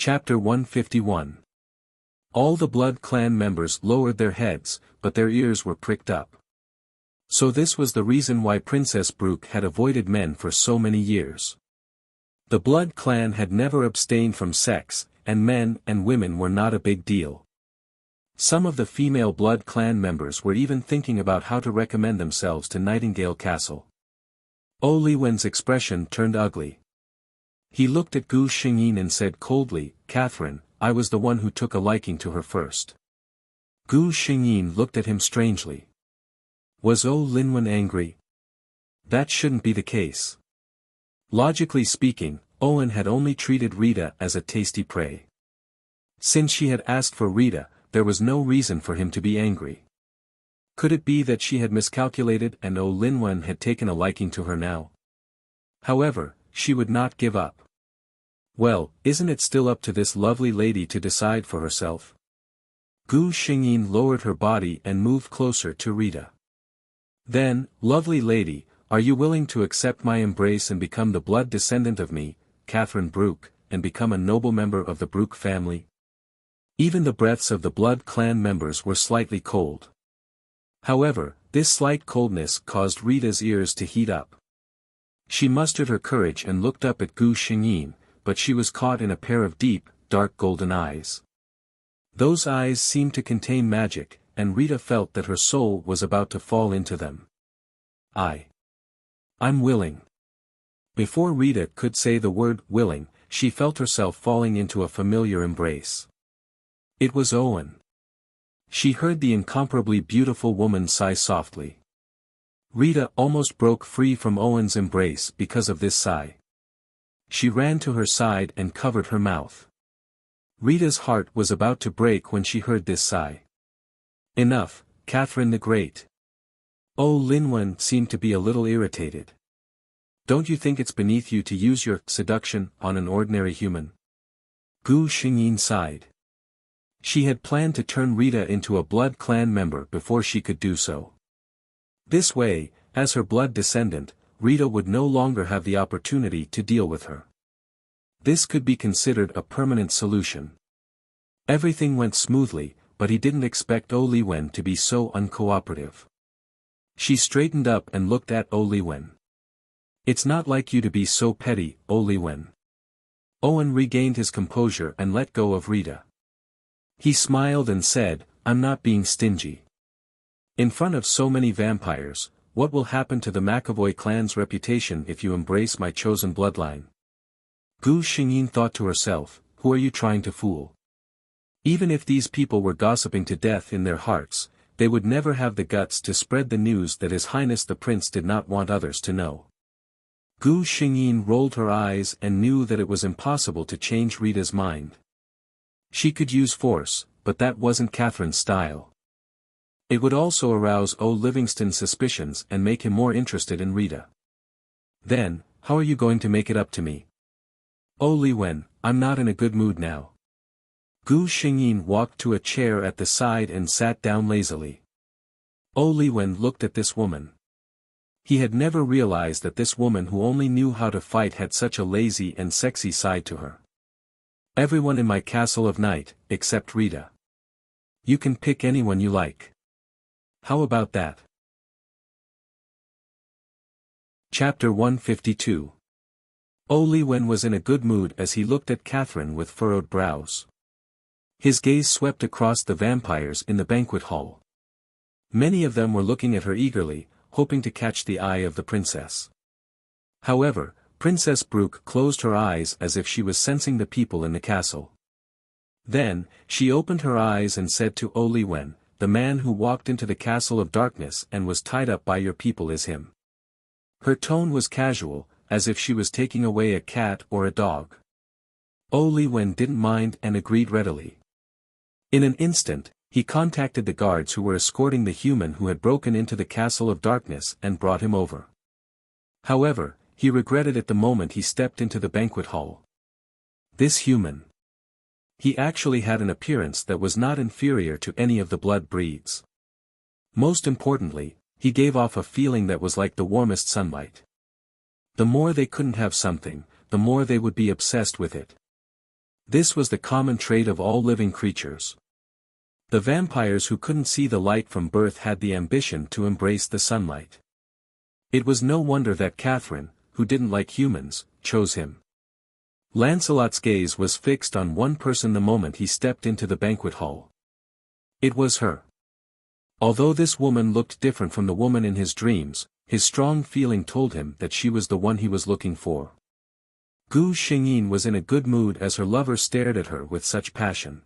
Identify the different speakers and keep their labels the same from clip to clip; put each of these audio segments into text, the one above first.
Speaker 1: Chapter 151. All the Blood Clan members lowered their heads, but their ears were pricked up. So this was the reason why Princess Brooke had avoided men for so many years. The Blood Clan had never abstained from sex, and men and women were not a big deal. Some of the female Blood Clan members were even thinking about how to recommend themselves to Nightingale Castle. Li Wen's expression turned ugly. He looked at Gu Xingyin and said coldly, "Catherine, I was the one who took a liking to her first." Gu Xingyin looked at him strangely. Was Linwen angry? That shouldn't be the case. Logically speaking, Owen had only treated Rita as a tasty prey. Since she had asked for Rita, there was no reason for him to be angry. Could it be that she had miscalculated and Linwen had taken a liking to her now? However, she would not give up. Well, isn't it still up to this lovely lady to decide for herself? Gu Xingyin lowered her body and moved closer to Rita. Then, lovely lady, are you willing to accept my embrace and become the blood descendant of me, Catherine Brooke, and become a noble member of the Brooke family? Even the breaths of the Blood Clan members were slightly cold. However, this slight coldness caused Rita's ears to heat up. She mustered her courage and looked up at Gu Xingyin, but she was caught in a pair of deep, dark golden eyes. Those eyes seemed to contain magic, and Rita felt that her soul was about to fall into them. I'm willing. Before Rita could say the word willing, she felt herself falling into a familiar embrace. It was Owen. She heard the incomparably beautiful woman sigh softly. Rita almost broke free from Owen's embrace because of this sigh. She ran to her side and covered her mouth. Rita's heart was about to break when she heard this sigh. Enough, Catherine the Great. Linwen seemed to be a little irritated. Don't you think it's beneath you to use your seduction on an ordinary human? Gu Xingyin sighed. She had planned to turn Rita into a Blood Clan member before she could do so. This way, as her blood descendant, Rita would no longer have the opportunity to deal with her. This could be considered a permanent solution. Everything went smoothly, but he didn't expect Liwen to be so uncooperative. She straightened up and looked at Liwen. It's not like you to be so petty, Liwen. Owen regained his composure and let go of Rita. He smiled and said, I'm not being stingy. In front of so many vampires, what will happen to the McAvoy clan's reputation if you embrace my chosen bloodline? Gu Xingyin thought to herself, who are you trying to fool? Even if these people were gossiping to death in their hearts, they would never have the guts to spread the news that His Highness the Prince did not want others to know. Gu Xingyin rolled her eyes and knew that it was impossible to change Rita's mind. She could use force, but that wasn't Catherine's style. It would also arouse Livingston's suspicions and make him more interested in Rita. Then, how are you going to make it up to me? Liwen, I'm not in a good mood now. Gu Xingyin walked to a chair at the side and sat down lazily. Liwen looked at this woman. He had never realized that this woman who only knew how to fight had such a lazy and sexy side to her. Everyone in my castle of night, except Rita. You can pick anyone you like. How about that? Chapter 152. Liwen was in a good mood as he looked at Catherine with furrowed brows. His gaze swept across the vampires in the banquet hall. Many of them were looking at her eagerly, hoping to catch the eye of the princess. However, Princess Brooke closed her eyes as if she was sensing the people in the castle. Then, she opened her eyes and said to Liwen, the man who walked into the castle of darkness and was tied up by your people is him. Her tone was casual, as if she was taking away a cat or a dog. Liwen didn't mind and agreed readily. In an instant, he contacted the guards who were escorting the human who had broken into the castle of darkness and brought him over. However, he regretted it the moment he stepped into the banquet hall. This human. He actually had an appearance that was not inferior to any of the blood breeds. Most importantly, he gave off a feeling that was like the warmest sunlight. The more they couldn't have something, the more they would be obsessed with it. This was the common trait of all living creatures. The vampires who couldn't see the light from birth had the ambition to embrace the sunlight. It was no wonder that Catherine, who didn't like humans, chose him. Lancelot's gaze was fixed on one person the moment he stepped into the banquet hall. It was her. Although this woman looked different from the woman in his dreams, his strong feeling told him that she was the one he was looking for. Gu Xingyin was in a good mood as her lover stared at her with such passion.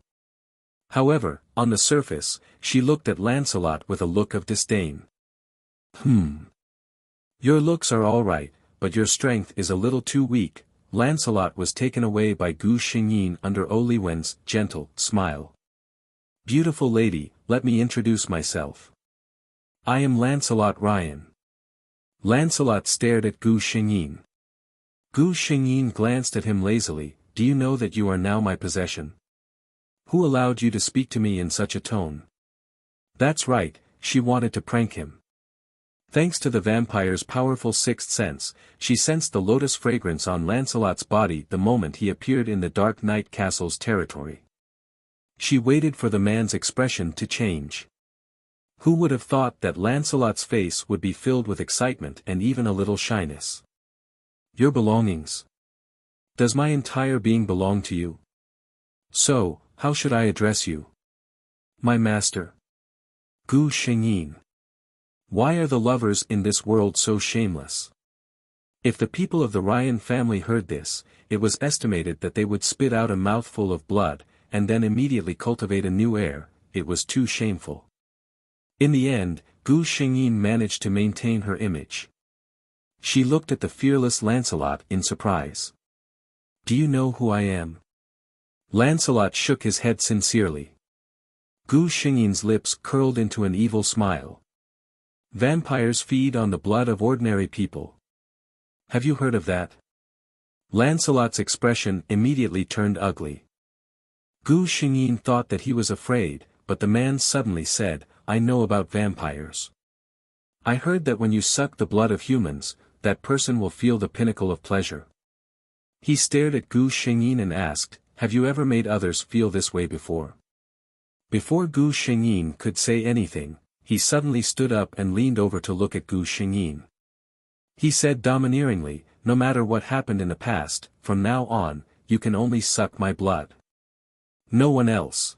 Speaker 1: However, on the surface, she looked at Lancelot with a look of disdain. Your looks are all right, but your strength is a little too weak. Lancelot was taken away by Gu Xingyin under Li Wen's gentle smile. Beautiful lady, let me introduce myself. I am Lancelot Ryan. Lancelot stared at Gu Xingyin. Gu Xingyin glanced at him lazily. Do you know that you are now my possession? Who allowed you to speak to me in such a tone? That's right, she wanted to prank him. Thanks to the vampire's powerful sixth sense, she sensed the lotus fragrance on Lancelot's body the moment he appeared in the Dark Knight Castle's territory. She waited for the man's expression to change. Who would have thought that Lancelot's face would be filled with excitement and even a little shyness? Your belongings. Does my entire being belong to you? So, how should I address you? My master. Gu Xingyin. Why are the lovers in this world so shameless? If the people of the Ryan family heard this, it was estimated that they would spit out a mouthful of blood, and then immediately cultivate a new heir. It was too shameful. In the end, Gu Xingyin managed to maintain her image. She looked at the fearless Lancelot in surprise. Do you know who I am? Lancelot shook his head sincerely. Gu Xingyin's lips curled into an evil smile. Vampires feed on the blood of ordinary people. Have you heard of that? Lancelot's expression immediately turned ugly. Gu Xingyin thought that he was afraid, but the man suddenly said, I know about vampires. I heard that when you suck the blood of humans, that person will feel the pinnacle of pleasure. He stared at Gu Xingyin and asked, have you ever made others feel this way before? Before Gu Xingyin could say anything, he suddenly stood up and leaned over to look at Gu Xingyin. He said domineeringly, no matter what happened in the past, from now on, you can only suck my blood. No one else.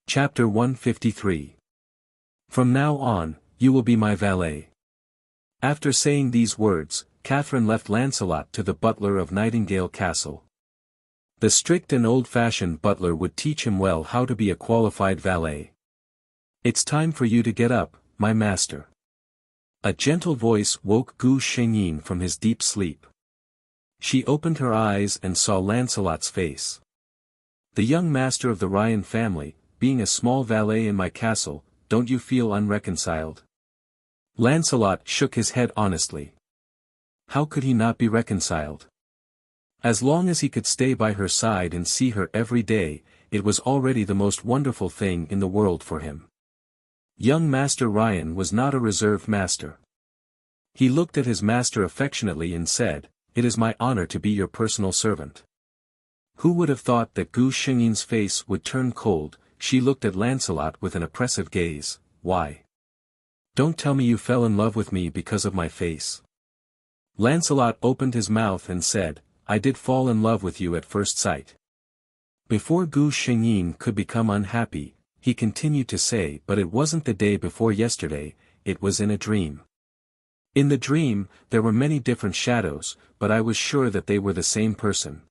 Speaker 1: Chapter 153. From now on, you will be my valet. After saying these words, Catherine left Lancelot to the butler of Nightingale Castle. The strict and old-fashioned butler would teach him well how to be a qualified valet. It's time for you to get up, my master. A gentle voice woke Gu Xingyin from his deep sleep. She opened her eyes and saw Lancelot's face. The young master of the Ryan family, being a small valet in my castle, don't you feel unreconciled? Lancelot shook his head honestly. How could he not be reconciled? As long as he could stay by her side and see her every day, it was already the most wonderful thing in the world for him. Young Master Ryan was not a reserved master. He looked at his master affectionately and said, it is my honor to be your personal servant. Who would have thought that Gu Xingyin's face would turn cold? She looked at Lancelot with an oppressive gaze. Why? Don't tell me you fell in love with me because of my face. Lancelot opened his mouth and said, I did fall in love with you at first sight. Before Gu Xingyin could become unhappy, he continued to say, but it wasn't the day before yesterday, it was in a dream. In the dream, there were many different shadows, but I was sure that they were the same person.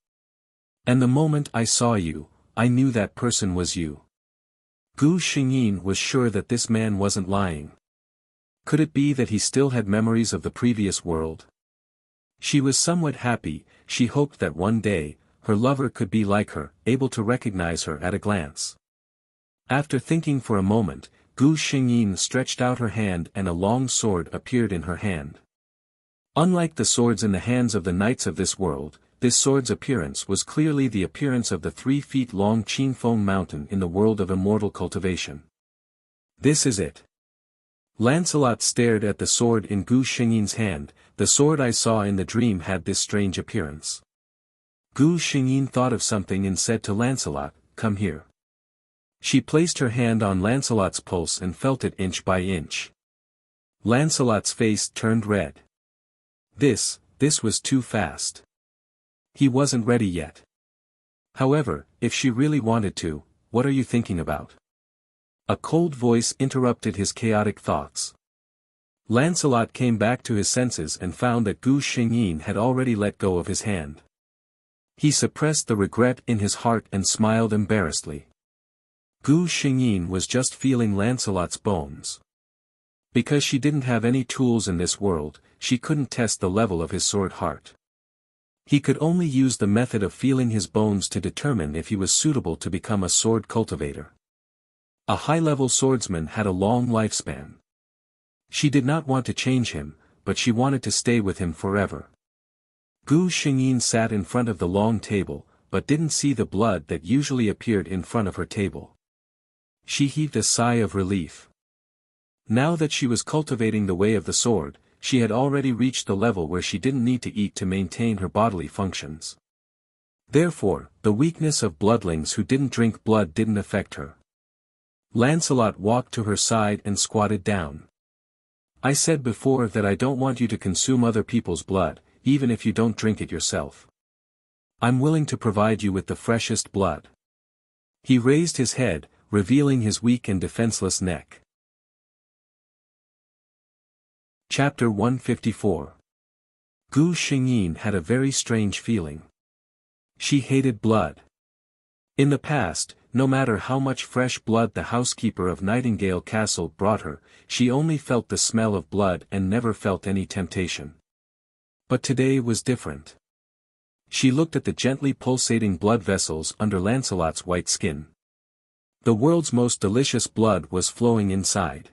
Speaker 1: And the moment I saw you, I knew that person was you. Gu Xingyin was sure that this man wasn't lying. Could it be that he still had memories of the previous world? She was somewhat happy. She hoped that one day, her lover could be like her, able to recognize her at a glance. After thinking for a moment, Gu Xingyin stretched out her hand and a long sword appeared in her hand. Unlike the swords in the hands of the knights of this world, this sword's appearance was clearly the appearance of the 3-feet-long Qinfeng mountain in the world of immortal cultivation. This is it. Lancelot stared at the sword in Gu Xingyin's hand. The sword I saw in the dream had this strange appearance. Gu Xingyin thought of something and said to Lancelot, "Come here." She placed her hand on Lancelot's pulse and felt it inch by inch. Lancelot's face turned red. This was too fast. He wasn't ready yet. However, if she really wanted to, what are you thinking about? A cold voice interrupted his chaotic thoughts. Lancelot came back to his senses and found that Gu Xingyin had already let go of his hand. He suppressed the regret in his heart and smiled embarrassedly. Gu Xingyin was just feeling Lancelot's bones. Because she didn't have any tools in this world, she couldn't test the level of his sword heart. He could only use the method of feeling his bones to determine if he was suitable to become a sword cultivator. A high-level swordsman had a long lifespan. She did not want to change him, but she wanted to stay with him forever. Gu Xingyin sat in front of the long table, but didn't see the blood that usually appeared in front of her table. She heaved a sigh of relief. Now that she was cultivating the way of the sword, she had already reached the level where she didn't need to eat to maintain her bodily functions. Therefore, the weakness of bloodlings who didn't drink blood didn't affect her. Lancelot walked to her side and squatted down. "I said before that I don't want you to consume other people's blood, even if you don't drink it yourself. I'm willing to provide you with the freshest blood." He raised his head, revealing his weak and defenseless neck. Chapter 154. Gu Xingyin had a very strange feeling. She hated blood. In the past, no matter how much fresh blood the housekeeper of Nightingale Castle brought her, she only felt the smell of blood and never felt any temptation. But today was different. She looked at the gently pulsating blood vessels under Lancelot's white skin. The world's most delicious blood was flowing inside.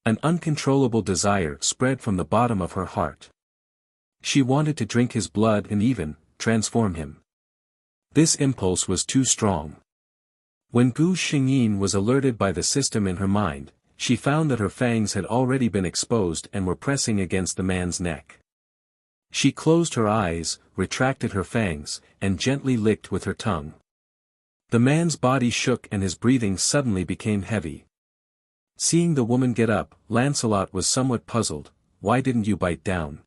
Speaker 1: An uncontrollable desire spread from the bottom of her heart. She wanted to drink his blood and even transform him. This impulse was too strong. When Gu Xingyin was alerted by the system in her mind, she found that her fangs had already been exposed and were pressing against the man's neck. She closed her eyes, retracted her fangs, and gently licked with her tongue. The man's body shook and his breathing suddenly became heavy. Seeing the woman get up, Lancelot was somewhat puzzled. "Why didn't you bite down?"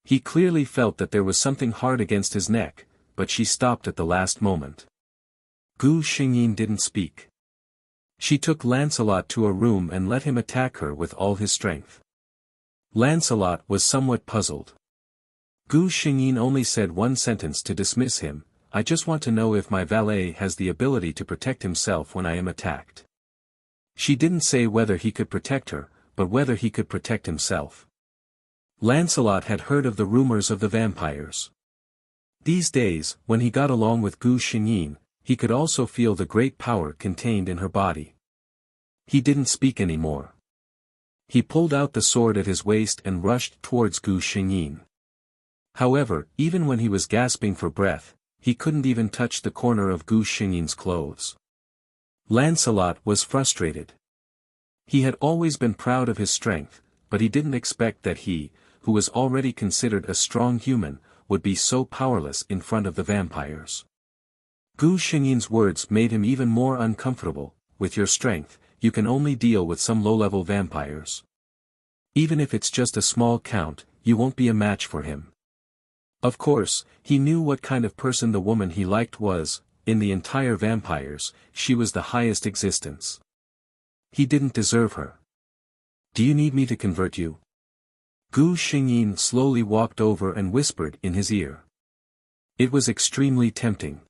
Speaker 1: He clearly felt that there was something hard against his neck, but she stopped at the last moment. Gu Xingyin didn't speak. She took Lancelot to a room and let him attack her with all his strength. Lancelot was somewhat puzzled. Gu Xingyin only said one sentence to dismiss him: "I just want to know if my valet has the ability to protect himself when I am attacked." She didn't say whether he could protect her, but whether he could protect himself. Lancelot had heard of the rumors of the vampires. These days, when he got along with Gu Xingyin, he could also feel the great power contained in her body. He didn't speak anymore. He pulled out the sword at his waist and rushed towards Gu Xingyin. However, even when he was gasping for breath, he couldn't even touch the corner of Gu Xingyin's clothes. Lancelot was frustrated. He had always been proud of his strength, but he didn't expect that he, who was already considered a strong human, would be so powerless in front of the vampires. Gu Xingyin's words made him even more uncomfortable. "With your strength, you can only deal with some low-level vampires. Even if it's just a small count, you won't be a match for him." Of course, he knew what kind of person the woman he liked was. In the entire vampires, she was the highest existence. He didn't deserve her. "Do you need me to convert you?" Gu Xingyin slowly walked over and whispered in his ear. It was extremely tempting.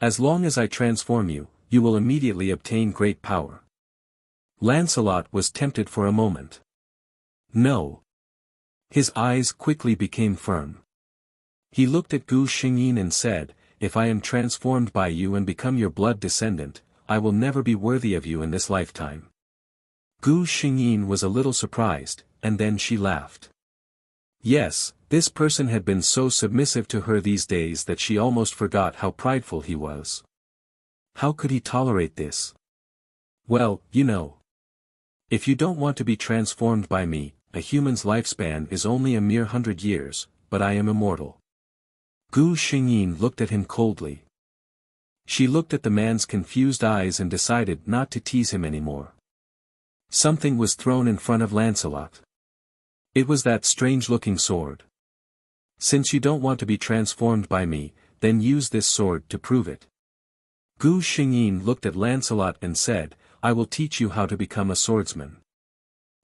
Speaker 1: "As long as I transform you, you will immediately obtain great power." Lancelot was tempted for a moment. No. His eyes quickly became firm. He looked at Gu Xingyin and said, "If I am transformed by you and become your blood descendant, I will never be worthy of you in this lifetime." Gu Xingyin was a little surprised, and then she laughed. Yes, this person had been so submissive to her these days that she almost forgot how prideful he was. How could he tolerate this? "Well, you know. If you don't want to be transformed by me, a human's lifespan is only a mere 100 years, but I am immortal. Gu Xingyin looked at him coldly. She looked at the man's confused eyes and decided not to tease him anymore. Something was thrown in front of Lancelot. It was that strange-looking sword. Since you don't want to be transformed by me, then use this sword to prove it. Gu Xingyin looked at Lancelot and said, I will teach you how to become a swordsman.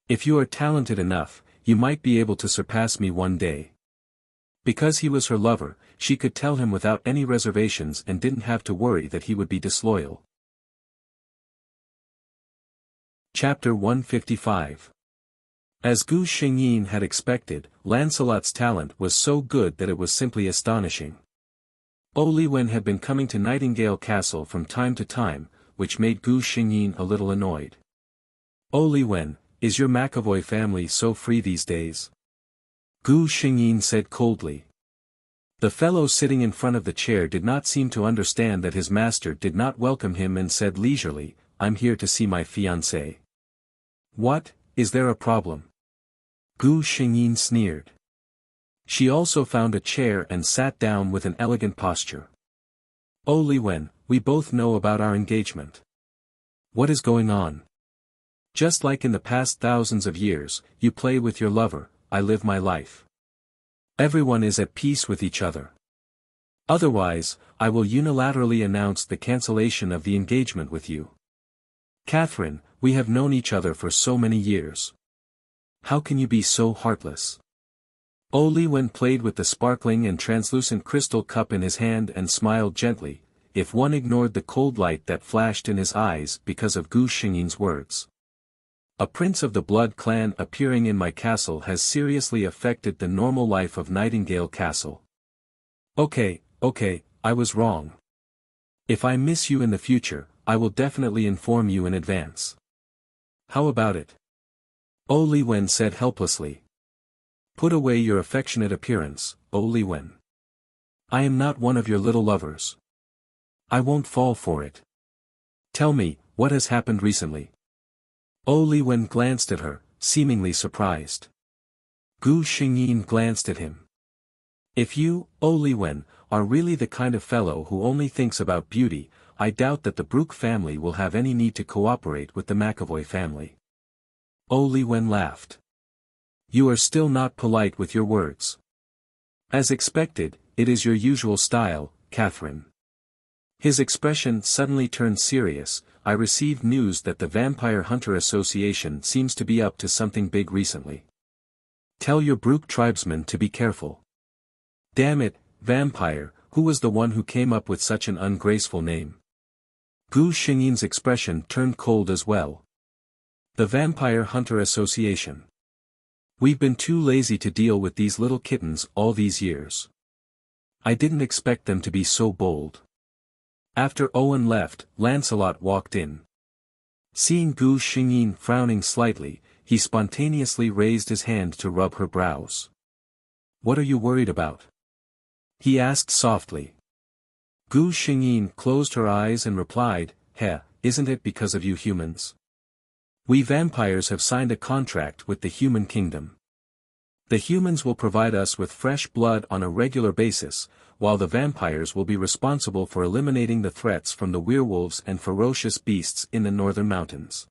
Speaker 1: If you are talented enough, you might be able to surpass me one day. Because he was her lover, she could tell him without any reservations and didn't have to worry that he would be disloyal. Chapter 155. As Gu Xingyin had expected, Lancelot's talent was so good that it was simply astonishing. Heroine had been coming to Nightingale Castle from time to time, which made Gu Xingyin a little annoyed. Heroine, is your McAvoy family so free these days? Gu Xingyin said coldly. The fellow sitting in front of the chair did not seem to understand that his master did not welcome him and said leisurely, I'm here to see my fiancée. What, is there a problem? Gu Xingyin sneered. She also found a chair and sat down with an elegant posture. Heroine, we both know about our engagement. What is going on? Just like in the past thousands of years, you play with your lover, I live my life. Everyone is at peace with each other. Otherwise, I will unilaterally announce the cancellation of the engagement with you. Catherine, we have known each other for so many years. How can you be so heartless? Heroine played with the sparkling and translucent crystal cup in his hand and smiled gently, if one ignored the cold light that flashed in his eyes because of Gu Xingyin's words. A prince of the blood clan appearing in my castle has seriously affected the normal life of Nightingale Castle. Okay, I was wrong. If I miss you in the future, I will definitely inform you in advance. How about it? Heroine said helplessly. Put away your affectionate appearance, Heroine. I am not one of your little lovers. I won't fall for it. Tell me, what has happened recently? Heroine glanced at her, seemingly surprised. Gu Xingyin glanced at him. If you, Heroine, are really the kind of fellow who only thinks about beauty, I doubt that the Brooke family will have any need to cooperate with the McAvoy family. Heroine laughed. You are still not polite with your words. As expected, it is your usual style, Catherine. His expression suddenly turned serious. I received news that the Vampire Hunter Association seems to be up to something big recently. Tell your Brooke tribesmen to be careful. Damn it, vampire, who was the one who came up with such an ungraceful name? Gu Xingyin's expression turned cold as well. The Vampire Hunter Association. We've been too lazy to deal with these little kittens all these years. I didn't expect them to be so bold. After Owen left, Lancelot walked in. Seeing Gu Xingyin frowning slightly, he spontaneously raised his hand to rub her brows. What are you worried about? He asked softly. Gu Xingyin closed her eyes and replied, isn't it because of you humans? We vampires have signed a contract with the human kingdom. The humans will provide us with fresh blood on a regular basis, while the vampires will be responsible for eliminating the threats from the werewolves and ferocious beasts in the northern mountains.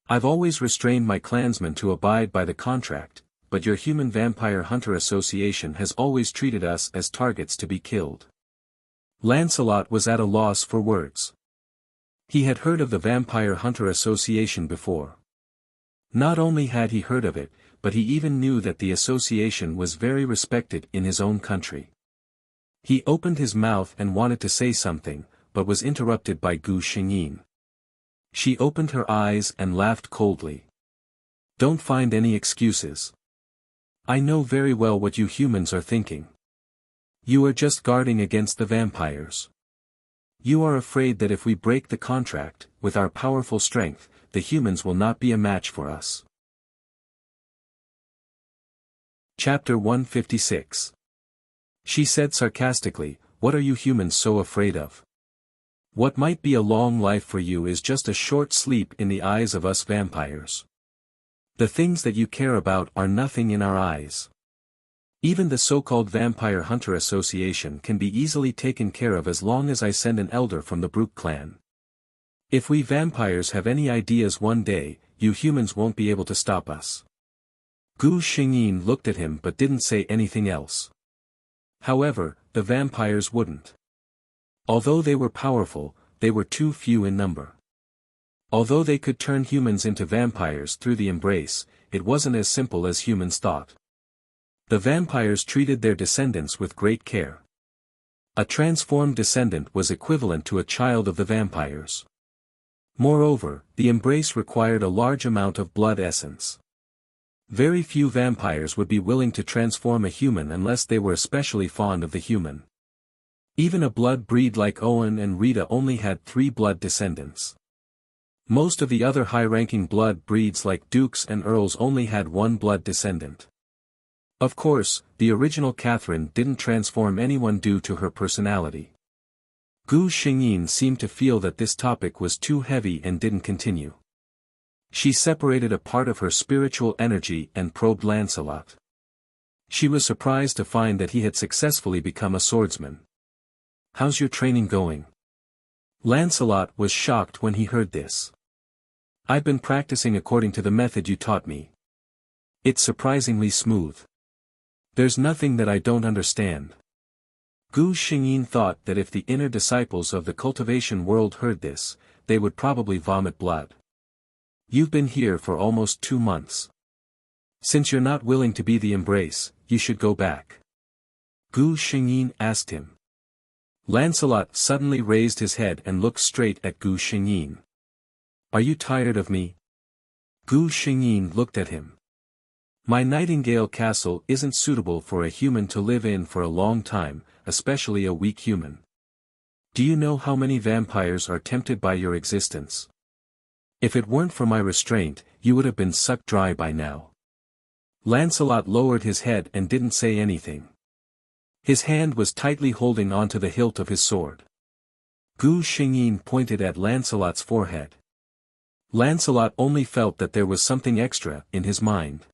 Speaker 1: I've always restrained my clansmen to abide by the contract, but your Human Vampire Hunter Association has always treated us as targets to be killed. Lancelot was at a loss for words. He had heard of the Vampire Hunter Association before. Not only had he heard of it, but he even knew that the association was very respected in his own country. He opened his mouth and wanted to say something, but was interrupted by Gu Xingyin. She opened her eyes and laughed coldly. Don't find any excuses. I know very well what you humans are thinking. You are just guarding against the vampires. You are afraid that if we break the contract, with our powerful strength, the humans will not be a match for us. Chapter 156. She said sarcastically, what are you humans so afraid of? What might be a long life for you is just a short sleep in the eyes of us vampires. The things that you care about are nothing in our eyes. Even the so-called Vampire Hunter Association can be easily taken care of as long as I send an elder from the Brute clan. If we vampires have any ideas one day, you humans won't be able to stop us. Gu Xingyin looked at him but didn't say anything else. However, the vampires wouldn't. Although they were powerful, they were too few in number. Although they could turn humans into vampires through the embrace, it wasn't as simple as humans thought. The vampires treated their descendants with great care. A transformed descendant was equivalent to a child of the vampires. Moreover, the embrace required a large amount of blood essence. Very few vampires would be willing to transform a human unless they were especially fond of the human. Even a blood breed like Owen and Rita only had 3 blood descendants. Most of the other high-ranking blood breeds like dukes and earls only had 1 blood descendant. Of course, the original Catherine didn't transform anyone due to her personality. Gu Xingyin seemed to feel that this topic was too heavy and didn't continue. She separated a part of her spiritual energy and probed Lancelot. She was surprised to find that he had successfully become a swordsman. "How's your training going?" Lancelot was shocked when he heard this. "I've been practicing according to the method you taught me. It's surprisingly smooth. There's nothing that I don't understand." Gu Xingyin thought that if the inner disciples of the cultivation world heard this, they would probably vomit blood. "You've been here for almost 2 months. Since you're not willing to be the embrace, you should go back." Gu Xingyin asked him. Lancelot suddenly raised his head and looked straight at Gu Xingyin. "Are you tired of me?" Gu Xingyin looked at him. "My Nightingale Castle isn't suitable for a human to live in for a long time, especially a weak human. Do you know how many vampires are tempted by your existence? If it weren't for my restraint, you would have been sucked dry by now." Lancelot lowered his head and didn't say anything. His hand was tightly holding onto the hilt of his sword. Gu Xingyin pointed at Lancelot's forehead. Lancelot only felt that there was something extra in his mind.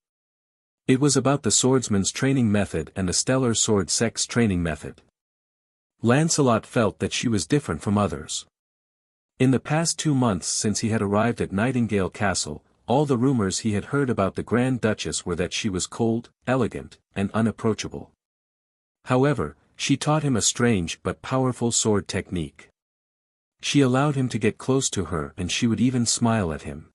Speaker 1: It was about the swordsman's training method and the stellar sword sect's training method. Lancelot felt that she was different from others. In the past 2 months since he had arrived at Nightingale Castle, all the rumors he had heard about the Grand Duchess were that she was cold, elegant, and unapproachable. However, she taught him a strange but powerful sword technique. She allowed him to get close to her and she would even smile at him.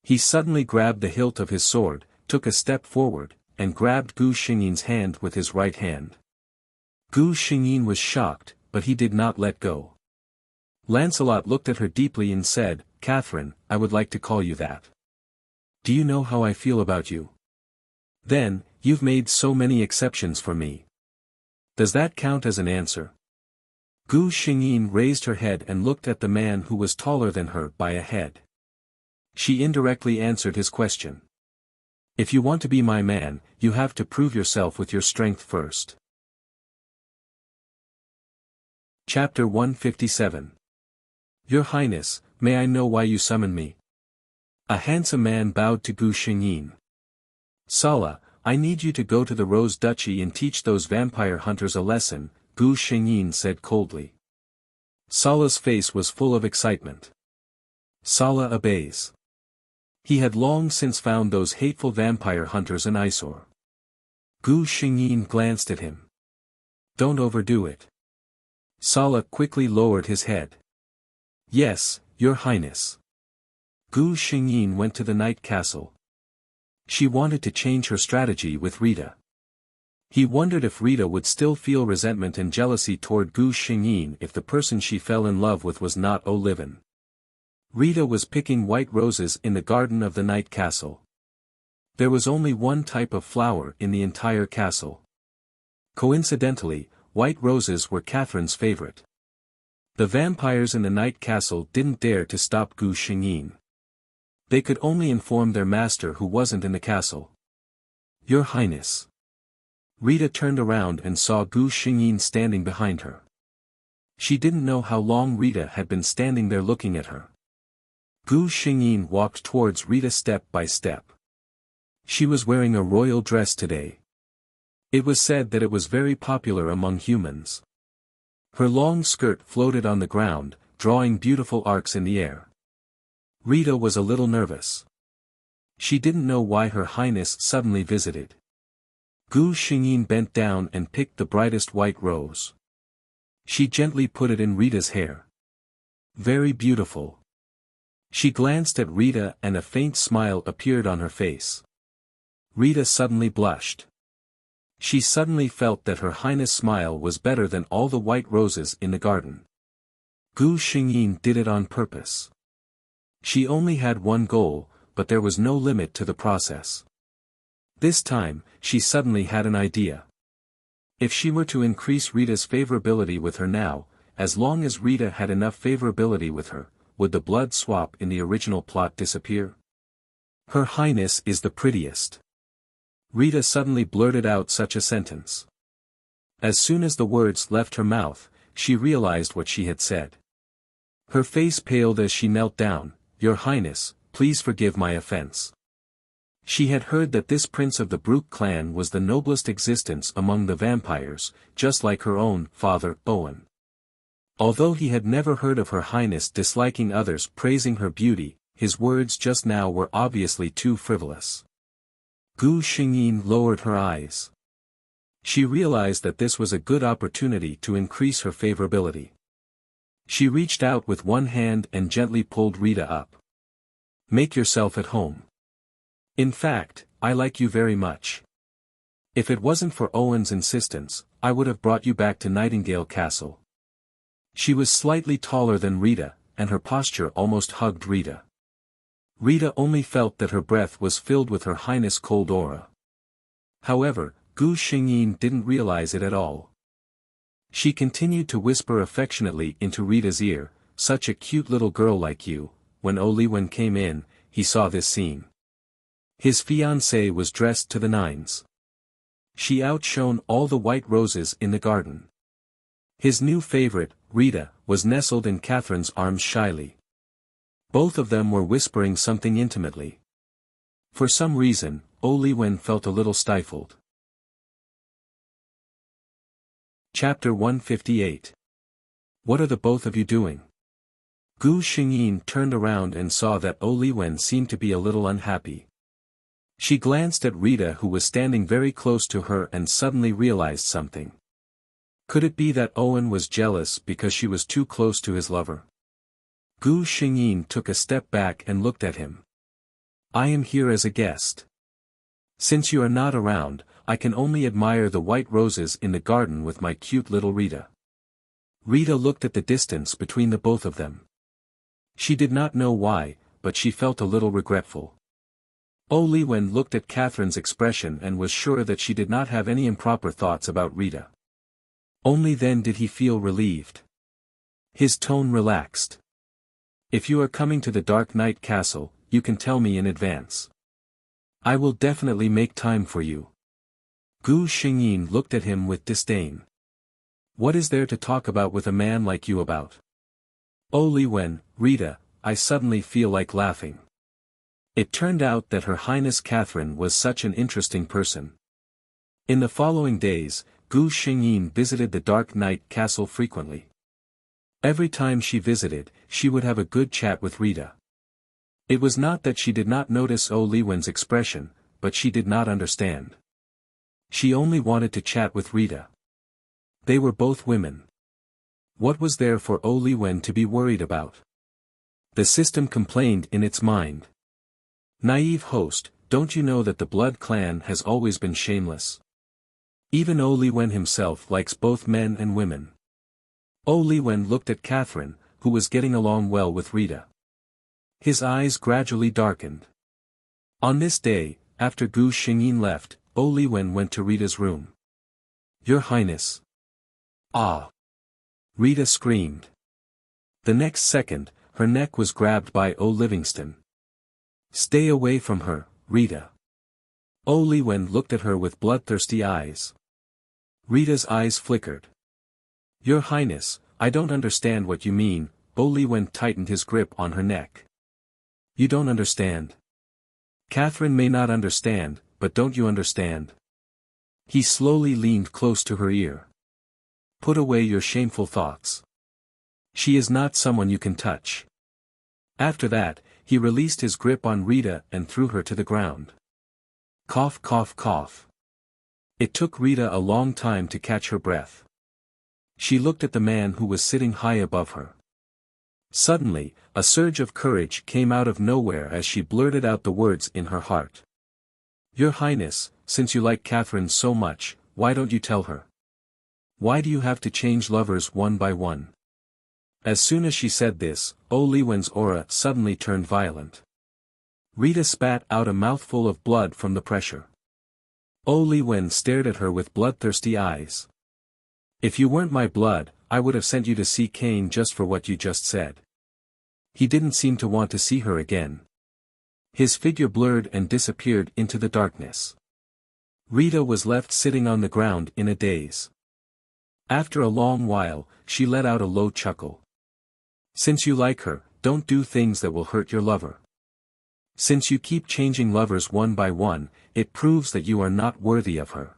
Speaker 1: He suddenly grabbed the hilt of his sword, took a step forward, and grabbed Gu Xingyin's hand with his right hand. Gu Xingyin was shocked, but he did not let go. Lancelot looked at her deeply and said, "Catherine, I would like to call you that. Do you know how I feel about you? Then, you've made so many exceptions for me. Does that count as an answer?" Gu Xingyin raised her head and looked at the man who was taller than her by a head. She indirectly answered his question. "If you want to be my man, you have to prove yourself with your strength first." Chapter 157. Your Highness, may I know why you summoned me? A handsome man bowed to Gu Xingyin. "Sala, I need you to go to the Rose Duchy and teach those vampire hunters a lesson," Gu Xingyin said coldly. Sala's face was full of excitement. Sala obeys. He had long since found those hateful vampire hunters an eyesore. Gu Xingyin glanced at him. "Don't overdo it." Sala quickly lowered his head. "Yes, Your Highness." Gu Xingyin went to the Night Castle. She wanted to change her strategy with Rita. He wondered if Rita would still feel resentment and jealousy toward Gu Xingyin if the person she fell in love with was not Olivin. Rita was picking white roses in the garden of the Night Castle. There was only one type of flower in the entire castle. Coincidentally, white roses were Catherine's favorite. The vampires in the Night Castle didn't dare to stop Gu Xingyin. They could only inform their master who wasn't in the castle. "Your Highness." Rita turned around and saw Gu Xingyin standing behind her. She didn't know how long Rita had been standing there looking at her. Gu Xingyin walked towards Rita step by step. She was wearing a royal dress today. It was said that it was very popular among humans. Her long skirt floated on the ground, drawing beautiful arcs in the air. Rita was a little nervous. She didn't know why Her Highness suddenly visited. Gu Xingyin bent down and picked the brightest white rose. She gently put it in Rita's hair. Very beautiful. She glanced at Rita and a faint smile appeared on her face. Rita suddenly blushed. She suddenly felt that Her Highness' smile was better than all the white roses in the garden. Gu Xingyin did it on purpose. She only had one goal, but there was no limit to the process. This time, she suddenly had an idea. If she were to increase Rita's favorability with her now, as long as Rita had enough favorability with her, would the blood swap in the original plot disappear? Her Highness is the prettiest. Rita suddenly blurted out such a sentence. As soon as the words left her mouth, she realized what she had said. Her face paled as she knelt down. Your Highness, please forgive my offense. She had heard that this prince of the Brook clan was the noblest existence among the vampires, just like her own father, Owen. Although he had never heard of Her Highness disliking others praising her beauty, his words just now were obviously too frivolous. Gu Xingyin lowered her eyes. She realized that this was a good opportunity to increase her favorability. She reached out with one hand and gently pulled Rita up. Make yourself at home. In fact, I like you very much. If it wasn't for Owen's insistence, I would have brought you back to Nightingale Castle. She was slightly taller than Rita, and her posture almost hugged Rita. Rita only felt that her breath was filled with Her Highness' cold aura. However, Gu Xingyin didn't realize it at all. She continued to whisper affectionately into Rita's ear, such a cute little girl like you. When Oliwen came in, he saw this scene. His fiancée was dressed to the nines. She outshone all the white roses in the garden. His new favorite, Rita, was nestled in Catherine's arms shyly. Both of them were whispering something intimately. For some reason, Oliwen felt a little stifled. Chapter 158. What are the both of you doing? Gu Xingyin turned around and saw that Oliwen seemed to be a little unhappy. She glanced at Rita who was standing very close to her and suddenly realized something. Could it be that Owen was jealous because she was too close to his lover? Gu Xingyin took a step back and looked at him. I am here as a guest. Since you are not around, I can only admire the white roses in the garden with my cute little Rita. Rita looked at the distance between the both of them. She did not know why, but she felt a little regretful. Oliwen looked at Catherine's expression and was sure that she did not have any improper thoughts about Rita. Only then did he feel relieved. His tone relaxed. If you are coming to the Dark Knight Castle, you can tell me in advance. I will definitely make time for you. Gu Xingyin looked at him with disdain. What is there to talk about with a man like you about? Oliwen, Rita, I suddenly feel like laughing. It turned out that Her Highness Catherine was such an interesting person. In the following days, Gu Xingyin visited the Dark Knight Castle frequently. Every time she visited, she would have a good chat with Rita. It was not that she did not notice Oliwen's expression, but she did not understand. She only wanted to chat with Rita. They were both women. What was there for Oliwen to be worried about? The system complained in its mind. Naive host, don't you know that the Blood clan has always been shameless? Even Oliwen himself likes both men and women. Oliwen looked at Catherine, who was getting along well with Rita. His eyes gradually darkened. On this day, after Gu Xingyin left, Oliwen went to Rita's room. Your Highness. Ah! Rita screamed. The next second, her neck was grabbed by Livingston. Stay away from her, Rita. Oliwen looked at her with bloodthirsty eyes. Rita's eyes flickered. Your Highness, I don't understand what you mean. Oliwen tightened his grip on her neck. You don't understand. Catherine may not understand, but don't you understand? He slowly leaned close to her ear. Put away your shameful thoughts. She is not someone you can touch. After that, he released his grip on Rita and threw her to the ground. Cough, cough, cough. It took Rita a long time to catch her breath. She looked at the man who was sitting high above her. Suddenly, a surge of courage came out of nowhere as she blurted out the words in her heart. Your Highness, since you like Catherine so much, why don't you tell her? Why do you have to change lovers one by one? As soon as she said this, Li Wen's aura suddenly turned violent. Rita spat out a mouthful of blood from the pressure. Li Wen stared at her with bloodthirsty eyes. If you weren't my blood, I would have sent you to see Cain just for what you just said. He didn't seem to want to see her again. His figure blurred and disappeared into the darkness. Rita was left sitting on the ground in a daze. After a long while, she let out a low chuckle. Since you like her, don't do things that will hurt your lover. Since you keep changing lovers one by one, it proves that you are not worthy of her.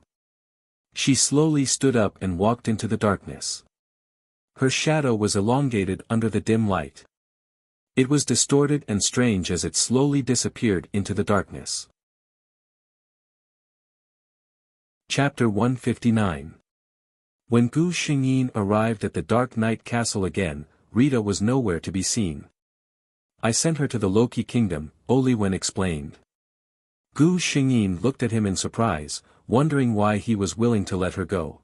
Speaker 1: She slowly stood up and walked into the darkness. Her shadow was elongated under the dim light. It was distorted and strange as it slowly disappeared into the darkness. Chapter 159. When Gu Xingyin arrived at the Dark Knight Castle again, Rita was nowhere to be seen. I sent her to the Loki Kingdom, Li Wen explained. Gu Xingyin looked at him in surprise, wondering why he was willing to let her go.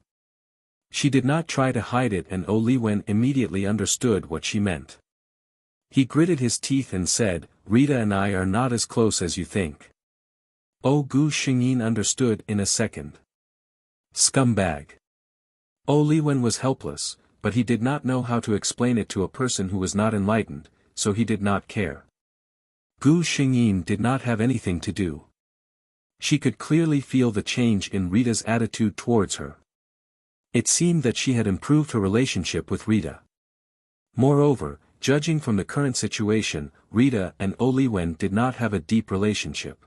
Speaker 1: She did not try to hide it and Li Wen immediately understood what she meant. He gritted his teeth and said, Rita and I are not as close as you think. Gu Xingyin understood in a second. Scumbag. Li Wen was helpless, but he did not know how to explain it to a person who was not enlightened, so he did not care. Gu Xingyin did not have anything to do. She could clearly feel the change in Rita's attitude towards her. It seemed that she had improved her relationship with Rita. Moreover, judging from the current situation, Rita and Li Wen did not have a deep relationship.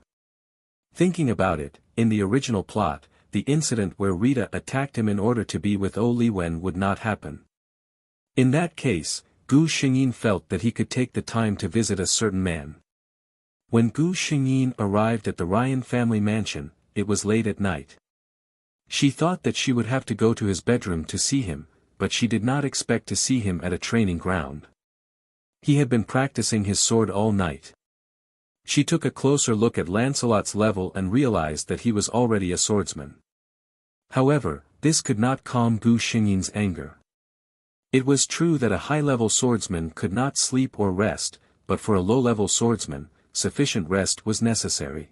Speaker 1: Thinking about it, in the original plot, the incident where Rita attacked him in order to be with Li Wen would not happen. In that case, Gu Xingyin felt that he could take the time to visit a certain man. When Gu Xingyin arrived at the Ryan family mansion, it was late at night. She thought that she would have to go to his bedroom to see him, but she did not expect to see him at a training ground. He had been practicing his sword all night. She took a closer look at Lancelot's level and realized that he was already a swordsman. However, this could not calm Gu Xingyin's anger. It was true that a high-level swordsman could not sleep or rest, but for a low-level swordsman, sufficient rest was necessary.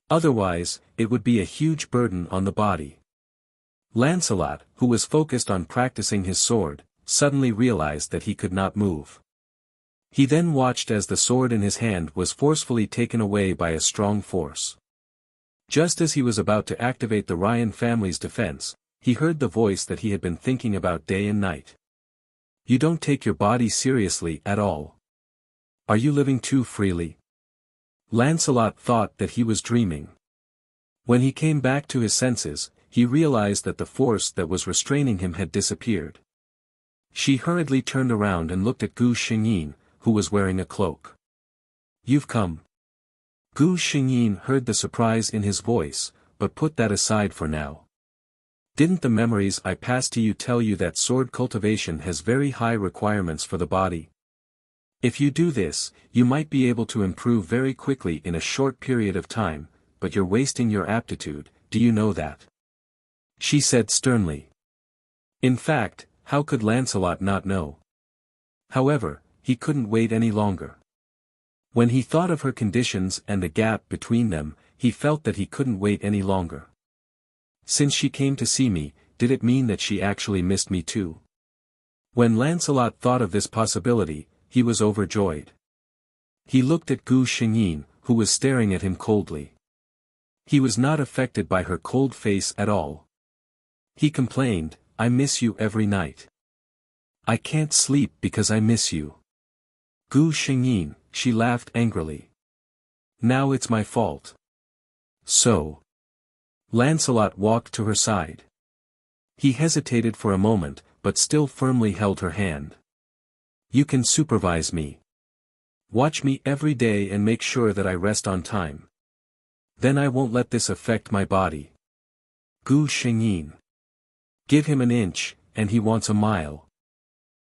Speaker 1: Otherwise, it would be a huge burden on the body. Lancelot, who was focused on practicing his sword, suddenly realized that he could not move. He then watched as the sword in his hand was forcefully taken away by a strong force. Just as he was about to activate the Ryan family's defense, he heard the voice that he had been thinking about day and night. You don't take your body seriously at all. Are you living too freely? Lancelot thought that he was dreaming. When he came back to his senses, he realized that the force that was restraining him had disappeared. She hurriedly turned around and looked at Gu Xingyin, who was wearing a cloak. You've come. Gu Xingyin heard the surprise in his voice, but put that aside for now. Didn't the memories I passed to you tell you that sword cultivation has very high requirements for the body? If you do this, you might be able to improve very quickly in a short period of time, but you're wasting your aptitude, do you know that? She said sternly. In fact, how could Lancelot not know? However, he couldn't wait any longer. When he thought of her conditions and the gap between them, he felt that he couldn't wait any longer. Since she came to see me, did it mean that she actually missed me too? When Lancelot thought of this possibility, he was overjoyed. He looked at Gu Xingyin, who was staring at him coldly. He was not affected by her cold face at all. He complained, I miss you every night. I can't sleep because I miss you. Gu Xingyin, she laughed angrily. Now it's my fault. So. Lancelot walked to her side. He hesitated for a moment, but still firmly held her hand. You can supervise me. Watch me every day and make sure that I rest on time. Then I won't let this affect my body. Gu Shengyin. Give him an inch, and he wants a mile.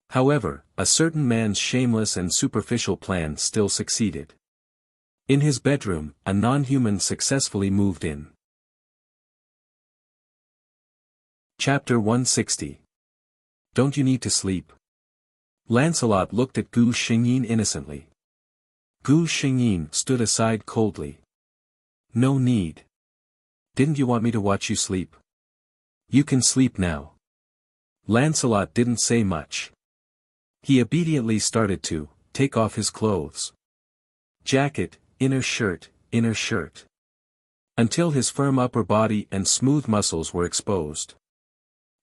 Speaker 1: However, a certain man's shameless and superficial plan still succeeded. In his bedroom, a non-human successfully moved in. Chapter 160. Don't you need to sleep? Lancelot looked at Gu Shengyin innocently. Gu Shengyin stood aside coldly. No need. Didn't you want me to watch you sleep? You can sleep now. Lancelot didn't say much. He obediently started to take off his clothes. Jacket, inner shirt, until his firm upper body and smooth muscles were exposed.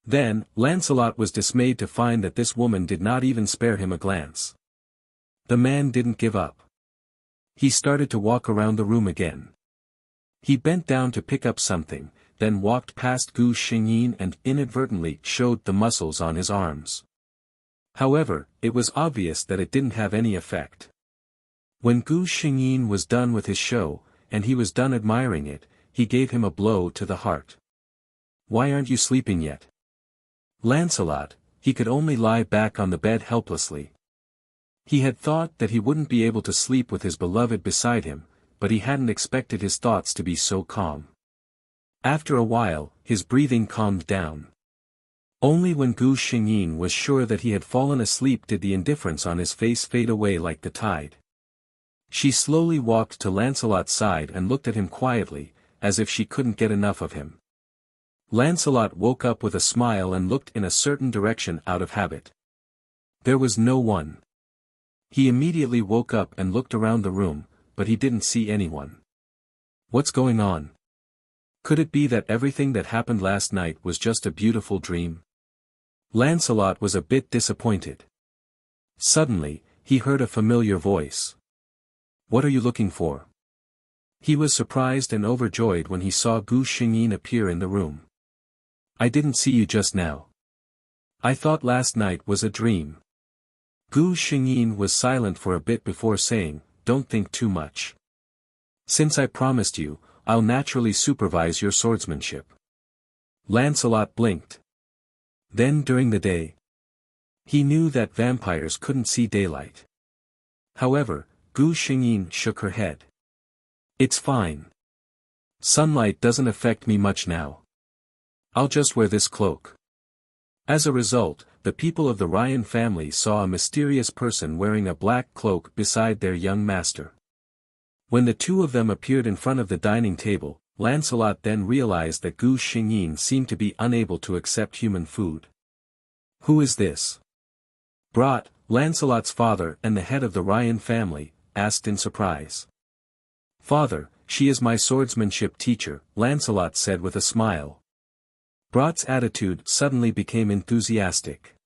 Speaker 1: Then, Lancelot was dismayed to find that this woman did not even spare him a glance. The man didn't give up. He started to walk around the room again. He bent down to pick up something, then walked past Gu Shengyin and inadvertently showed the muscles on his arms. However, it was obvious that it didn't have any effect. When Gu Shengyin was done with his show, and he was done admiring it, he gave him a blow to the heart. Why aren't you sleeping yet? Lancelot, he could only lie back on the bed helplessly. He had thought that he wouldn't be able to sleep with his beloved beside him, but he hadn't expected his thoughts to be so calm. After a while, his breathing calmed down. Only when Gu Shengyin was sure that he had fallen asleep did the indifference on his face fade away like the tide. She slowly walked to Lancelot's side and looked at him quietly, as if she couldn't get enough of him. Lancelot woke up with a smile and looked in a certain direction out of habit. There was no one. He immediately woke up and looked around the room, but he didn't see anyone. What's going on? Could it be that everything that happened last night was just a beautiful dream? Lancelot was a bit disappointed. Suddenly, he heard a familiar voice. What are you looking for? He was surprised and overjoyed when he saw Gu Shengyin appear in the room. I didn't see you just now. I thought last night was a dream. Gu Shengyin was silent for a bit before saying, Don't think too much. Since I promised you, I'll naturally supervise your swordsmanship. Lancelot blinked. Then during the day. He knew that vampires couldn't see daylight. However, Gu Shengyin shook her head. It's fine. Sunlight doesn't affect me much now. I'll just wear this cloak. As a result, the people of the Ryan family saw a mysterious person wearing a black cloak beside their young master. When the two of them appeared in front of the dining table, Lancelot then realized that Gu Shengyin seemed to be unable to accept human food. Who is this? Brought, Lancelot's father and the head of the Ryan family, asked in surprise. Father, she is my swordsmanship teacher, Lancelot said with a smile. Brat's attitude suddenly became enthusiastic.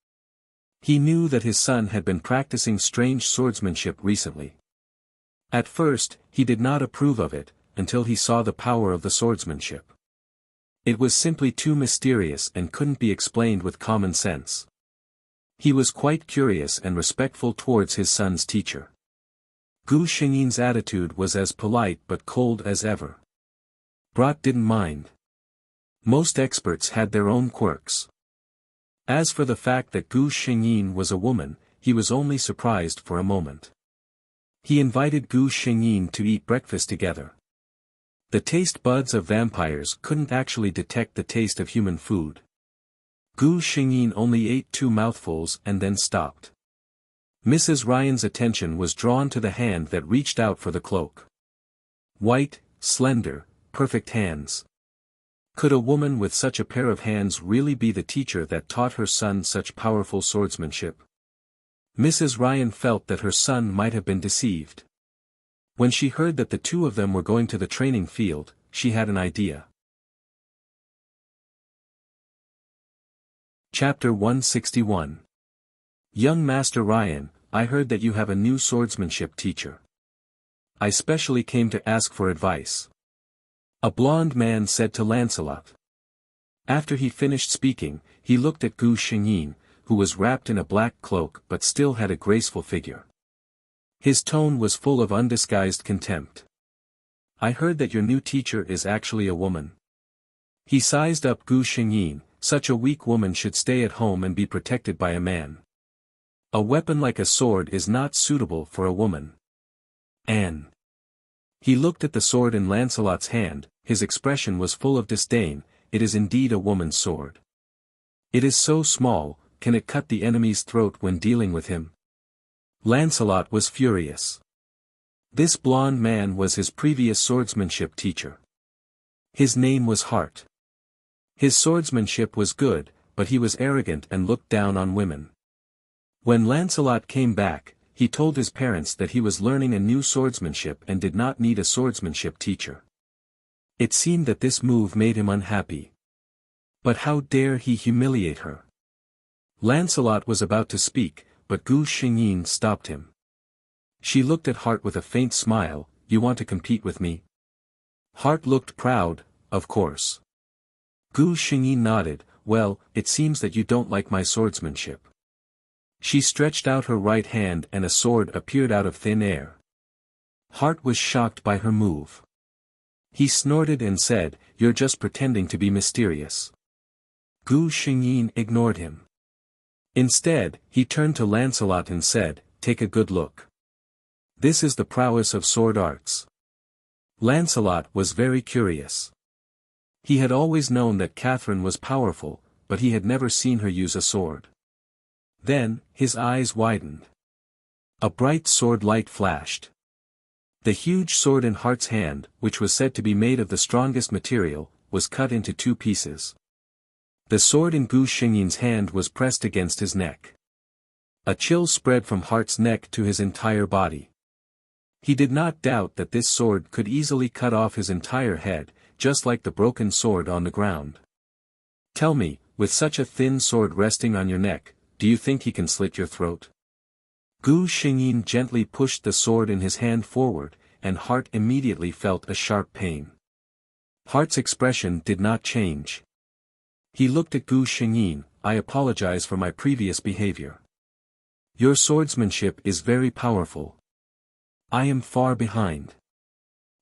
Speaker 1: He knew that his son had been practicing strange swordsmanship recently. At first, he did not approve of it, until he saw the power of the swordsmanship. It was simply too mysterious and couldn't be explained with common sense. He was quite curious and respectful towards his son's teacher. Gu Shengyin's attitude was as polite but cold as ever. Brat didn't mind. Most experts had their own quirks. As for the fact that Gu Shengyin was a woman, he was only surprised for a moment. He invited Gu Shengyin to eat breakfast together. The taste buds of vampires couldn't actually detect the taste of human food. Gu Shengyin only ate 2 mouthfuls and then stopped. Mrs. Ryan's attention was drawn to the hand that reached out for the cloak. White, slender, perfect hands. Could a woman with such a pair of hands really be the teacher that taught her son such powerful swordsmanship? Mrs. Ryan felt that her son might have been deceived. When she heard that the two of them were going to the training field, she had an idea. Chapter 161. Young Master Ryan, I heard that you have a new swordsmanship teacher. I specially came to ask for advice. a blond man said to Lancelot. After he finished speaking, he looked at Gu Xingyin, who was wrapped in a black cloak but still had a graceful figure. His tone was full of undisguised contempt. I heard that your new teacher is actually a woman. He sized up Gu Xingyin. Such a weak woman should stay at home and be protected by a man. A weapon like a sword is not suitable for a woman. Anne. He looked at the sword in Lancelot's hand, his expression was full of disdain. It is indeed a woman's sword. It is so small, can it cut the enemy's throat when dealing with him? Lancelot was furious. This blond man was his previous swordsmanship teacher. His name was Hart. His swordsmanship was good, but he was arrogant and looked down on women. When Lancelot came back, he told his parents that he was learning a new swordsmanship and did not need a swordsmanship teacher. It seemed that this move made him unhappy. But how dare he humiliate her? Lancelot was about to speak, but Gu Xingyin stopped him. She looked at Hart with a faint smile. You want to compete with me? Hart looked proud, of course. Gu Xingyin nodded. Well, it seems that you don't like my swordsmanship. She stretched out her right hand and a sword appeared out of thin air. Hart was shocked by her move. He snorted and said, You're just pretending to be mysterious. Gu Xingyin ignored him. Instead, he turned to Lancelot and said, Take a good look. This is the prowess of sword arts. Lancelot was very curious. He had always known that Catherine was powerful, but he had never seen her use a sword. Then, his eyes widened. A bright sword light flashed. The huge sword in Hart's hand, which was said to be made of the strongest material, was cut into 2 pieces. The sword in Gu Xingyin's hand was pressed against his neck. A chill spread from Hart's neck to his entire body. He did not doubt that this sword could easily cut off his entire head, just like the broken sword on the ground. Tell me, with such a thin sword resting on your neck, do you think he can slit your throat? Gu Xingyin gently pushed the sword in his hand forward, and Hart immediately felt a sharp pain. Hart's expression did not change. He looked at Gu Xingyin. I apologize for my previous behavior. Your swordsmanship is very powerful. I am far behind.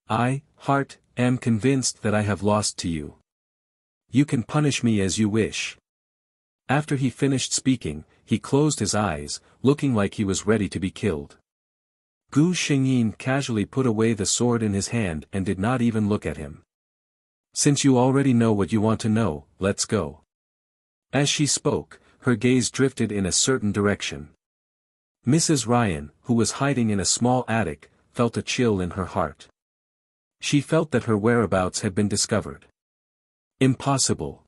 Speaker 1: I, Hart, am convinced that I have lost to you. You can punish me as you wish. After he finished speaking, he closed his eyes, looking like he was ready to be killed. Gu Xingyin casually put away the sword in his hand and did not even look at him. Since you already know what you want to know, let's go. As she spoke, her gaze drifted in a certain direction. Mrs. Ryan, who was hiding in a small attic, felt a chill in her heart. She felt that her whereabouts had been discovered. Impossible.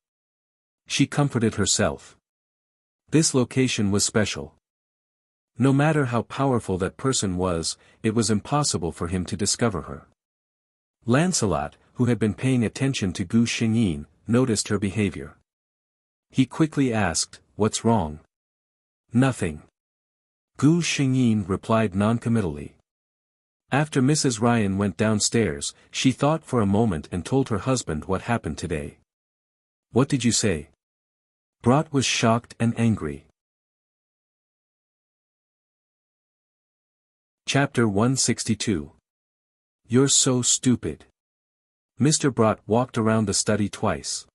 Speaker 1: She comforted herself. This location was special. No matter how powerful that person was, it was impossible for him to discover her. Lancelot, who had been paying attention to Gu Xingyin, noticed her behavior. He quickly asked, What's wrong? Nothing. Gu Xingyin replied noncommittally. After Mrs. Ryan went downstairs, she thought for a moment and told her husband what happened today. What did you say? Brat was shocked and angry. Chapter 162. You're so stupid. Mr. Brat walked around the study twice.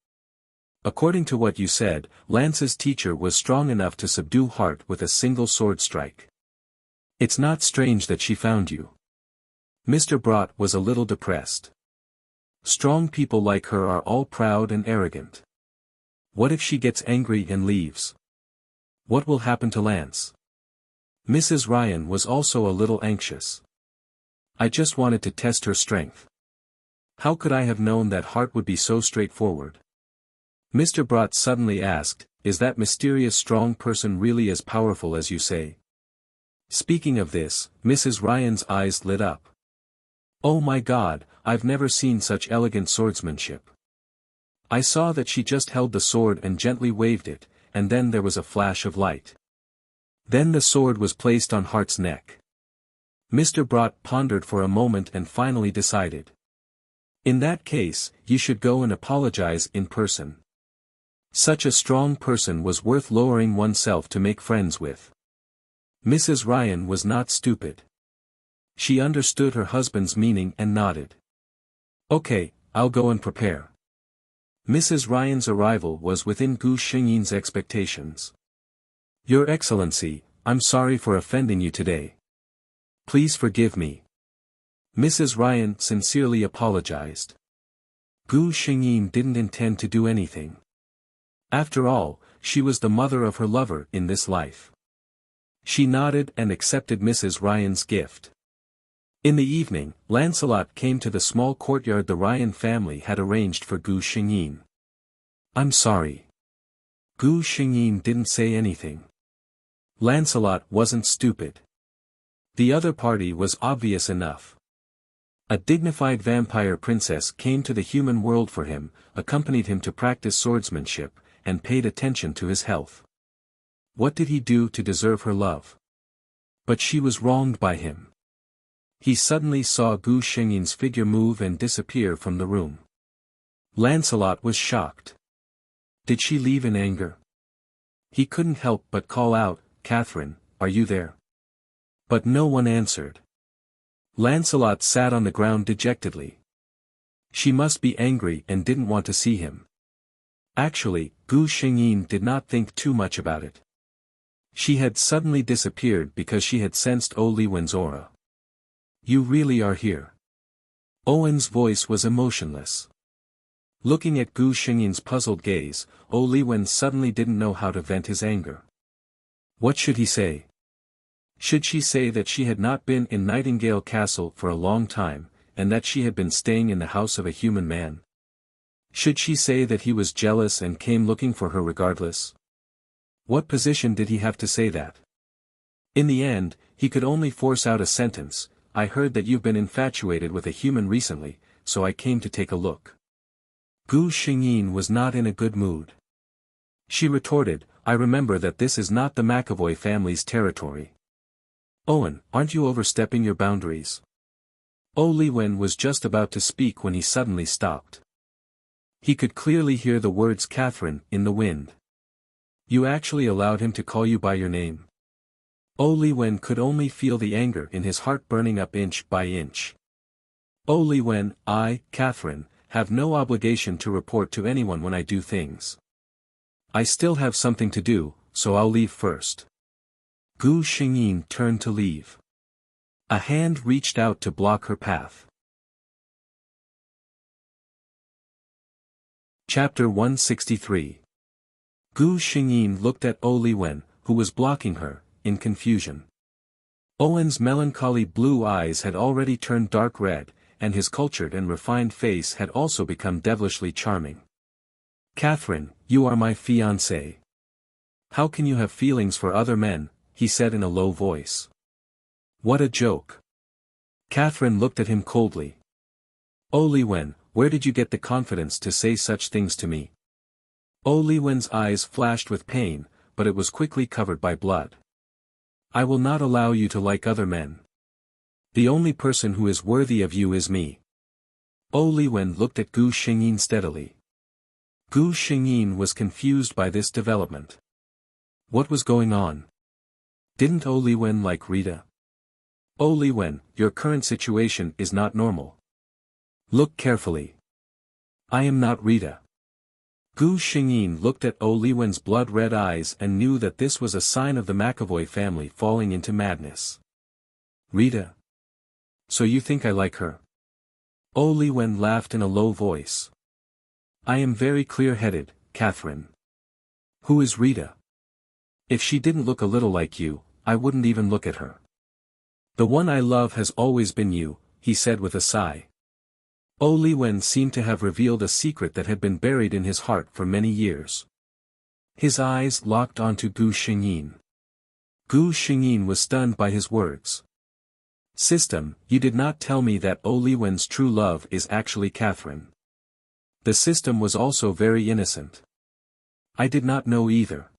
Speaker 1: According to what you said, Lance's teacher was strong enough to subdue Hart with a single sword strike. It's not strange that she found you. Mr. Brat was a little depressed. Strong people like her are all proud and arrogant. What if she gets angry and leaves? What will happen to Lance? Mrs. Ryan was also a little anxious. I just wanted to test her strength. How could I have known that Hart would be so straightforward? Mr. Brat suddenly asked, Is that mysterious strong person really as powerful as you say? Speaking of this, Mrs. Ryan's eyes lit up. Oh my God, I've never seen such elegant swordsmanship. I saw that she just held the sword and gently waved it, and then there was a flash of light. Then the sword was placed on Hart's neck. Mr. Brat pondered for a moment and finally decided. In that case, you should go and apologize in person. Such a strong person was worth lowering oneself to make friends with. Mrs. Ryan was not stupid. She understood her husband's meaning and nodded. Okay, I'll go and prepare. Mrs. Ryan's arrival was within Gu Xingyin's expectations. Your Excellency, I'm sorry for offending you today. Please forgive me. Mrs. Ryan sincerely apologized. Gu Xingyin didn't intend to do anything. After all, she was the mother of her lover in this life. She nodded and accepted Mrs. Ryan's gift. In the evening, Lancelot came to the small courtyard the Ryan family had arranged for Gu Xingyin. I'm sorry. Gu Xingyin didn't say anything. Lancelot wasn't stupid. The other party was obvious enough. A dignified vampire princess came to the human world for him, accompanied him to practice swordsmanship, and paid attention to his health. What did he do to deserve her love? But she was wronged by him. He suddenly saw Gu Xingyin's figure move and disappear from the room. Lancelot was shocked. Did she leave in anger? He couldn't help but call out, Catherine, are you there? But no one answered. Lancelot sat on the ground dejectedly. She must be angry and didn't want to see him. Actually, Gu Xingyin did not think too much about it. She had suddenly disappeared because she had sensed O Liwen's aura. You really are here. Owen's voice was emotionless. Looking at Gu Xingyin's puzzled gaze, O Liwen suddenly didn't know how to vent his anger. What should he say? Should she say that she had not been in Nightingale Castle for a long time, and that she had been staying in the house of a human man? Should she say that he was jealous and came looking for her regardless? What position did he have to say that? In the end, he could only force out a sentence, I heard that you've been infatuated with a human recently, so I came to take a look. Gu Xingyin was not in a good mood. She retorted, I remember that this is not the McAvoy family's territory. Owen, aren't you overstepping your boundaries? O Liwen was just about to speak when he suddenly stopped. He could clearly hear the words Catherine in the wind. You actually allowed him to call you by your name. O Liwen could only feel the anger in his heart burning up inch by inch. O Liwen, I, Catherine, have no obligation to report to anyone when I do things. I still have something to do, so I'll leave first. Gu Xingyin turned to leave. A hand reached out to block her path. Chapter 163. Gu Xingyin looked at O Liwen, who was blocking her, in confusion. Owen's melancholy blue eyes had already turned dark red, and his cultured and refined face had also become devilishly charming. Catherine, you are my fiancée. How can you have feelings for other men? He said in a low voice. What a joke. Catherine looked at him coldly. O Liwen, where did you get the confidence to say such things to me? O Liwen's eyes flashed with pain, but it was quickly covered by blood. I will not allow you to like other men. The only person who is worthy of you is me. O Liwen looked at Gu Xingyin steadily. Gu Xingyin was confused by this development. What was going on? Didn't O Liwen like Rita? O Liwen, your current situation is not normal. Look carefully. I am not Rita. Gu Xingyin looked at O Liwen's blood-red eyes and knew that this was a sign of the McAvoy family falling into madness. Rita? So you think I like her? O Liwen laughed in a low voice. I am very clear-headed, Catherine. Who is Rita? If she didn't look a little like you, I wouldn't even look at her. The one I love has always been you, he said with a sigh. O Liwen seemed to have revealed a secret that had been buried in his heart for many years. His eyes locked onto Gu Xingyin. Gu Xingyin was stunned by his words. System, you did not tell me that O Liwen's true love is actually Catherine. The system was also very innocent. I did not know either.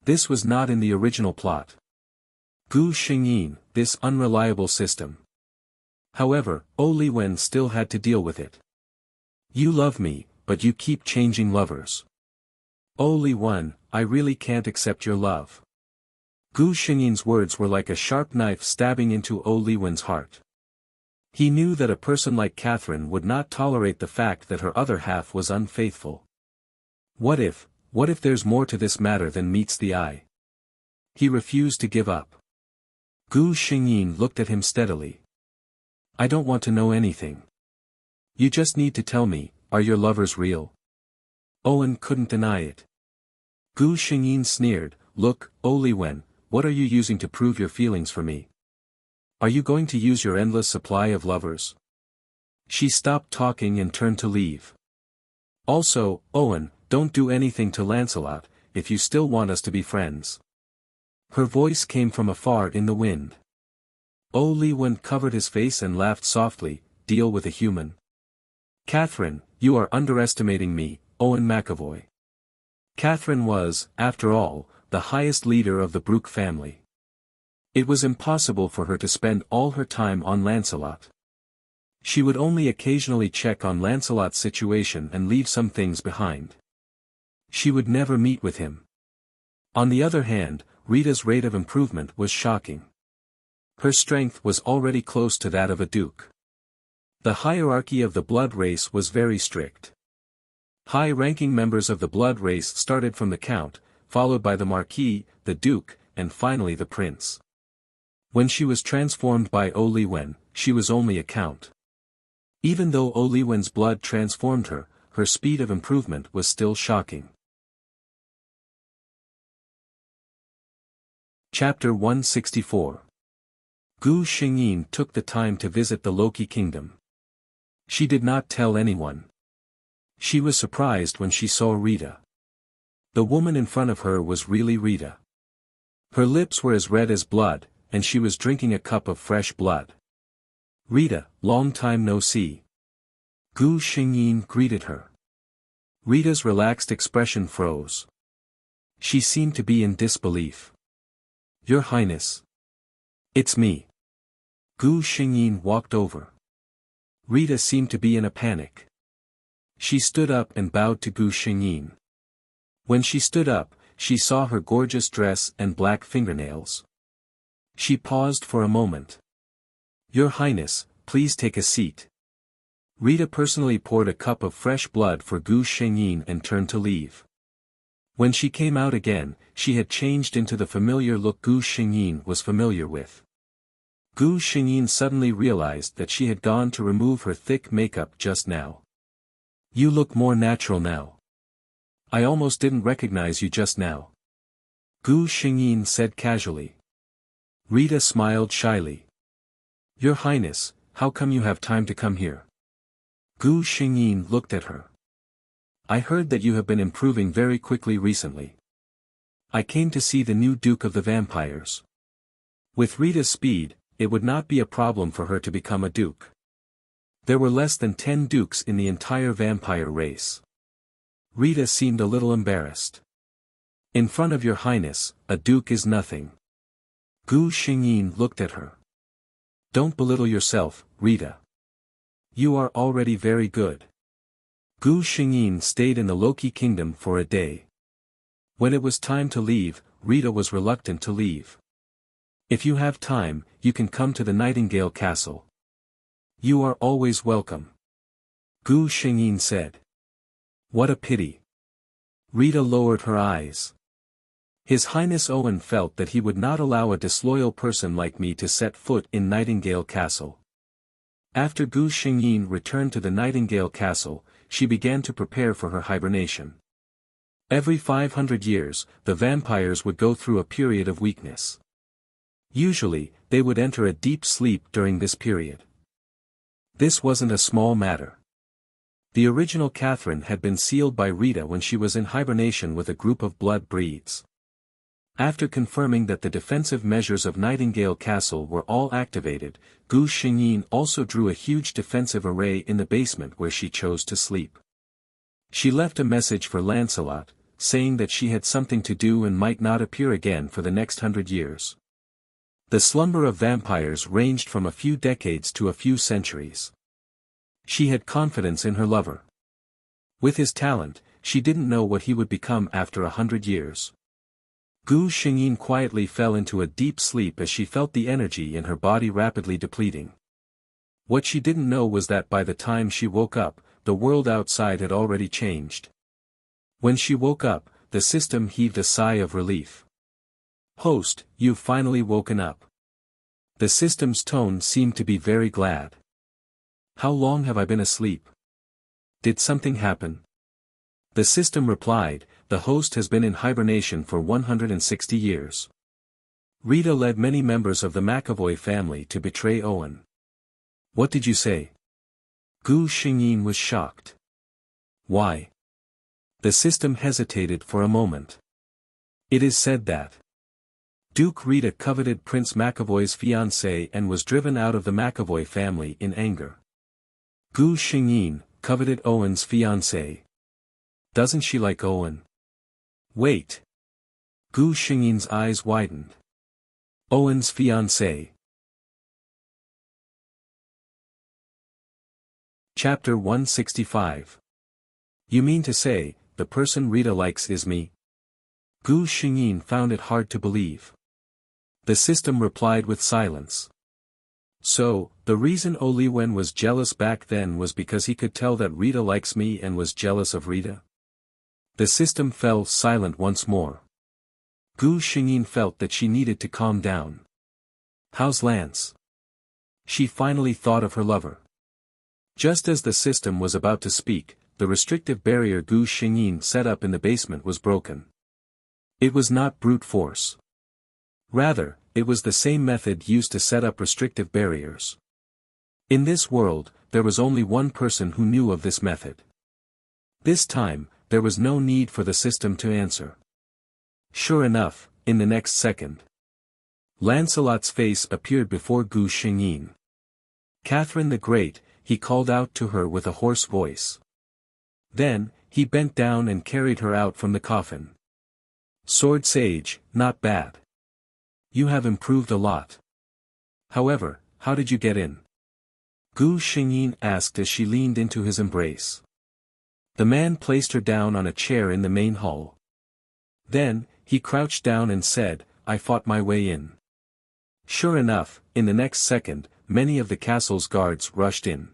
Speaker 1: This was not in the original plot. Gu Xingyin, this unreliable system. However, O Liwen still had to deal with it. You love me, but you keep changing lovers. Only one, I really can't accept your love. Gu Xingyin's words were like a sharp knife stabbing into Li Wen's heart. He knew that a person like Catherine would not tolerate the fact that her other half was unfaithful. What if there's more to this matter than meets the eye? He refused to give up. Gu Xingyin looked at him steadily. I don't want to know anything. You just need to tell me, are your lovers real? Owen couldn't deny it. Gu Xingyin sneered, look, Li Wen, what are you using to prove your feelings for me? Are you going to use your endless supply of lovers? She stopped talking and turned to leave. Also, Owen, don't do anything to Lancelot, if you still want us to be friends. Her voice came from afar in the wind. Li Wen covered his face and laughed softly, deal with a human. Catherine, you are underestimating me, Owen McAvoy. Catherine was, after all, the highest leader of the Brooke family. It was impossible for her to spend all her time on Lancelot. She would only occasionally check on Lancelot's situation and leave some things behind. She would never meet with him. On the other hand, Rita's rate of improvement was shocking. Her strength was already close to that of a duke. The hierarchy of the blood race was very strict. High-ranking members of the blood race started from the count, followed by the marquis, the duke, and finally the prince. When she was transformed by Li Wen, she was only a count. Even though Li Wen's blood transformed her, her speed of improvement was still shocking. Chapter 164. Gu Xingyin took the time to visit the Loki kingdom. She did not tell anyone. She was surprised when she saw Rita. The woman in front of her was really Rita. Her lips were as red as blood, and she was drinking a cup of fresh blood. Rita, long time no see. Gu Xingyin greeted her. Rita's relaxed expression froze. She seemed to be in disbelief. Your Highness. It's me. Gu Xingyin walked over. Rita seemed to be in a panic. She stood up and bowed to Gu Xingyin. When she stood up, she saw her gorgeous dress and black fingernails. She paused for a moment. Your Highness, please take a seat. Rita personally poured a cup of fresh blood for Gu Xingyin and turned to leave. When she came out again, she had changed into the familiar look Gu Xingyin was familiar with. Gu Xingyin suddenly realized that she had gone to remove her thick makeup just now. You look more natural now. I almost didn't recognize you just now. Gu Xingyin said casually. Rita smiled shyly. Your Highness, how come you have time to come here? Gu Xingyin looked at her. I heard that you have been improving very quickly recently. I came to see the new Duke of the Vampires. With Rita's speed, it would not be a problem for her to become a duke. There were less than 10 dukes in the entire vampire race. Rita seemed a little embarrassed. In front of your Highness, a duke is nothing. Gu Xingyin looked at her. Don't belittle yourself, Rita. You are already very good. Gu Xingyin stayed in the Loki kingdom for a day. When it was time to leave, Rita was reluctant to leave. If you have time, you can come to the Nightingale Castle. You are always welcome. Gu Xingyin said. What a pity. Rita lowered her eyes. His Highness Owen felt that he would not allow a disloyal person like me to set foot in Nightingale Castle. After Gu Xingyin returned to the Nightingale Castle, she began to prepare for her hibernation. Every 500 years, the vampires would go through a period of weakness. Usually, they would enter a deep sleep during this period. This wasn't a small matter. The original Catherine had been sealed by Rita when she was in hibernation with a group of blood breeds. After confirming that the defensive measures of Nightingale Castle were all activated, Gu Xingyin also drew a huge defensive array in the basement where she chose to sleep. She left a message for Lancelot, saying that she had something to do and might not appear again for the next 100 years. The slumber of vampires ranged from a few decades to a few centuries. She had confidence in her lover. With his talent, she didn't know what he would become after 100 years. Gu Xingyin quietly fell into a deep sleep as she felt the energy in her body rapidly depleting. What she didn't know was that by the time she woke up, the world outside had already changed. When she woke up, the system heaved a sigh of relief. "Host, you've finally woken up." The system's tone seemed to be very glad. "How long have I been asleep? Did something happen?" The system replied, "The host has been in hibernation for 160 years. Rita led many members of the McAvoy family to betray Owen." "What did you say?" Gu Xingyin was shocked. "Why?" The system hesitated for a moment. "It is said that Duke Rita coveted Prince McAvoy's fiancée and was driven out of the McAvoy family in anger." Gu Xingyin coveted Owen's fiancée. "Doesn't she like Owen?" "Wait." Gu Xingyin's eyes widened. "Owen's fiancée." Chapter 165. "You mean to say, the person Rita likes is me?" Gu Xingyin found it hard to believe. The system replied with silence. "So, the reason Li Wen was jealous back then was because he could tell that Rita likes me and was jealous of Rita?" The system fell silent once more. Gu Xingyin felt that she needed to calm down. "How's Lance?" She finally thought of her lover. Just as the system was about to speak, the restrictive barrier Gu Xingyin set up in the basement was broken. It was not brute force. Rather, it was the same method used to set up restrictive barriers. In this world, there was only one person who knew of this method. This time, there was no need for the system to answer. Sure enough, in the next second, Lancelot's face appeared before Gu Xingyin. "Catherine the Great," he called out to her with a hoarse voice. Then, he bent down and carried her out from the coffin. "Sword Sage, not bad. You have improved a lot. However, how did you get in?" Gu Xingyin asked as she leaned into his embrace. The man placed her down on a chair in the main hall. Then, he crouched down and said, "I fought my way in." Sure enough, in the next second, many of the castle's guards rushed in.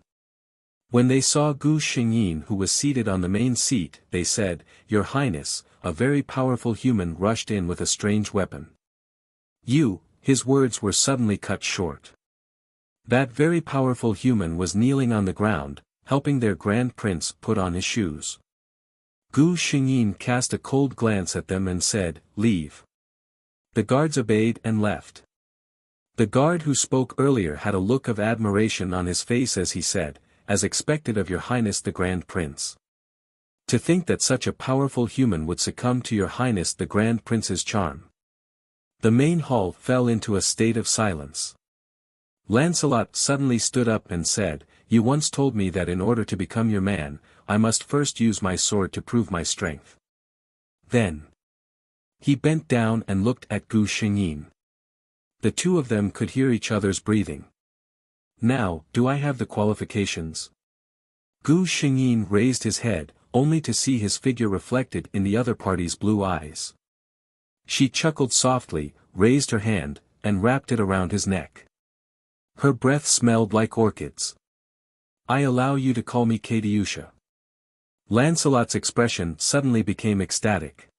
Speaker 1: When they saw Gu Xingyin who was seated on the main seat, they said, "Your Highness, a very powerful human rushed in with a strange weapon." His words were suddenly cut short. That very powerful human was kneeling on the ground, helping their Grand Prince put on his shoes. Gu Xingyin cast a cold glance at them and said, "Leave." The guards obeyed and left. The guard who spoke earlier had a look of admiration on his face as he said, "As expected of your Highness the Grand Prince. To think that such a powerful human would succumb to your Highness the Grand Prince's charm." The main hall fell into a state of silence. Lancelot suddenly stood up and said, "You once told me that in order to become your man, I must first use my sword to prove my strength." Then, he bent down and looked at Gu Xingyin. The two of them could hear each other's breathing. "Now, do I have the qualifications?" Gu Xingyin raised his head, only to see his figure reflected in the other party's blue eyes. She chuckled softly, raised her hand, and wrapped it around his neck. Her breath smelled like orchids. "I allow you to call me Katiusha." Lancelot's expression suddenly became ecstatic.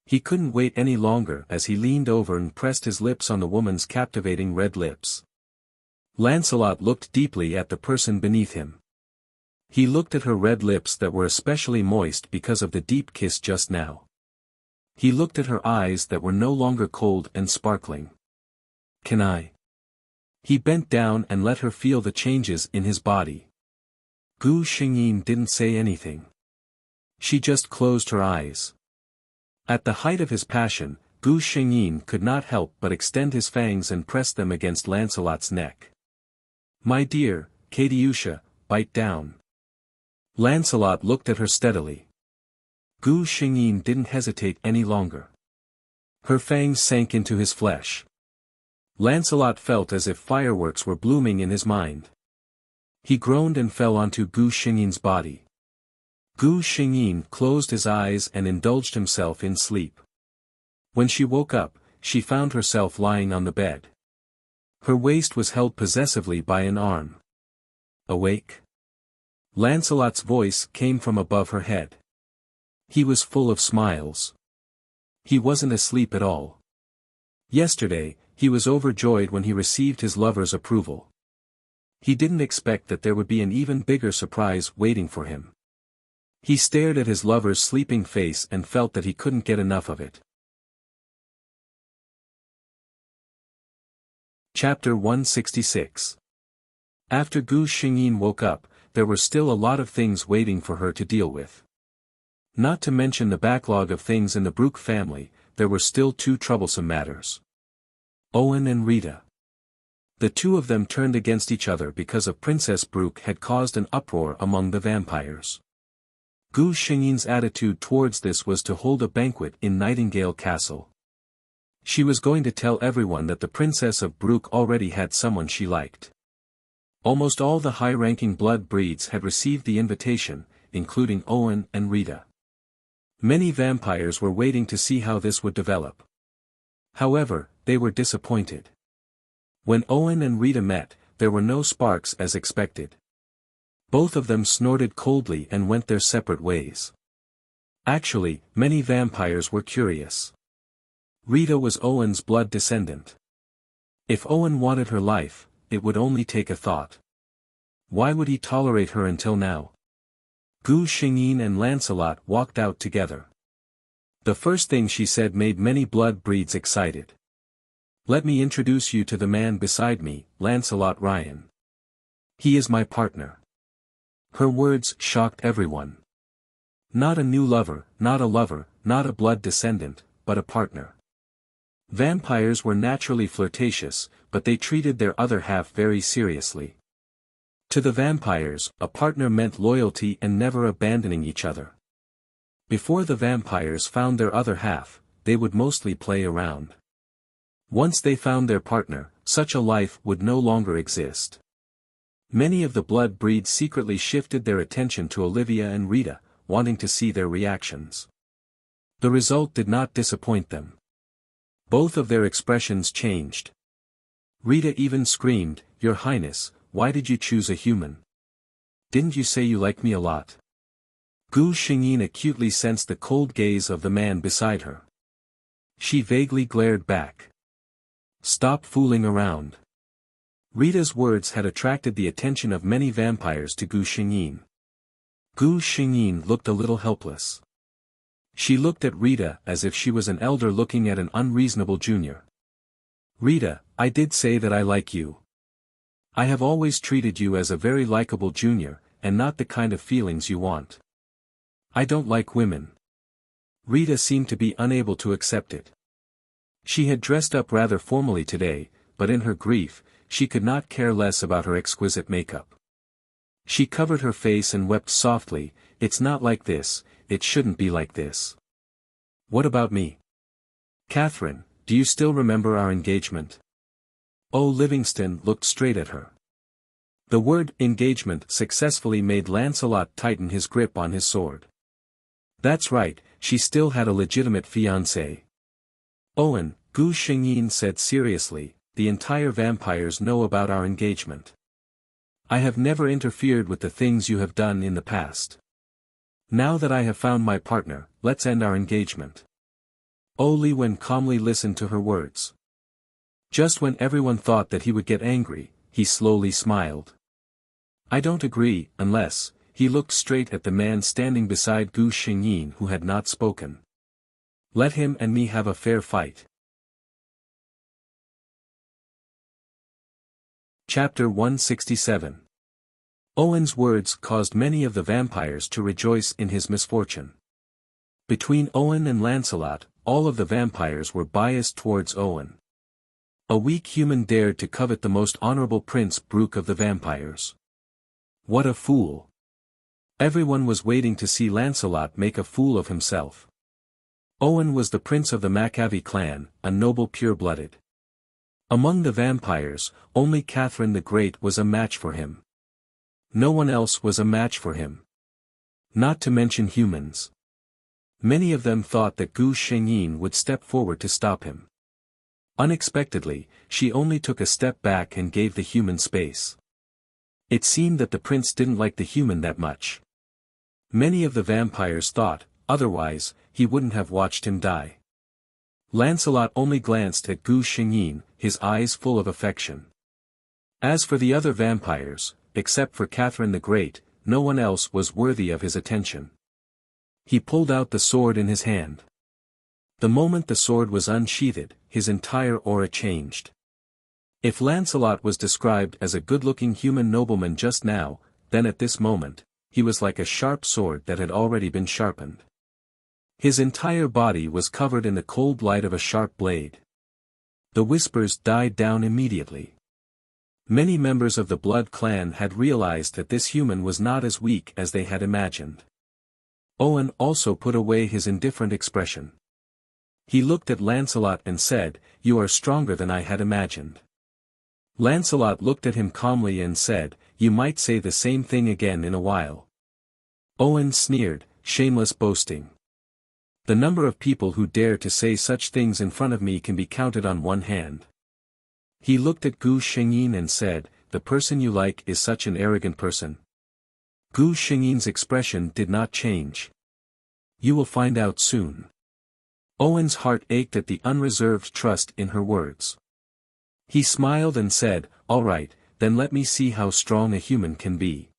Speaker 1: He couldn't wait any longer as he leaned over and pressed his lips on the woman's captivating red lips. Lancelot looked deeply at the person beneath him. He looked at her red lips that were especially moist because of the deep kiss just now. He looked at her eyes that were no longer cold and sparkling. "Can I?" He bent down and let her feel the changes in his body. Gu Xingyin didn't say anything. She just closed her eyes. At the height of his passion, Gu Xingyin could not help but extend his fangs and press them against Lancelot's neck. "My dear, Katiusha, bite down." Lancelot looked at her steadily. Gu Xingyin didn't hesitate any longer. Her fangs sank into his flesh. Lancelot felt as if fireworks were blooming in his mind. He groaned and fell onto Gu Xingyin's body. Gu Xingyin closed his eyes and indulged himself in sleep. When she woke up, she found herself lying on the bed. Her waist was held possessively by an arm. Awake? Lancelot's voice came from above her head. He was full of smiles. He wasn't asleep at all. Yesterday, he was overjoyed when he received his lover's approval. He didn't expect that there would be an even bigger surprise waiting for him. He stared at his lover's sleeping face and felt that he couldn't get enough of it. Chapter 166. After Gu Xingyin woke up, there were still a lot of things waiting for her to deal with. Not to mention the backlog of things in the Brooke family, there were still two troublesome matters. Owen and Rita. The two of them turned against each other because of Princess Brooke had caused an uproar among the vampires. Gu Xingyin's attitude towards this was to hold a banquet in Nightingale Castle. She was going to tell everyone that the Princess of Brooke already had someone she liked. Almost all the high-ranking blood breeds had received the invitation, including Owen and Rita. Many vampires were waiting to see how this would develop. However, they were disappointed. When Owen and Rita met, there were no sparks as expected. Both of them snorted coldly and went their separate ways. Actually, many vampires were curious. Rita was Owen's blood descendant. If Owen wanted her life, it would only take a thought. Why would he tolerate her until now? Gu Xingyin and Lancelot walked out together. The first thing she said made many blood breeds excited. "Let me introduce you to the man beside me, Lancelot Ryan. He is my partner." Her words shocked everyone. Not a new lover, not a blood descendant, but a partner. Vampires were naturally flirtatious, but they treated their other half very seriously. To the vampires, a partner meant loyalty and never abandoning each other. Before the vampires found their other half, they would mostly play around. Once they found their partner, such a life would no longer exist. Many of the blood breeds secretly shifted their attention to Olivia and Rita, wanting to see their reactions. The result did not disappoint them. Both of their expressions changed. Rita even screamed, "Your Highness, why did you choose a human? Didn't you say you like me a lot?" Gu Xingyin acutely sensed the cold gaze of the man beside her. She vaguely glared back. "Stop fooling around." Rita's words had attracted the attention of many vampires to Gu Xingyin. Gu Xingyin looked a little helpless. She looked at Rita as if she was an elder looking at an unreasonable junior. "Rita, I did say that I like you. I have always treated you as a very likable junior, and not the kind of feelings you want. I don't like women." Rita seemed to be unable to accept it. She had dressed up rather formally today, but in her grief, she could not care less about her exquisite makeup. She covered her face and wept softly, "It's not like this, it shouldn't be like this." "What about me? Catherine, do you still remember our engagement?" Oh, Livingston looked straight at her. The word engagement successfully made Lancelot tighten his grip on his sword. That's right, she still had a legitimate fiancé. "Owen," Gu Xingyin said seriously, "the entire vampires know about our engagement. I have never interfered with the things you have done in the past. Now that I have found my partner, let's end our engagement." Oh, Li Wen calmly listened to her words. Just when everyone thought that he would get angry, he slowly smiled. "I don't agree, unless," he looked straight at the man standing beside Gu Xingyin who had not spoken. "Let him and me have a fair fight." Chapter 167. Owen's words caused many of the vampires to rejoice in his misfortune. Between Owen and Lancelot, all of the vampires were biased towards Owen. A weak human dared to covet the most honorable Prince Brooke of the vampires. What a fool! Everyone was waiting to see Lancelot make a fool of himself. Owen was the prince of the Maccabi clan, a noble pure-blooded. Among the vampires, only Catherine the Great was a match for him. No one else was a match for him. Not to mention humans. Many of them thought that Gu Shengyin would step forward to stop him. Unexpectedly, she only took a step back and gave the human space. It seemed that the prince didn't like the human that much. Many of the vampires thought, otherwise, he wouldn't have watched him die. Lancelot only glanced at Gu Shengyin, his eyes full of affection. As for the other vampires, except for Catherine the Great, no one else was worthy of his attention. He pulled out the sword in his hand. The moment the sword was unsheathed, his entire aura changed. If Lancelot was described as a good-looking human nobleman just now, then at this moment, he was like a sharp sword that had already been sharpened. His entire body was covered in the cold light of a sharp blade. The whispers died down immediately. Many members of the Blood clan had realized that this human was not as weak as they had imagined. Owen also put away his indifferent expression. He looked at Lancelot and said, "You are stronger than I had imagined." Lancelot looked at him calmly and said, "You might say the same thing again in a while." Owen sneered, "Shameless boasting. The number of people who dare to say such things in front of me can be counted on one hand." He looked at Gu Shengyin and said, "The person you like is such an arrogant person." Gu Shengyin's expression did not change. "You will find out soon." Owen's heart ached at the unreserved trust in her words. He smiled and said, "All right, then let me see how strong a human can be."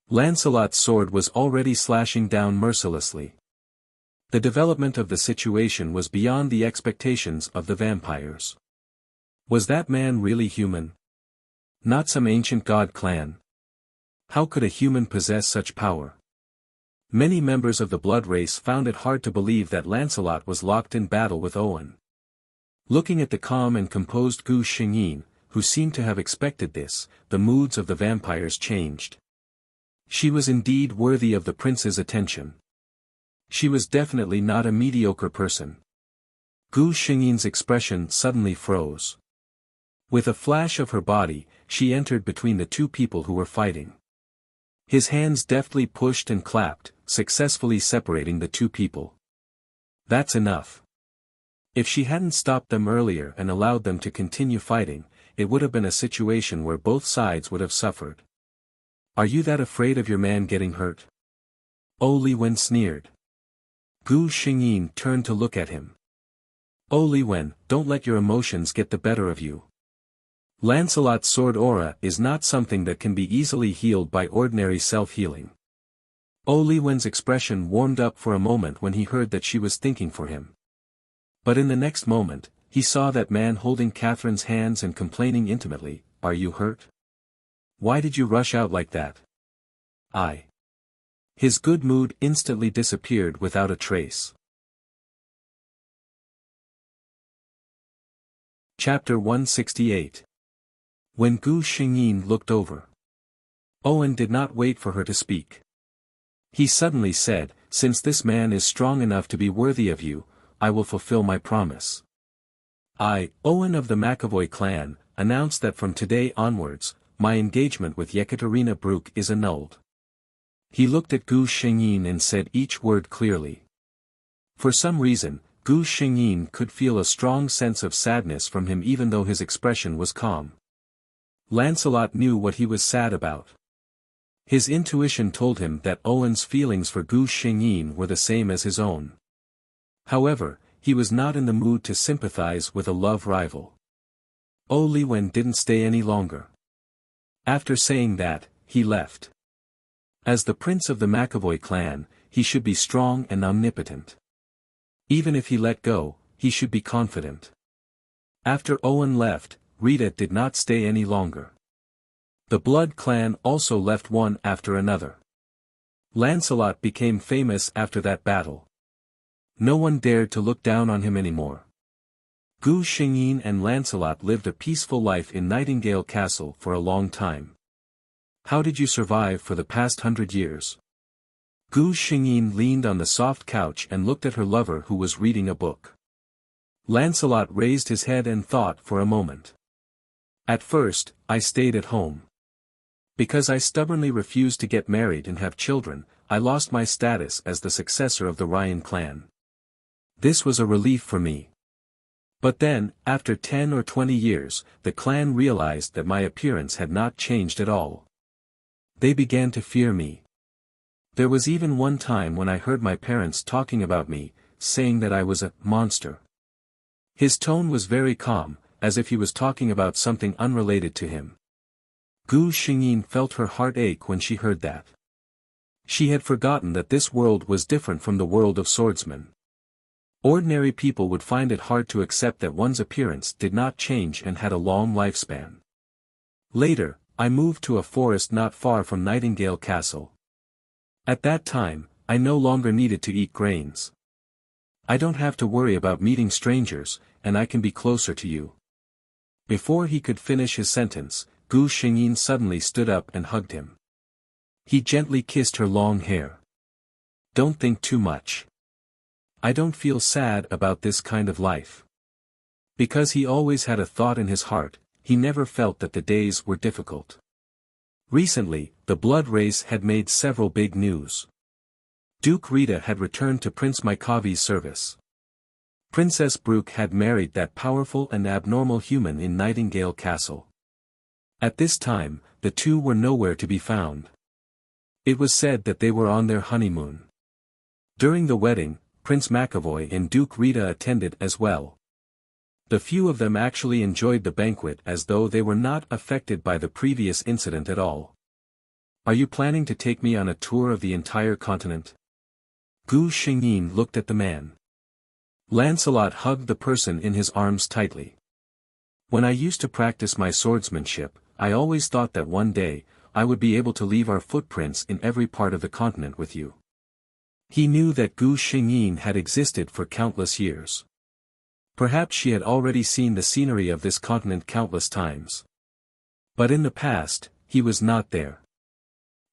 Speaker 1: Lancelot's sword was already slashing down mercilessly. The development of the situation was beyond the expectations of the vampires. Was that man really human? Not some ancient god clan. How could a human possess such power? Many members of the blood race found it hard to believe that Lancelot was locked in battle with Owen. Looking at the calm and composed Gu Shengyin, who seemed to have expected this, the moods of the vampires changed. She was indeed worthy of the prince's attention. She was definitely not a mediocre person. Gu Shengyin's expression suddenly froze. With a flash of her body, she entered between the two people who were fighting. His hands deftly pushed and clapped, successfully separating the two people. That's enough. If she hadn't stopped them earlier and allowed them to continue fighting, it would have been a situation where both sides would have suffered. "Are you that afraid of your man getting hurt?" Li Wen sneered. Gu Shengyin turned to look at him. Li Wen, don't let your emotions get the better of you. Lancelot's sword aura is not something that can be easily healed by ordinary self-healing. Li Wen's expression warmed up for a moment when he heard that she was thinking for him. But in the next moment, he saw that man holding Catherine's hands and complaining intimately, "Are you hurt? Why did you rush out like that?" His good mood instantly disappeared without a trace. Chapter 168. When Gu Shengyin looked over. Owen did not wait for her to speak. He suddenly said, "Since this man is strong enough to be worthy of you, I will fulfill my promise. I, Owen of the McAvoy clan, announce that from today onwards, my engagement with Yekaterina Brooke is annulled." He looked at Gu Shengyin and said each word clearly. For some reason, Gu Shengyin could feel a strong sense of sadness from him even though his expression was calm. Lancelot knew what he was sad about. His intuition told him that Owen's feelings for Gu Shengyin were the same as his own. However, he was not in the mood to sympathize with a love rival. Li Wen didn't stay any longer. After saying that, he left. As the prince of the McAvoy clan, he should be strong and omnipotent. Even if he let go, he should be confident. After Owen left, Rita did not stay any longer. The Blood clan also left one after another. Lancelot became famous after that battle. No one dared to look down on him anymore. Gu Shengyin and Lancelot lived a peaceful life in Nightingale Castle for a long time. "How did you survive for the past 100 years?" Gu Shengyin leaned on the soft couch and looked at her lover who was reading a book. Lancelot raised his head and thought for a moment. "At first, I stayed at home. Because I stubbornly refused to get married and have children, I lost my status as the successor of the Ryan clan. This was a relief for me. But then, after 10 or 20 years, the clan realized that my appearance had not changed at all. They began to fear me. There was even one time when I heard my parents talking about me, saying that I was a monster. His tone was very calm, as if he was talking about something unrelated to him. Gu Xingyin felt her heart ache when she heard that. She had forgotten that this world was different from the world of swordsmen. Ordinary people would find it hard to accept that one's appearance did not change and had a long lifespan. Later, I moved to a forest not far from Nightingale Castle. At that time, I no longer needed to eat grains. I don't have to worry about meeting strangers, and I can be closer to you. Before he could finish his sentence, Gu Xingyin suddenly stood up and hugged him. He gently kissed her long hair. Don't think too much. I don't feel sad about this kind of life. Because he always had a thought in his heart, he never felt that the days were difficult. Recently, the blood race had made several big news. Duke Rita had returned to Prince Maikavi's service. Princess Brooke had married that powerful and abnormal human in Nightingale Castle. At this time, the two were nowhere to be found. It was said that they were on their honeymoon. During the wedding, Prince McAvoy and Duke Rita attended as well. The few of them actually enjoyed the banquet as though they were not affected by the previous incident at all. Are you planning to take me on a tour of the entire continent? Gu Xingyin looked at the man. Lancelot hugged the person in his arms tightly. When I used to practice my swordsmanship, I always thought that one day, I would be able to leave our footprints in every part of the continent with you. He knew that Gu Xingyin had existed for countless years. Perhaps she had already seen the scenery of this continent countless times. But in the past, he was not there.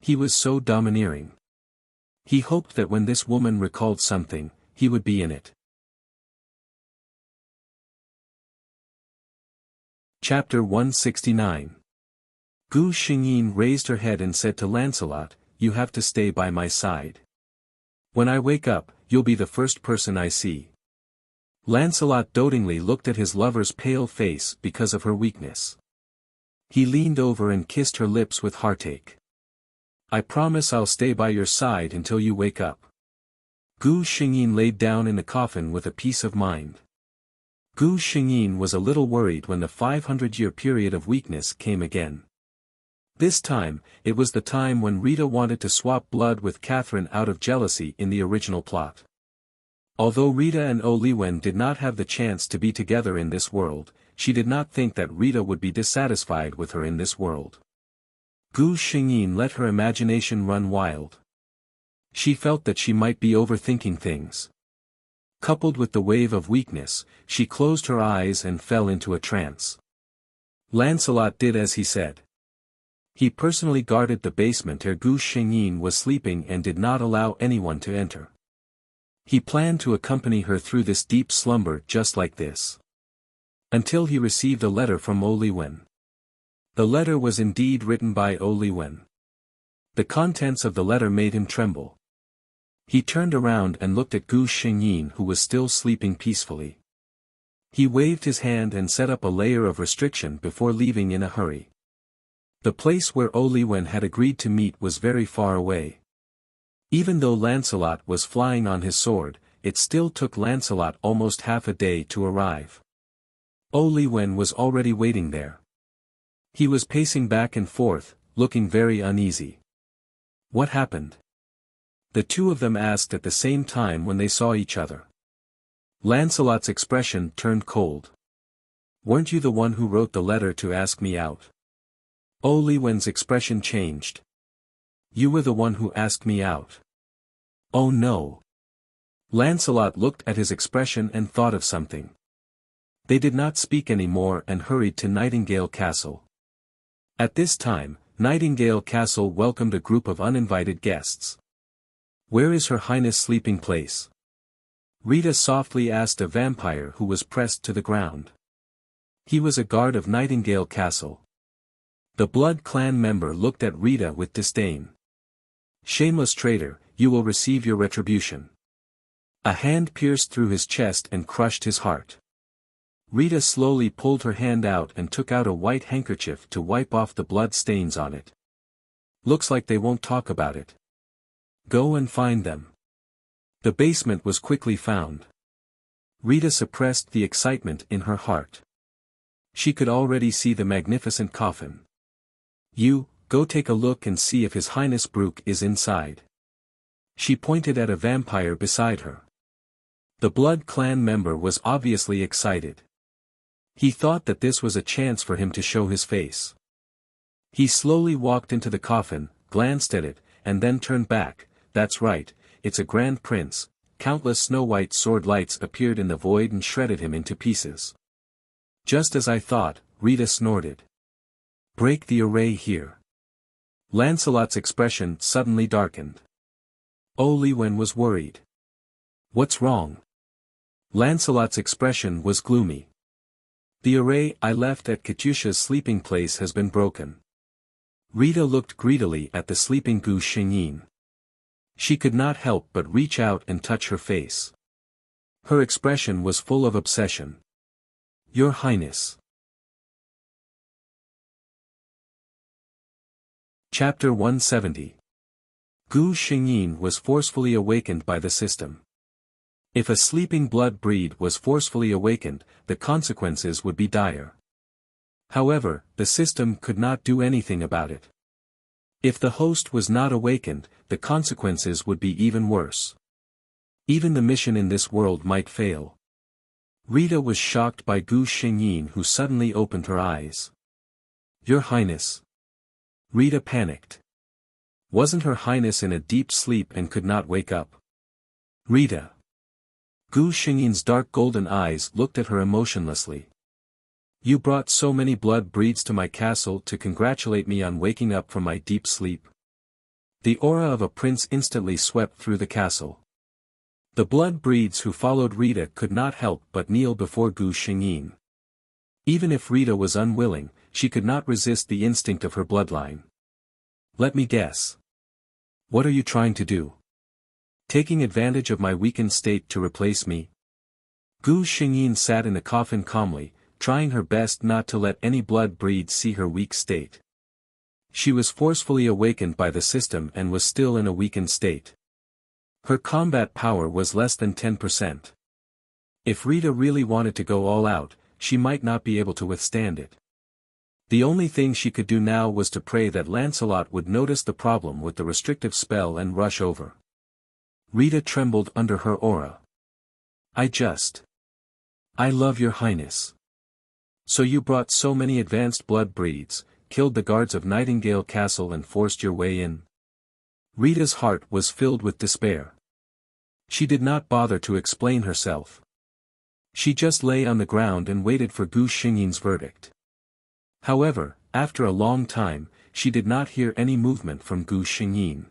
Speaker 1: He was so domineering. He hoped that when this woman recalled something, he would be in it. Chapter 169. Gu Xingyin raised her head and said to Lancelot, "You have to stay by my side. When I wake up, you'll be the first person I see." Lancelot dotingly looked at his lover's pale face because of her weakness. He leaned over and kissed her lips with heartache. "I promise I'll stay by your side until you wake up." Gu Xingyin laid down in the coffin with a peace of mind. Gu Xingyin was a little worried when the 500-year period of weakness came again. This time, it was the time when Rita wanted to swap blood with Catherine out of jealousy in the original plot. Although Rita and Oliwen did not have the chance to be together in this world, she did not think that Rita would be dissatisfied with her in this world. Gu Xingyin let her imagination run wild. She felt that she might be overthinking things. Coupled with the wave of weakness, she closed her eyes and fell into a trance. Lancelot did as he said. He personally guarded the basement where Gu Xingyin was sleeping and did not allow anyone to enter. He planned to accompany her through this deep slumber just like this. Until he received a letter from Oliwen. The letter was indeed written by Oliwen. The contents of the letter made him tremble. He turned around and looked at Gu Xingyin who was still sleeping peacefully. He waved his hand and set up a layer of restriction before leaving in a hurry. The place where Oliwen had agreed to meet was very far away. Even though Lancelot was flying on his sword, it still took Lancelot almost half a day to arrive. Oliwen was already waiting there. He was pacing back and forth, looking very uneasy. What happened? The two of them asked at the same time when they saw each other. Lancelot's expression turned cold. "Weren't you the one who wrote the letter to ask me out?" Oliwen's expression changed. "You were the one who asked me out." "Oh no." Lancelot looked at his expression and thought of something. They did not speak any more and hurried to Nightingale Castle. At this time, Nightingale Castle welcomed a group of uninvited guests. "Where is Her Highness' sleeping place?" Rita softly asked a vampire who was pressed to the ground. He was a guard of Nightingale Castle. The Blood Clan member looked at Rita with disdain. Shameless traitor, you will receive your retribution. A hand pierced through his chest and crushed his heart. Rita slowly pulled her hand out and took out a white handkerchief to wipe off the blood stains on it. Looks like they won't talk about it. Go and find them. The basement was quickly found. Rita suppressed the excitement in her heart. She could already see the magnificent coffin. You, go take a look and see if His Highness Brooke is inside. She pointed at a vampire beside her. The Blood Clan member was obviously excited. He thought that this was a chance for him to show his face. He slowly walked into the coffin, glanced at it, and then turned back. That's right, it's a grand prince. Countless snow-white sword lights appeared in the void and shredded him into pieces. Just as I thought, Rita snorted. Break the array here. Lancelot's expression suddenly darkened. Olwen was worried. What's wrong? Lancelot's expression was gloomy. The array I left at Katyusha's sleeping place has been broken. Rita looked greedily at the sleeping Gu Xingyin. She could not help but reach out and touch her face. Her expression was full of obsession. Your Highness. Chapter 170. Gu Xingyin was forcefully awakened by the system. If a sleeping blood breed was forcefully awakened, the consequences would be dire. However, the system could not do anything about it. If the host was not awakened, the consequences would be even worse. Even the mission in this world might fail. Rita was shocked by Gu Xingyin, who suddenly opened her eyes. Your Highness. Rita panicked. Wasn't Her Highness in a deep sleep and could not wake up? Rita. Gu Xingyin's dark golden eyes looked at her emotionlessly. You brought so many blood breeds to my castle to congratulate me on waking up from my deep sleep. The aura of a prince instantly swept through the castle. The blood breeds who followed Rita could not help but kneel before Gu Xingyin. Even if Rita was unwilling, she could not resist the instinct of her bloodline. Let me guess. What are you trying to do? Taking advantage of my weakened state to replace me? Gu Xingyin sat in the coffin calmly, trying her best not to let any blood breed see her weak state. She was forcefully awakened by the system and was still in a weakened state. Her combat power was less than 10%. If Rita really wanted to go all out, she might not be able to withstand it. The only thing she could do now was to pray that Lancelot would notice the problem with the restrictive spell and rush over. Rita trembled under her aura. I love Your Highness. So you brought so many advanced blood breeds, killed the guards of Nightingale Castle and forced your way in. Rita's heart was filled with despair. She did not bother to explain herself. She just lay on the ground and waited for Gu Xingyin's verdict. However, after a long time, she did not hear any movement from Gu Xingyin.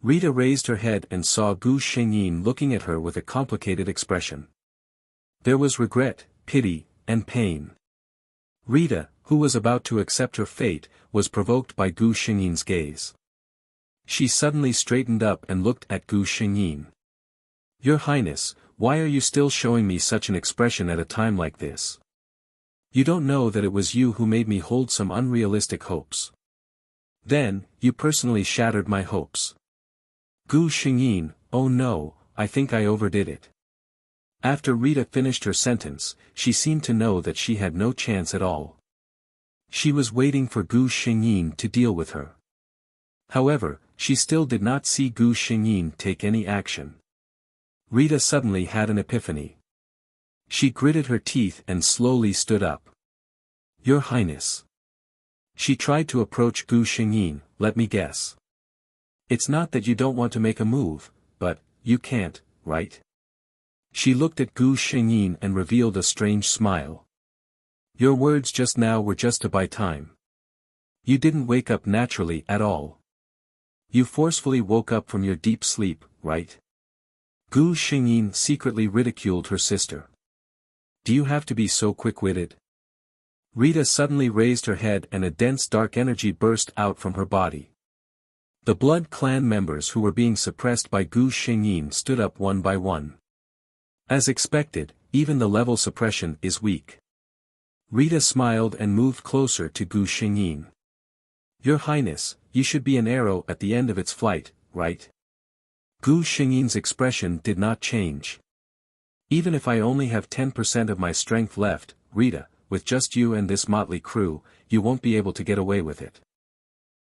Speaker 1: Rita raised her head and saw Gu Xingyin looking at her with a complicated expression. There was regret, pity, and pain. Rita, who was about to accept her fate, was provoked by Gu Xingyin's gaze. She suddenly straightened up and looked at Gu Xingyin. Your Highness, why are you still showing me such an expression at a time like this? You don't know that it was you who made me hold some unrealistic hopes. Then, you personally shattered my hopes. Gu Xingyin, oh no, I think I overdid it. After Rita finished her sentence, she seemed to know that she had no chance at all. She was waiting for Gu Xingyin to deal with her. However, she still did not see Gu Xingyin take any action. Rita suddenly had an epiphany. She gritted her teeth and slowly stood up. Your Highness. She tried to approach Gu Xingyin, let me guess. It's not that you don't want to make a move, but, you can't, right? She looked at Gu Xingyin and revealed a strange smile. Your words just now were just to buy time. You didn't wake up naturally at all. You forcefully woke up from your deep sleep, right? Gu Xingyin secretly ridiculed her sister. Do you have to be so quick-witted? Rita suddenly raised her head and a dense dark energy burst out from her body. The Blood Clan members who were being suppressed by Gu Xingyin stood up one by one. As expected, even the level suppression is weak. Rita smiled and moved closer to Gu Xingyin. Your Highness, you should be an arrow at the end of its flight, right? Gu Xingyin's expression did not change. Even if I only have 10% of my strength left, Rita, with just you and this motley crew, you won't be able to get away with it.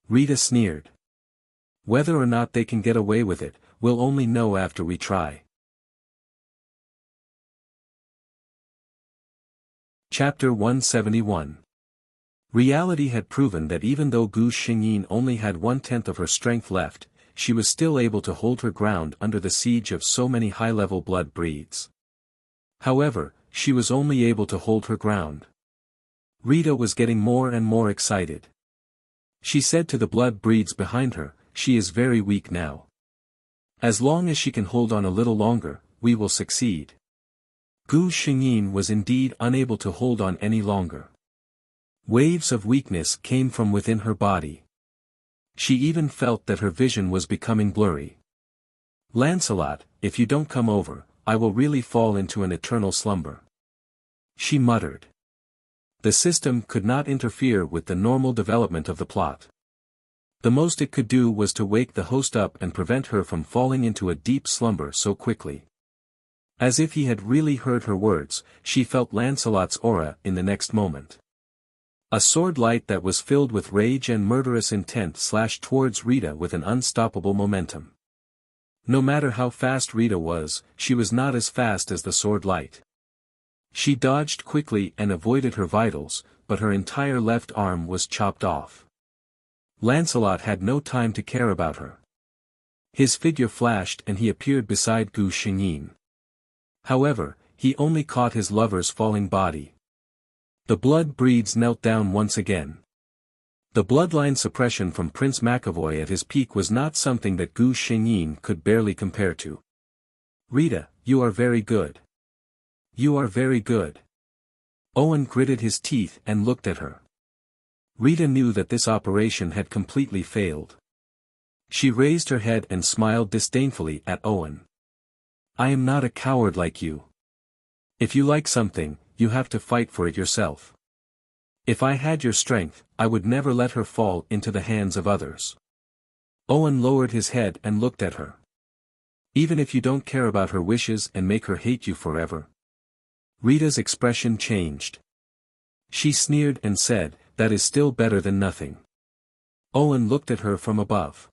Speaker 1: Rita sneered. Whether or not they can get away with it, we'll only know after we try. Chapter 171. Reality had proven that even though Gu Xingyin only had 1/10 of her strength left, she was still able to hold her ground under the siege of so many high-level blood breeds. However, she was only able to hold her ground. Rita was getting more and more excited. She said to the blood breeds behind her, she is very weak now. As long as she can hold on a little longer, we will succeed. Gu Xingyin was indeed unable to hold on any longer. Waves of weakness came from within her body. She even felt that her vision was becoming blurry. Lancelot, if you don't come over, I will really fall into an eternal slumber. She muttered. The system could not interfere with the normal development of the plot. The most it could do was to wake the host up and prevent her from falling into a deep slumber so quickly. As if he had really heard her words, she felt Lancelot's aura in the next moment. A sword light that was filled with rage and murderous intent slashed towards Rita with an unstoppable momentum. No matter how fast Rita was, she was not as fast as the sword light. She dodged quickly and avoided her vitals, but her entire left arm was chopped off. Lancelot had no time to care about her. His figure flashed and he appeared beside Gu Xingyin. However, he only caught his lover's falling body. The blood breeds knelt down once again. The bloodline suppression from Prince McAvoy at his peak was not something that Gu Xingyin could barely compare to. Rita, you are very good. You are very good. Owen gritted his teeth and looked at her. Rita knew that this operation had completely failed. She raised her head and smiled disdainfully at Owen. I am not a coward like you. If you like something, you have to fight for it yourself. If I had your strength, I would never let her fall into the hands of others. Owen lowered his head and looked at her. Even if you don't care about her wishes and make her hate you forever. Rita's expression changed. She sneered and said, that is still better than nothing. Owen looked at her from above.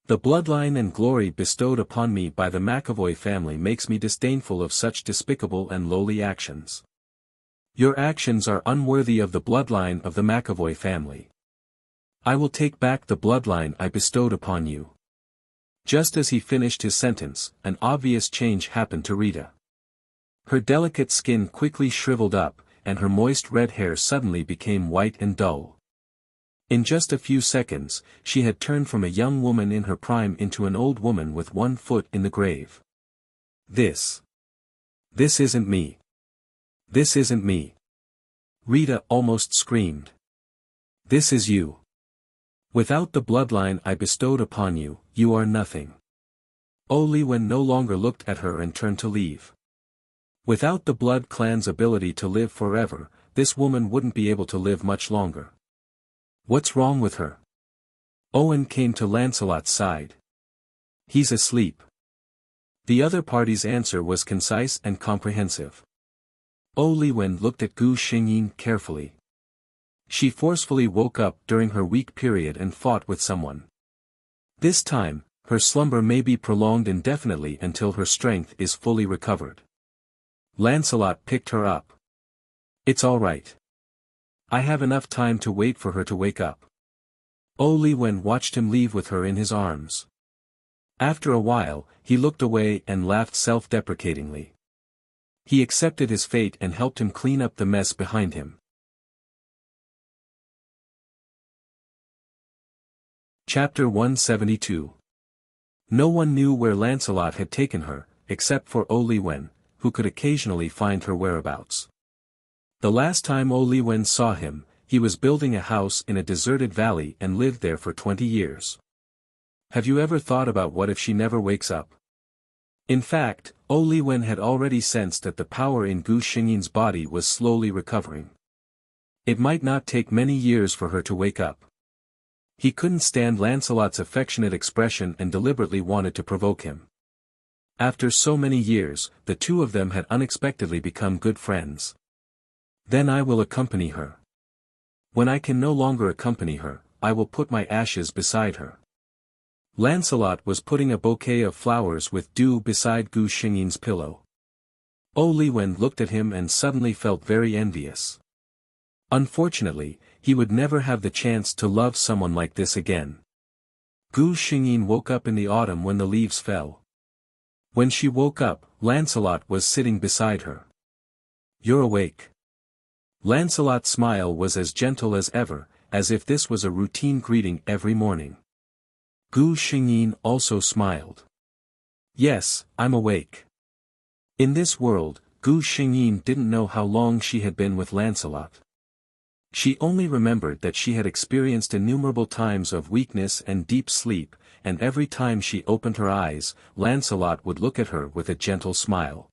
Speaker 1: The bloodline and glory bestowed upon me by the McAvoy family makes me disdainful of such despicable and lowly actions. Your actions are unworthy of the bloodline of the McAvoy family. I will take back the bloodline I bestowed upon you. Just as he finished his sentence, an obvious change happened to Rita. Her delicate skin quickly shriveled up, and her moist red hair suddenly became white and dull. In just a few seconds, she had turned from a young woman in her prime into an old woman with one foot in the grave. This isn't me. This isn't me. Rita almost screamed. This is you. Without the bloodline I bestowed upon you, you are nothing. Li Wen no longer looked at her and turned to leave. Without the blood clan's ability to live forever, this woman wouldn't be able to live much longer. What's wrong with her? Owen came to Lancelot's side. He's asleep. The other party's answer was concise and comprehensive. Li Wen looked at Gu Xingyin carefully. She forcefully woke up during her weak period and fought with someone. This time, her slumber may be prolonged indefinitely until her strength is fully recovered. Lancelot picked her up. It's all right. I have enough time to wait for her to wake up. Li Wen watched him leave with her in his arms. After a while, he looked away and laughed self-deprecatingly. He accepted his fate and helped him clean up the mess behind him. Chapter 172. No one knew where Lancelot had taken her, except for Li Wen, who could occasionally find her whereabouts. The last time Li Wen saw him, he was building a house in a deserted valley and lived there for 20 years. Have you ever thought about what if she never wakes up? In fact, Li Wen had already sensed that the power in Gu Xingyin's body was slowly recovering. It might not take many years for her to wake up. He couldn't stand Lancelot's affectionate expression and deliberately wanted to provoke him. After so many years, the two of them had unexpectedly become good friends. Then I will accompany her. When I can no longer accompany her, I will put my ashes beside her. Lancelot was putting a bouquet of flowers with dew beside Gu Xingyin's pillow. Li Wen looked at him and suddenly felt very envious. Unfortunately, he would never have the chance to love someone like this again. Gu Xingyin woke up in the autumn when the leaves fell. When she woke up, Lancelot was sitting beside her. "You're awake." Lancelot's smile was as gentle as ever, as if this was a routine greeting every morning. Gu Xingyin also smiled. "Yes, I'm awake." In this world, Gu Xingyin didn't know how long she had been with Lancelot. She only remembered that she had experienced innumerable times of weakness and deep sleep, and every time she opened her eyes, Lancelot would look at her with a gentle smile.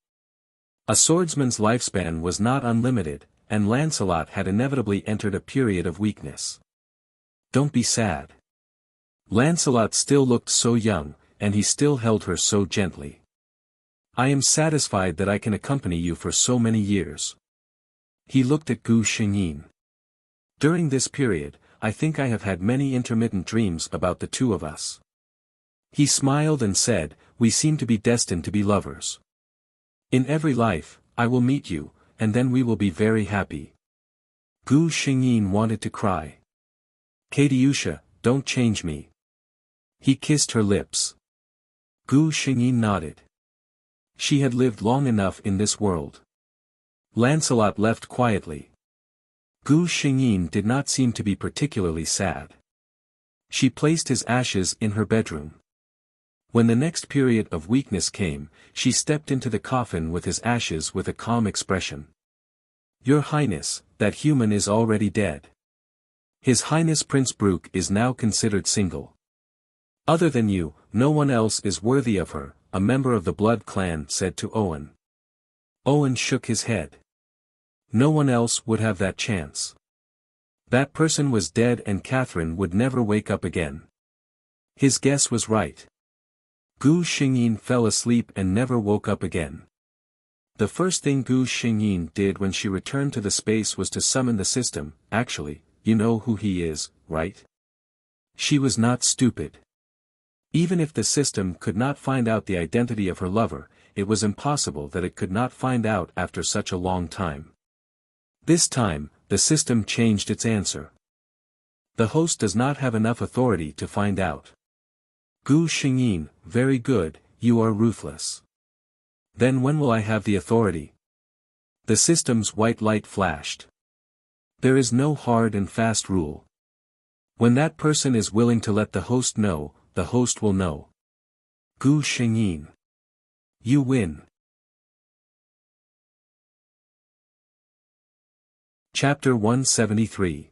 Speaker 1: A swordsman's lifespan was not unlimited, and Lancelot had inevitably entered a period of weakness. "Don't be sad." Lancelot still looked so young, and he still held her so gently. "I am satisfied that I can accompany you for so many years." He looked at Gu Xingyin. "During this period, I think I have had many intermittent dreams about the two of us." He smiled and said, "We seem to be destined to be lovers. In every life, I will meet you, and then we will be very happy." Gu Xingyin wanted to cry. "Katyusha, don't change me." He kissed her lips. Gu Xingyin nodded. She had lived long enough in this world. Lancelot left quietly. Gu Xingyin did not seem to be particularly sad. She placed his ashes in her bedroom. When the next period of weakness came, she stepped into the coffin with his ashes with a calm expression. "Your Highness, that human is already dead. His Highness Prince Brook is now considered single. Other than you, no one else is worthy of her," a member of the blood clan said to Owen. Owen shook his head. No one else would have that chance. That person was dead and Catherine would never wake up again. His guess was right. Gu Xingyin fell asleep and never woke up again. The first thing Gu Xingyin did when she returned to the space was to summon the system. "Actually, you know who he is, right?" She was not stupid. Even if the system could not find out the identity of her lover, it was impossible that it could not find out after such a long time. This time, the system changed its answer. "The host does not have enough authority to find out." Gu Xingyin, "Very good, you are ruthless. Then when will I have the authority?" The system's white light flashed. "There is no hard and fast rule. When that person is willing to let the host know, the host will know." Gu Xingyin. "You win." Chapter 173.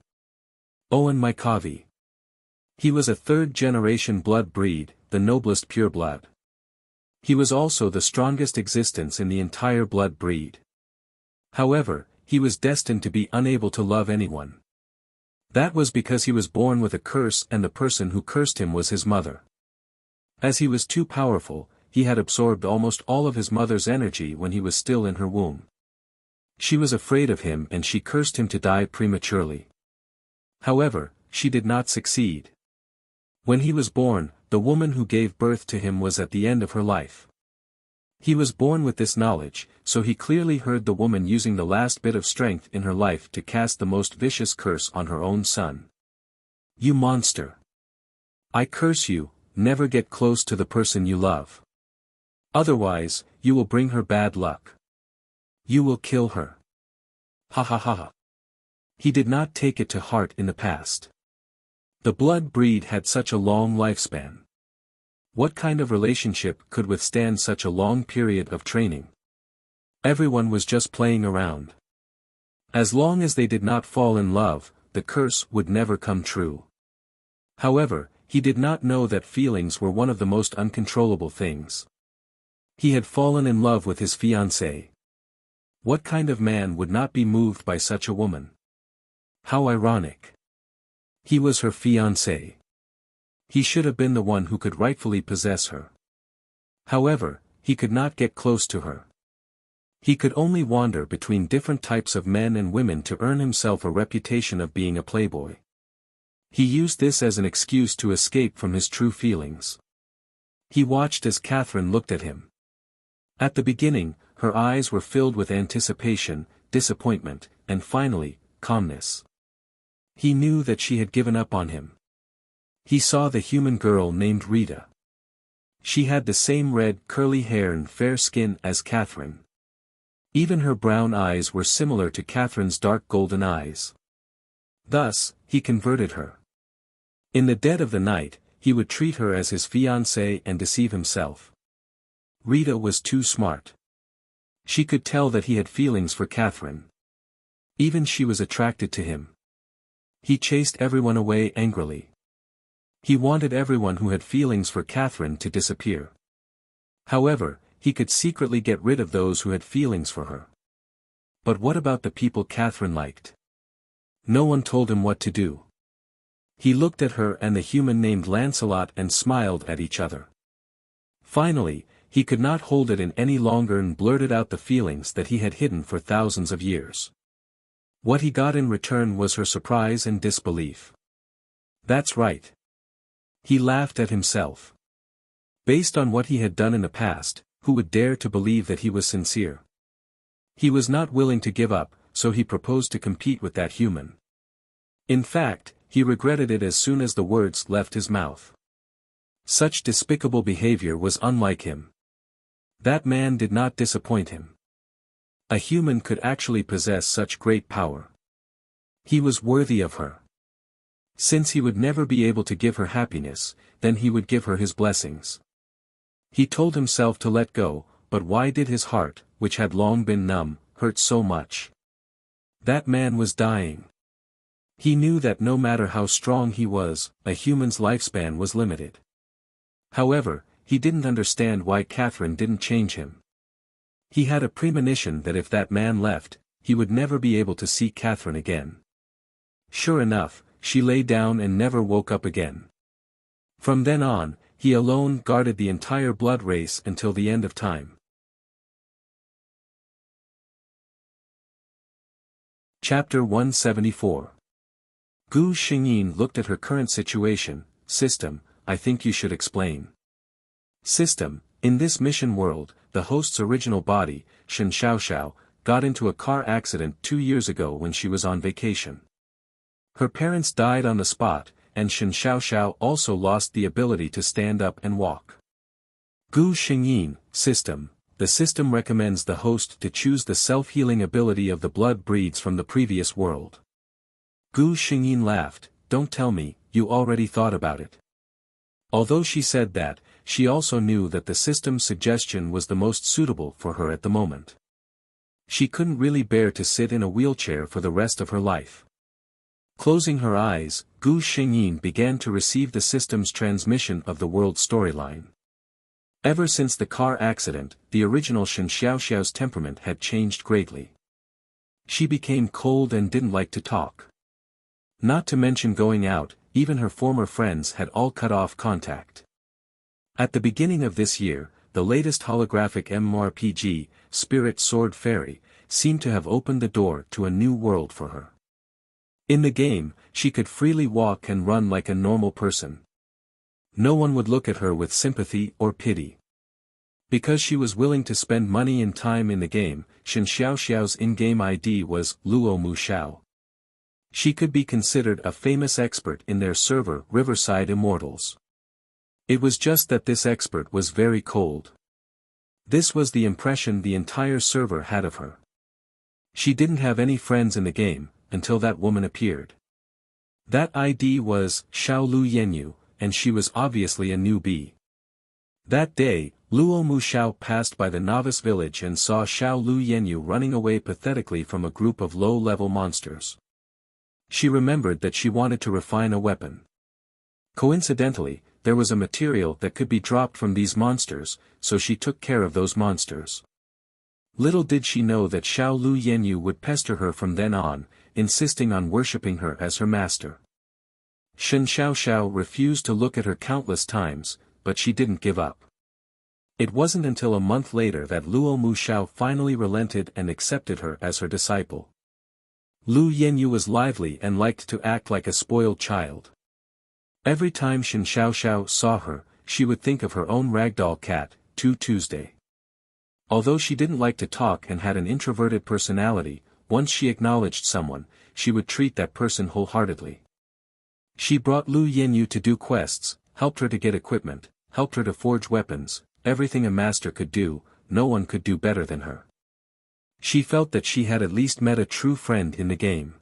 Speaker 1: Owen Mykavi. He was a third-generation blood breed, the noblest pureblood. He was also the strongest existence in the entire blood breed. However, he was destined to be unable to love anyone. That was because he was born with a curse and the person who cursed him was his mother. As he was too powerful, he had absorbed almost all of his mother's energy when he was still in her womb. She was afraid of him and she cursed him to die prematurely. However, she did not succeed. When he was born, the woman who gave birth to him was at the end of her life. He was born with this knowledge, so he clearly heard the woman using the last bit of strength in her life to cast the most vicious curse on her own son. "You monster! I curse you, never get close to the person you love. Otherwise, you will bring her bad luck. You will kill her." Ha ha ha ha. He did not take it to heart in the past. The blood breed had such a long lifespan. What kind of relationship could withstand such a long period of training? Everyone was just playing around. As long as they did not fall in love, the curse would never come true. However, he did not know that feelings were one of the most uncontrollable things. He had fallen in love with his fiancée. What kind of man would not be moved by such a woman? How ironic. He was her fiancé. He should have been the one who could rightfully possess her. However, he could not get close to her. He could only wander between different types of men and women to earn himself a reputation of being a playboy. He used this as an excuse to escape from his true feelings. He watched as Catherine looked at him. At the beginning, her eyes were filled with anticipation, disappointment, and finally, calmness. He knew that she had given up on him. He saw the human girl named Rita. She had the same red curly hair and fair skin as Catherine. Even her brown eyes were similar to Catherine's dark golden eyes. Thus, he converted her. In the dead of the night, he would treat her as his fiancée and deceive himself. Rita was too smart. She could tell that he had feelings for Catherine. Even she was attracted to him. He chased everyone away angrily. He wanted everyone who had feelings for Catherine to disappear. However, he could secretly get rid of those who had feelings for her. But what about the people Catherine liked? No one told him what to do. He looked at her and the human named Lancelot and smiled at each other. Finally, he could not hold it in any longer and blurted out the feelings that he had hidden for thousands of years. What he got in return was her surprise and disbelief. That's right. He laughed at himself. Based on what he had done in the past, who would dare to believe that he was sincere? He was not willing to give up, so he proposed to compete with that human. In fact, he regretted it as soon as the words left his mouth. Such despicable behavior was unlike him. That man did not disappoint him. A human could actually possess such great power. He was worthy of her. Since he would never be able to give her happiness, then he would give her his blessings. He told himself to let go, but why did his heart, which had long been numb, hurt so much? That man was dying. He knew that no matter how strong he was, a human's lifespan was limited. However, he didn't understand why Catherine didn't change him. He had a premonition that if that man left, he would never be able to see Catherine again. Sure enough, she lay down and never woke up again. From then on, he alone guarded the entire blood race until the end of time. Chapter 174. Gu Xingyin looked at her current situation. System, I think you should explain. System, in this mission world, the host's original body, Shen Xiaoxiao, got into a car accident 2 years ago when she was on vacation. Her parents died on the spot, and Shen Xiaoxiao also lost the ability to stand up and walk. Gu Xingyin, System, the system recommends the host to choose the self-healing ability of the blood breeds from the previous world. Gu Xingyin laughed, don't tell me, you already thought about it. Although she said that, she also knew that the system's suggestion was the most suitable for her at the moment. She couldn't really bear to sit in a wheelchair for the rest of her life. Closing her eyes, Gu Xingyin began to receive the system's transmission of the world storyline. Ever since the car accident, the original Shen Xiaoxiao's temperament had changed greatly. She became cold and didn't like to talk. Not to mention going out, even her former friends had all cut off contact. At the beginning of this year, the latest holographic MMORPG, Spirit Sword Fairy, seemed to have opened the door to a new world for her. In the game, she could freely walk and run like a normal person. No one would look at her with sympathy or pity. Because she was willing to spend money and time in the game, Shen Xiaoxiao's in-game ID was Luo Mu Xiao. She could be considered a famous expert in their server Riverside Immortals. It was just that this expert was very cold. This was the impression the entire server had of her. She didn't have any friends in the game, until that woman appeared. That ID was Xiaolu Yenyu, and she was obviously a newbie. That day, Luo Muxiao passed by the novice village and saw Xiao Lu Yenyu running away pathetically from a group of low-level monsters. She remembered that she wanted to refine a weapon. Coincidentally, there was a material that could be dropped from these monsters, so she took care of those monsters. Little did she know that Xiao Lu Yenyu would pester her from then on, insisting on worshipping her as her master. Shen Xiaoxiao refused to look at her countless times, but she didn't give up. It wasn't until a month later that Luo Muxiao finally relented and accepted her as her disciple. Lu Yenyu was lively and liked to act like a spoiled child. Every time Shen Xiaoxiao saw her, she would think of her own ragdoll cat, Tuesday. Although she didn't like to talk and had an introverted personality, once she acknowledged someone, she would treat that person wholeheartedly. She brought Lu Yenyu to do quests, helped her to get equipment, helped her to forge weapons, everything a master could do, no one could do better than her. She felt that she had at least met a true friend in the game.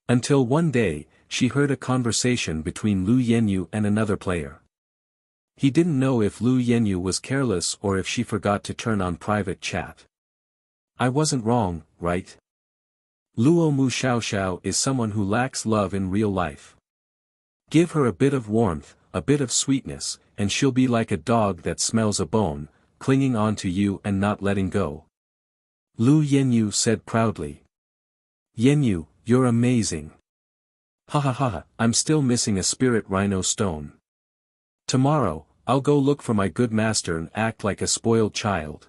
Speaker 1: Until one day, she heard a conversation between Lu Yenyu and another player. He didn't know if Lu Yenyu was careless or if she forgot to turn on private chat. I wasn't wrong, right? Luo Muxiao is someone who lacks love in real life. Give her a bit of warmth, a bit of sweetness, and she'll be like a dog that smells a bone, clinging on to you and not letting go. Lu Yenyu said proudly. Yenyu, you're amazing. Ha ha ha, I'm still missing a spirit rhino stone. Tomorrow, I'll go look for my good master and act like a spoiled child.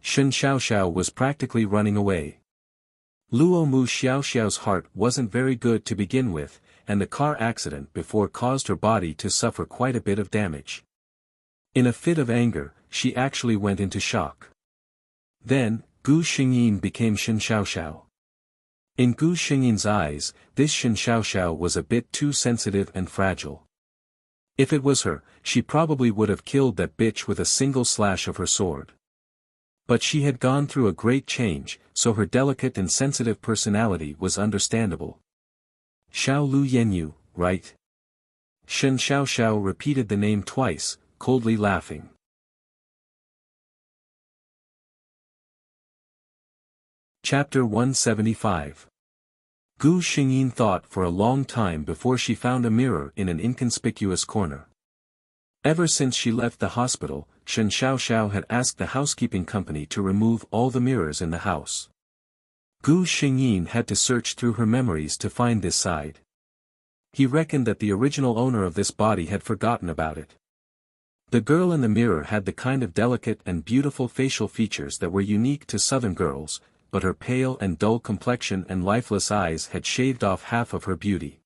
Speaker 1: Shen Xiaoxiao was practically running away. Luo Muxiaoxiao's heart wasn't very good to begin with, and the car accident before caused her body to suffer quite a bit of damage. In a fit of anger, she actually went into shock. Then, Gu Xingyin became Shen Xiaoxiao. In Gu Xingyin's eyes, this Shen Xiaoxiao was a bit too sensitive and fragile. If it was her, she probably would have killed that bitch with a single slash of her sword. But she had gone through a great change, so her delicate and sensitive personality was understandable. Xiao Lu Yenyu, right? Shen Xiaoxiao repeated the name twice, coldly laughing. Chapter 175. Gu Xingyin thought for a long time before she found a mirror in an inconspicuous corner. Ever since she left the hospital, Shen Xiaoxiao had asked the housekeeping company to remove all the mirrors in the house. Gu Xingyin had to search through her memories to find this side. He reckoned that the original owner of this body had forgotten about it. The girl in the mirror had the kind of delicate and beautiful facial features that were unique to southern girls, but her pale and dull complexion and lifeless eyes had shaved off half of her beauty.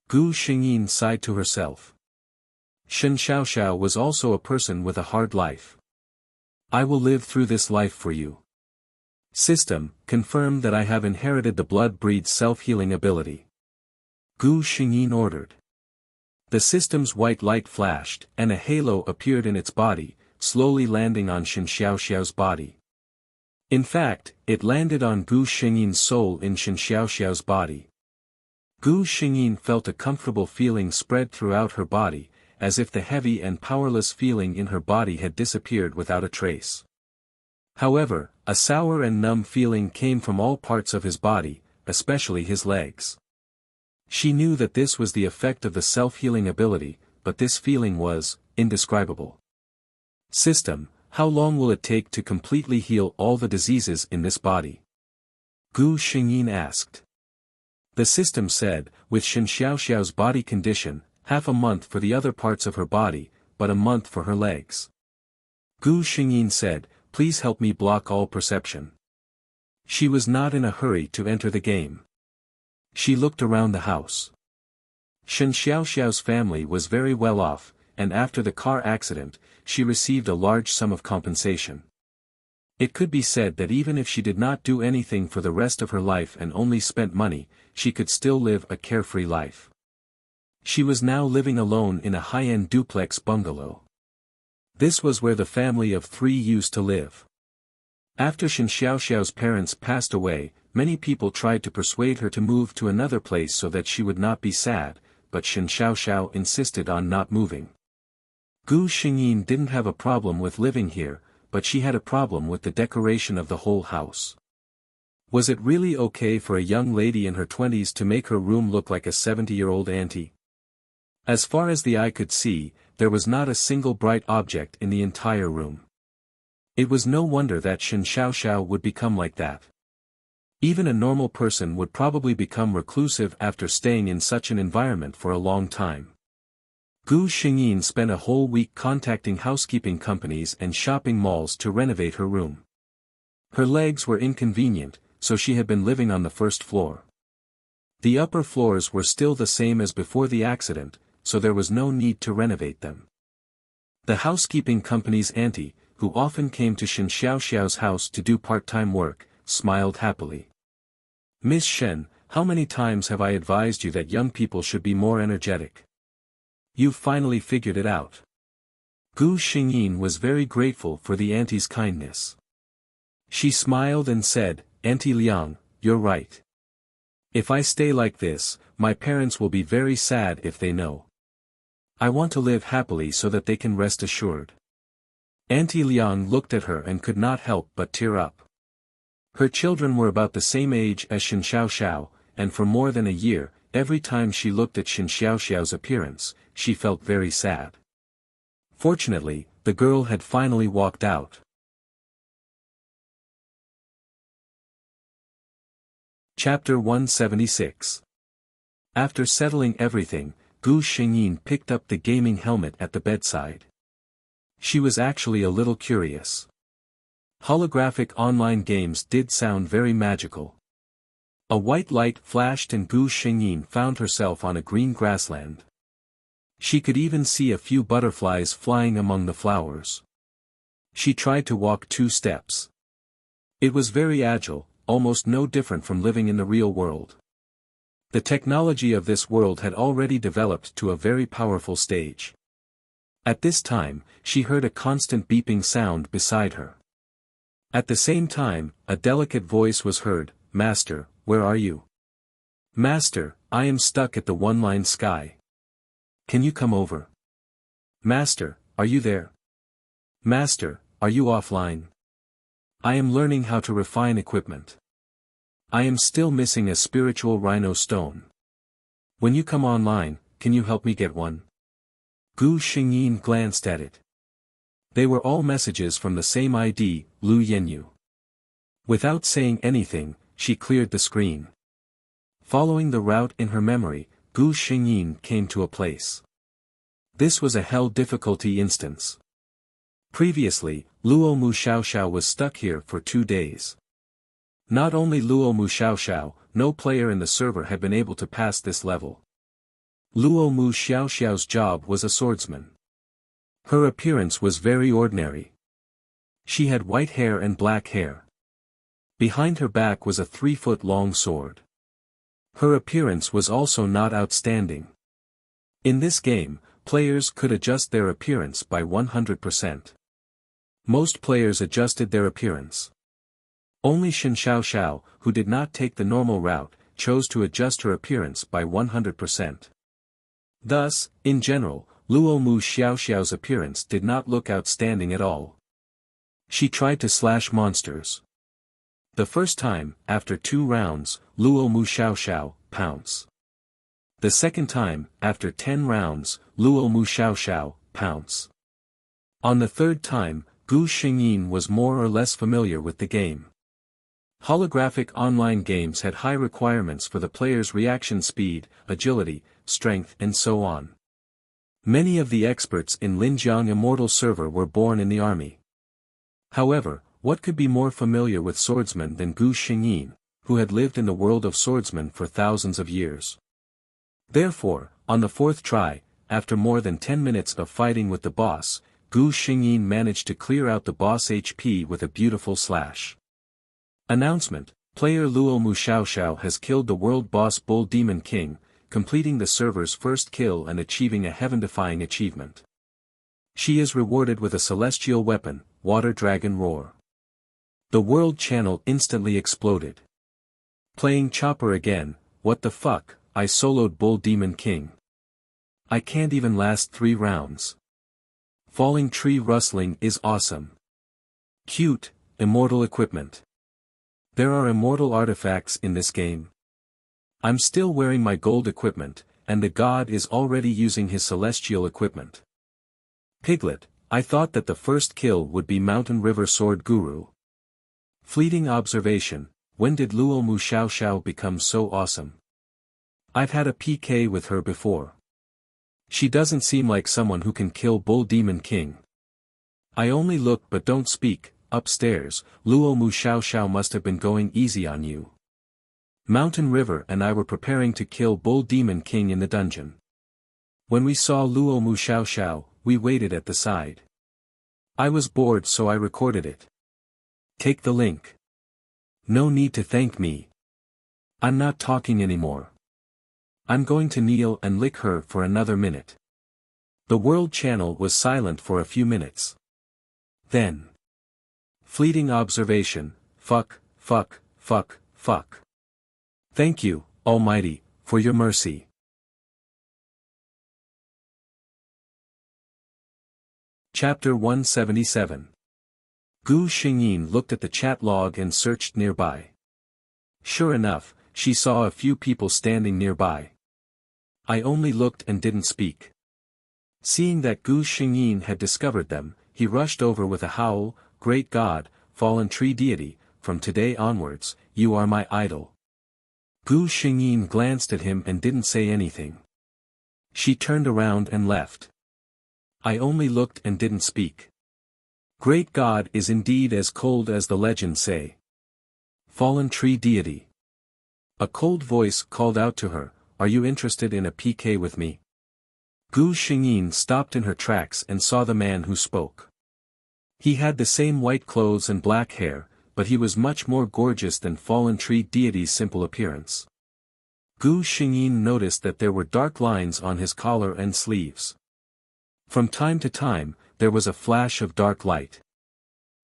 Speaker 1: Gu Xingyin sighed to herself. Shen Xiaoxiao was also a person with a hard life. I will live through this life for you. System, confirm that I have inherited the blood-breed self-healing ability. Gu Xingyin ordered. The system's white light flashed, and a halo appeared in its body, slowly landing on Shen Xiaoxiao's body. In fact, it landed on Gu Xingyin's soul in Shen Xiaoxiao's body. Gu Xingyin felt a comfortable feeling spread throughout her body, as if the heavy and powerless feeling in her body had disappeared without a trace. However, a sour and numb feeling came from all parts of his body, especially his legs. She knew that this was the effect of the self-healing ability, but this feeling was indescribable. System, how long will it take to completely heal all the diseases in this body? Gu Xingyin asked. The system said, with Shen Xiaoxiao's body condition, half a month for the other parts of her body, but a month for her legs. Gu Xingyin said, please help me block all perception. She was not in a hurry to enter the game. She looked around the house. Shen Xiaoxiao's family was very well off, and after the car accident, she received a large sum of compensation. It could be said that even if she did not do anything for the rest of her life and only spent money, she could still live a carefree life. She was now living alone in a high-end duplex bungalow. This was where the family of 3 used to live. After Shen Xiaoxiao's parents passed away, many people tried to persuade her to move to another place so that she would not be sad, but Shen Xiaoxiao insisted on not moving. Gu Xingyin didn't have a problem with living here, but she had a problem with the decoration of the whole house. Was it really okay for a young lady in her 20s to make her room look like a 70-year-old auntie? As far as the eye could see, there was not a single bright object in the entire room. It was no wonder that Shen Xiaoxiao would become like that. Even a normal person would probably become reclusive after staying in such an environment for a long time. Gu Xingyin spent a whole week contacting housekeeping companies and shopping malls to renovate her room. Her legs were inconvenient, so she had been living on the first floor. The upper floors were still the same as before the accident, so there was no need to renovate them. The housekeeping company's auntie, who often came to Shen Xiaoxiao's house to do part-time work, smiled happily. "Miss Shen, how many times have I advised you that young people should be more energetic? You've finally figured it out." Gu Xingyin was very grateful for the auntie's kindness. She smiled and said, "Auntie Liang, you're right. If I stay like this, my parents will be very sad if they know. I want to live happily so that they can rest assured." Auntie Liang looked at her and could not help but tear up. Her children were about the same age as Shen Xiaoxiao, and for more than a year, every time she looked at Shen Xiaoxiao's appearance, she felt very sad. Fortunately, the girl had finally walked out. Chapter 176. After settling everything, Gu Xingyin picked up the gaming helmet at the bedside. She was actually a little curious. Holographic online games did sound very magical. A white light flashed and Gu Xingyin found herself on a green grassland. She could even see a few butterflies flying among the flowers. She tried to walk 2 steps. It was very agile, almost no different from living in the real world. The technology of this world had already developed to a very powerful stage. At this time, she heard a constant beeping sound beside her. At the same time, a delicate voice was heard, "Master, where are you? Master, I am stuck at the one-line sky. Can you come over? Master, are you there? Master, are you offline? I am learning how to refine equipment. I am still missing a spiritual rhino stone. When you come online, can you help me get one?" Gu Xingyin glanced at it. They were all messages from the same ID, Lu Yenyu. Without saying anything, she cleared the screen. Following the route in her memory, Gu Xingyin came to a place. This was a hell difficulty instance. Previously, Luo Mu Xiaoxiao was stuck here for 2 days. Not only Luo Mu Xiaoxiao, no player in the server had been able to pass this level. Luo Mu Xiaoxiao's job was a swordsman. Her appearance was very ordinary. She had white hair and black hair. Behind her back was a 3-foot-long sword. Her appearance was also not outstanding. In this game, players could adjust their appearance by 100%. Most players adjusted their appearance. Only Shen Xiaoxiao, who did not take the normal route, chose to adjust her appearance by 100%. Thus, in general, Luo Mu Xiaoxiao's appearance did not look outstanding at all. She tried to slash monsters. The first time, after 2 rounds, Luo Mu Xiaoxiao, pounce. The second time, after 10 rounds, Luo Mu Xiaoxiao, pounce. On the third time, Gu Xingyin was more or less familiar with the game. Holographic online games had high requirements for the player's reaction speed, agility, strength and so on. Many of the experts in Linjiang Immortal server were born in the army. However, what could be more familiar with swordsmen than Gu Xingyin, who had lived in the world of swordsmen for thousands of years? Therefore, on the 4th try, after more than 10 minutes of fighting with the boss, Gu Xingyin managed to clear out the boss HP with a beautiful slash. Announcement: Player Luo Mu Xiaoxiao has killed the world boss Bull Demon King, completing the server's first kill and achieving a heaven-defying achievement. She is rewarded with a celestial weapon, Water Dragon Roar. The world channel instantly exploded. Playing Chopper again, what the fuck, I soloed Bull Demon King. I can't even last 3 rounds. falling tree rustling is awesome. Cute, immortal equipment. There are immortal artifacts in this game. I'm still wearing my gold equipment, and the god is already using his celestial equipment. Piglet, I thought that the first kill would be Mountain River Sword Guru. Fleeting observation, when did Luo Mu Xiao Xiao become so awesome? I've had a PK with her before. She doesn't seem like someone who can kill Bull Demon King. I only look but don't speak. Upstairs, Luo Mu Xiao Xiao must have been going easy on you. Mountain River and I were preparing to kill Bull Demon King in the dungeon. When we saw Luo Mu Xiao Xiao, we waited at the side. I was bored so I recorded it. Take the link. No need to thank me. I'm not talking anymore. I'm going to kneel and lick her for another minute. The world channel was silent for a few minutes. Then. Fleeting observation, fuck, fuck, fuck, fuck. Thank you, Almighty, for your mercy. Chapter 177. Gu Xingyin looked at the chat log and searched nearby. Sure enough, she saw a few people standing nearby. I only looked and didn't speak. Seeing that Gu Xingyin had discovered them, he rushed over with a howl, "Great God, fallen tree deity, from today onwards, you are my idol." Gu Xingyin glanced at him and didn't say anything. She turned around and left. I only looked and didn't speak. Great God is indeed as cold as the legends say. Fallen tree deity. A cold voice called out to her, "Are you interested in a PK with me?" Gu Xingyin stopped in her tracks and saw the man who spoke. He had the same white clothes and black hair, but he was much more gorgeous than fallen tree deity's simple appearance. Gu Xingyin noticed that there were dark lines on his collar and sleeves. From time to time, there was a flash of dark light.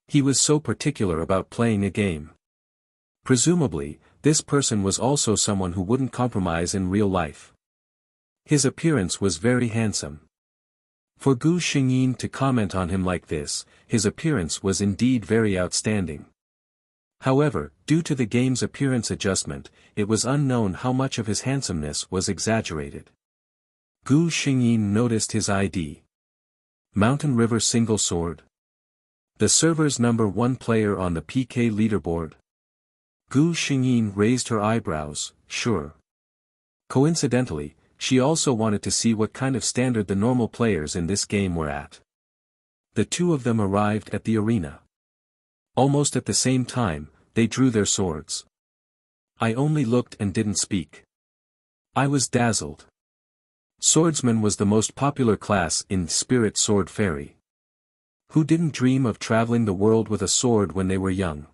Speaker 1: He was so particular about playing a game. Presumably, this person was also someone who wouldn't compromise in real life. His appearance was very handsome. For Gu Xingyin to comment on him like this, his appearance was indeed very outstanding. However, due to the game's appearance adjustment, it was unknown how much of his handsomeness was exaggerated. Gu Xingyin noticed his ID. Mountain River Single Sword. The server's #1 player on the PK leaderboard. Gu Xingyin raised her eyebrows, sure. Coincidentally, she also wanted to see what kind of standard the normal players in this game were at. The two of them arrived at the arena. Almost at the same time, they drew their swords. I only looked and didn't speak. I was dazzled. Swordsman was the most popular class in Spirit Sword Fairy. Who didn't dream of traveling the world with a sword when they were young?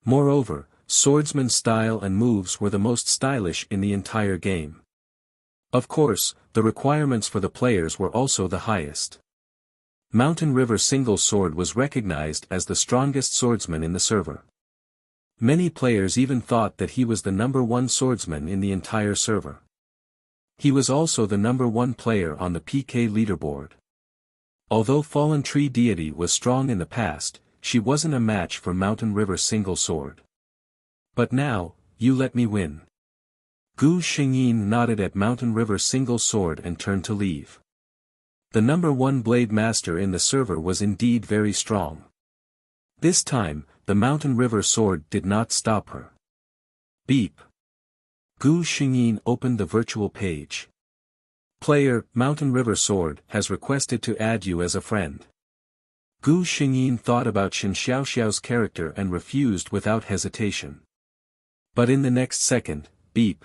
Speaker 1: Moreover, swordsman's style and moves were the most stylish in the entire game. Of course, the requirements for the players were also the highest. Mountain River Single Sword was recognized as the strongest swordsman in the server. Many players even thought that he was the #1 swordsman in the entire server. He was also the #1 player on the PK leaderboard. Although Fallen Tree Deity was strong in the past, she wasn't a match for Mountain River Single Sword. But now, you let me win. Gu Xingyin nodded at Mountain River Single Sword and turned to leave. The #1 Blade Master in the server was indeed very strong. This time, the Mountain River Sword did not stop her. Beep. Gu Xingyin opened the virtual page. Player, Mountain River Sword, has requested to add you as a friend. Gu Xingyin thought about Shen Xiaoxiao's character and refused without hesitation. But in the next second, beep.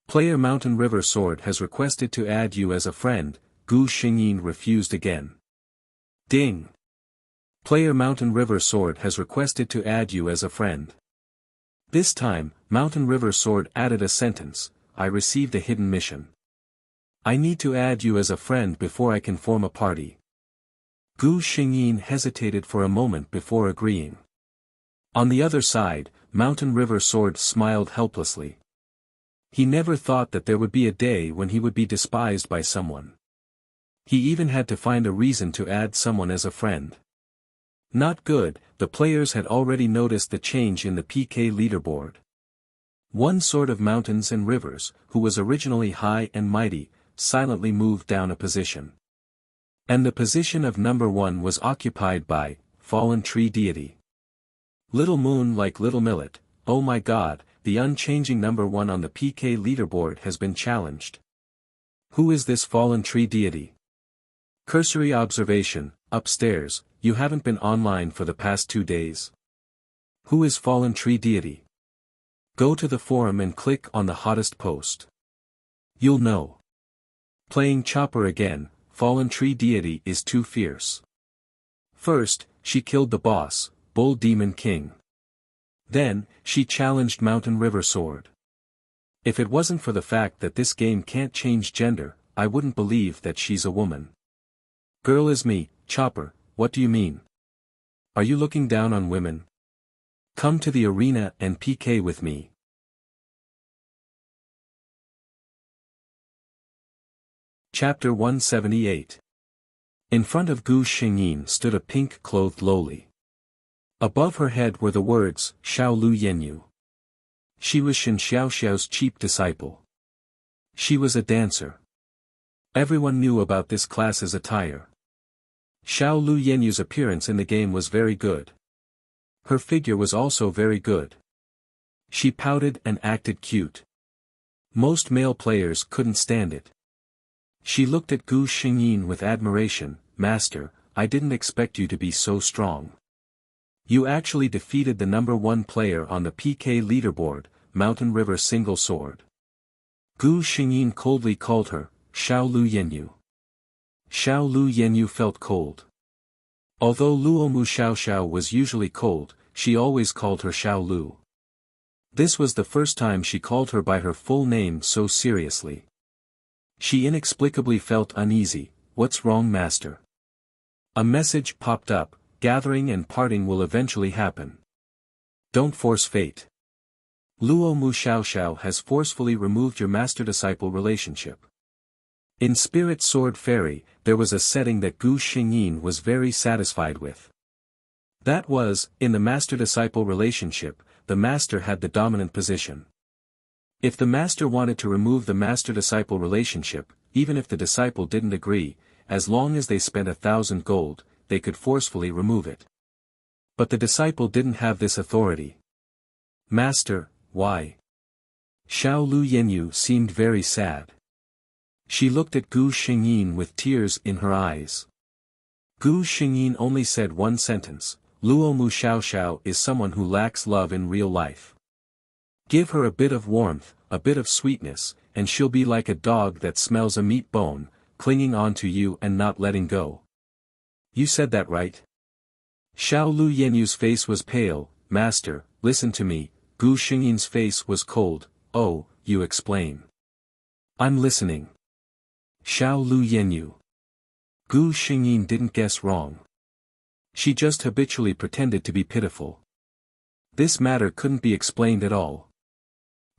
Speaker 1: Player Mountain River Sword has requested to add you as a friend. Gu Xingyin refused again. Ding. Player Mountain River Sword has requested to add you as a friend. This time, Mountain River Sword added a sentence, I received a hidden mission. I need to add you as a friend before I can form a party. Gu Xingyin hesitated for a moment before agreeing. On the other side, Mountain River Sword smiled helplessly. He never thought that there would be a day when he would be despised by someone. He even had to find a reason to add someone as a friend. Not good, the players had already noticed the change in the PK leaderboard. One Sword of Mountains and Rivers, who was originally high and mighty, silently moved down a position. And the position of number 1 was occupied by Fallen Tree Deity. Little Moon like Little Millet, oh my god, the unchanging number 1 on the PK leaderboard has been challenged. Who is this Fallen Tree Deity? Cursory observation, upstairs, you haven't been online for the past 2 days. Who is Fallen Tree Deity? Go to the forum and click on the hottest post. You'll know. Playing Chopper again, Fallen Tree Deity is too fierce. First, she killed the boss, Bull Demon King. Then, she challenged Mountain River Sword. If it wasn't for the fact that this game can't change gender, I wouldn't believe that she's a woman. Girl is me, Chopper, what do you mean? Are you looking down on women? Come to the arena and PK with me. Chapter 178. In front of Gu Xingyin stood a pink-clothed lowly. Above her head were the words, Xiao Lu Yenyu. She was Shen Xiaoxiao's cheap disciple. She was a dancer. Everyone knew about this class's attire. Xiao Lu Yenyu's appearance in the game was very good. Her figure was also very good. She pouted and acted cute. Most male players couldn't stand it. She looked at Gu Xingyin with admiration. Master, I didn't expect you to be so strong. You actually defeated the number 1 player on the PK leaderboard, Mountain River Single Sword. Gu Xingyin coldly called her, Xiao Lu Yenyu. Xiao Lu Yenyu felt cold. Although Luomu Xiaoxiao was usually cold, she always called her Xiao Lu. This was the first time she called her by her full name so seriously. She inexplicably felt uneasy. What's wrong, master? A message popped up, gathering and parting will eventually happen. Don't force fate. Luomu Xiaoxiao has forcefully removed your master-disciple relationship. In Spirit Sword Fairy, there was a setting that Gu Xingyin was very satisfied with. That was, in the master-disciple relationship, the master had the dominant position. If the master wanted to remove the master-disciple relationship, even if the disciple didn't agree, as long as they spent 1,000 gold, they could forcefully remove it. But the disciple didn't have this authority. Master, why? Xiao Lu Yenyu seemed very sad. She looked at Gu Xingyin with tears in her eyes. Gu Xingyin only said one sentence, Luomu Xiaoxiao is someone who lacks love in real life. Give her a bit of warmth, a bit of sweetness, and she'll be like a dog that smells a meat bone, clinging on to you and not letting go. You said that right? Xiao Lu Yenyu's face was pale. Master, listen to me. Gu Xingyin's face was cold. Oh, you explain. I'm listening. Xiao Lu Yenyu. Gu Xingyin didn't guess wrong. She just habitually pretended to be pitiful. This matter couldn't be explained at all.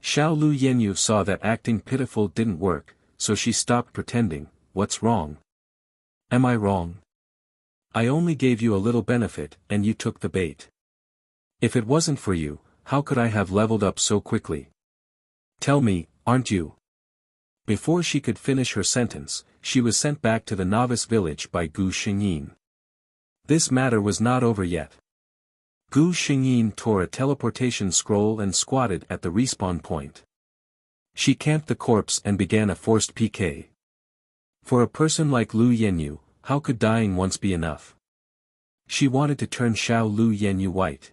Speaker 1: Xiao Lu Yenyu saw that acting pitiful didn't work, so she stopped pretending. What's wrong? Am I wrong? I only gave you a little benefit, and you took the bait. If it wasn't for you, how could I have leveled up so quickly? Tell me, aren't you? Before she could finish her sentence, she was sent back to the novice village by Gu Xingyin. This matter was not over yet. Gu Xingyin tore a teleportation scroll and squatted at the respawn point. She camped the corpse and began a forced PK. For a person like Lu Yenyu, how could dying once be enough? She wanted to turn Xiao Lu Yenyu white.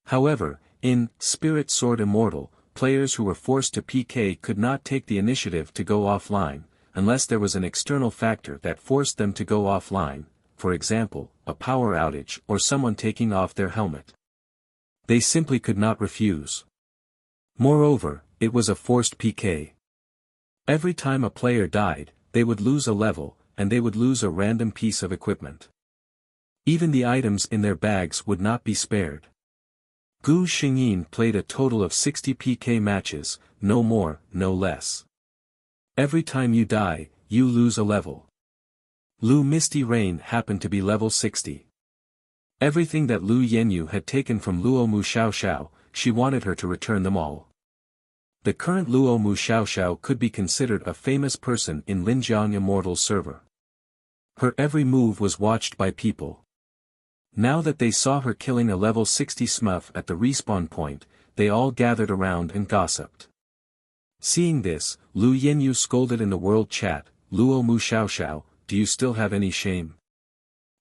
Speaker 1: However, in Spirit Sword Immortal, players who were forced to PK could not take the initiative to go offline, unless there was an external factor that forced them to go offline, for example, a power outage or someone taking off their helmet. They simply could not refuse. Moreover, it was a forced PK. Every time a player died, they would lose a level, and they would lose a random piece of equipment. Even the items in their bags would not be spared. Gu Xingyin played a total of 60 PK matches, no more, no less. Every time you die, you lose a level. Lu Misty Rain happened to be level 60. Everything that Lu Yenyu had taken from Luo Mu Xiaoxiao, she wanted her to return them all. The current Luo Mu Xiaoxiao could be considered a famous person in Linjiang Immortal's server. Her every move was watched by people. Now that they saw her killing a level 60 smurf at the respawn point, they all gathered around and gossiped. Seeing this, Lu Yenyu scolded in the world chat, "Luo Mu Xiaoxiao, do you still have any shame?"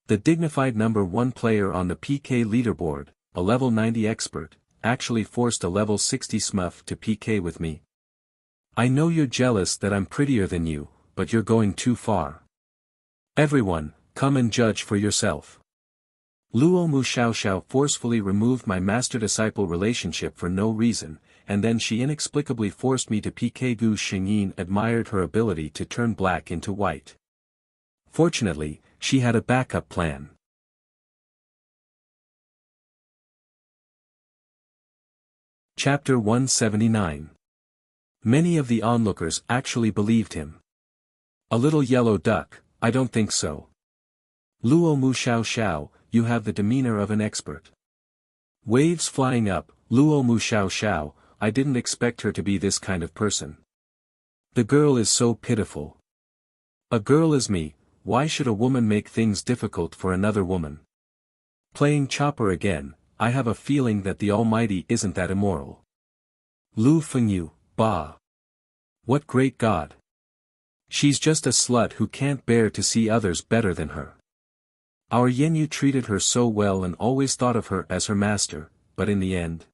Speaker 1: The dignified number 1 player on the PK leaderboard, a level 90 expert, actually forced a level 60 smurf to PK with me. "I know you're jealous that I'm prettier than you, but you're going too far. Everyone, come and judge for yourself." Luo Mu Xiaoxiao forcefully removed my master-disciple relationship for no reason, and then she inexplicably forced me to PK. Gu Xingyin admired her ability to turn black into white. Fortunately, she had a backup plan. Chapter 179. Many of the onlookers actually believed him. "A little yellow duck, I don't think so. Luo Mu Xiaoxiao, you have the demeanor of an expert." Waves flying up, "Luo Mu Xiaoxiao, I didn't expect her to be this kind of person. The girl is so pitiful. A girl is me, why should a woman make things difficult for another woman?" Playing Chopper again, I have a feeling that the Almighty isn't that immoral. Lu Fengyu, bah. What great God. She's just a slut who can't bear to see others better than her. Our Yenyu treated her so well and always thought of her as her master, but in the end.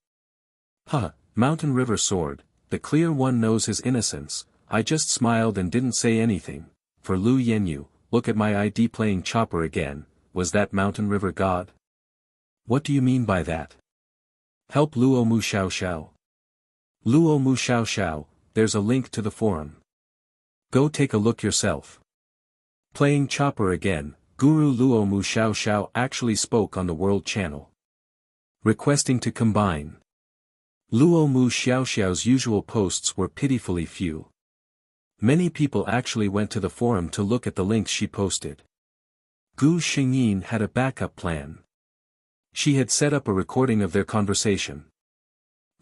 Speaker 1: Mountain River Sword, the clear one knows his innocence. I just smiled and didn't say anything. For Lu Yenyu, look at my ID. Playing Chopper again, was that Mountain River God? What do you mean by that? Help Luo Mu Xiaoxiao. Luo Mu Xiaoxiao, there's a link to the forum. Go take a look yourself. Playing Chopper again, Guru Luo Mu Xiaoxiao actually spoke on the World Channel, requesting to combine. Luo Mu Xiaoxiao's usual posts were pitifully few. Many people actually went to the forum to look at the links she posted. Gu Xingyin had a backup plan. She had set up a recording of their conversation.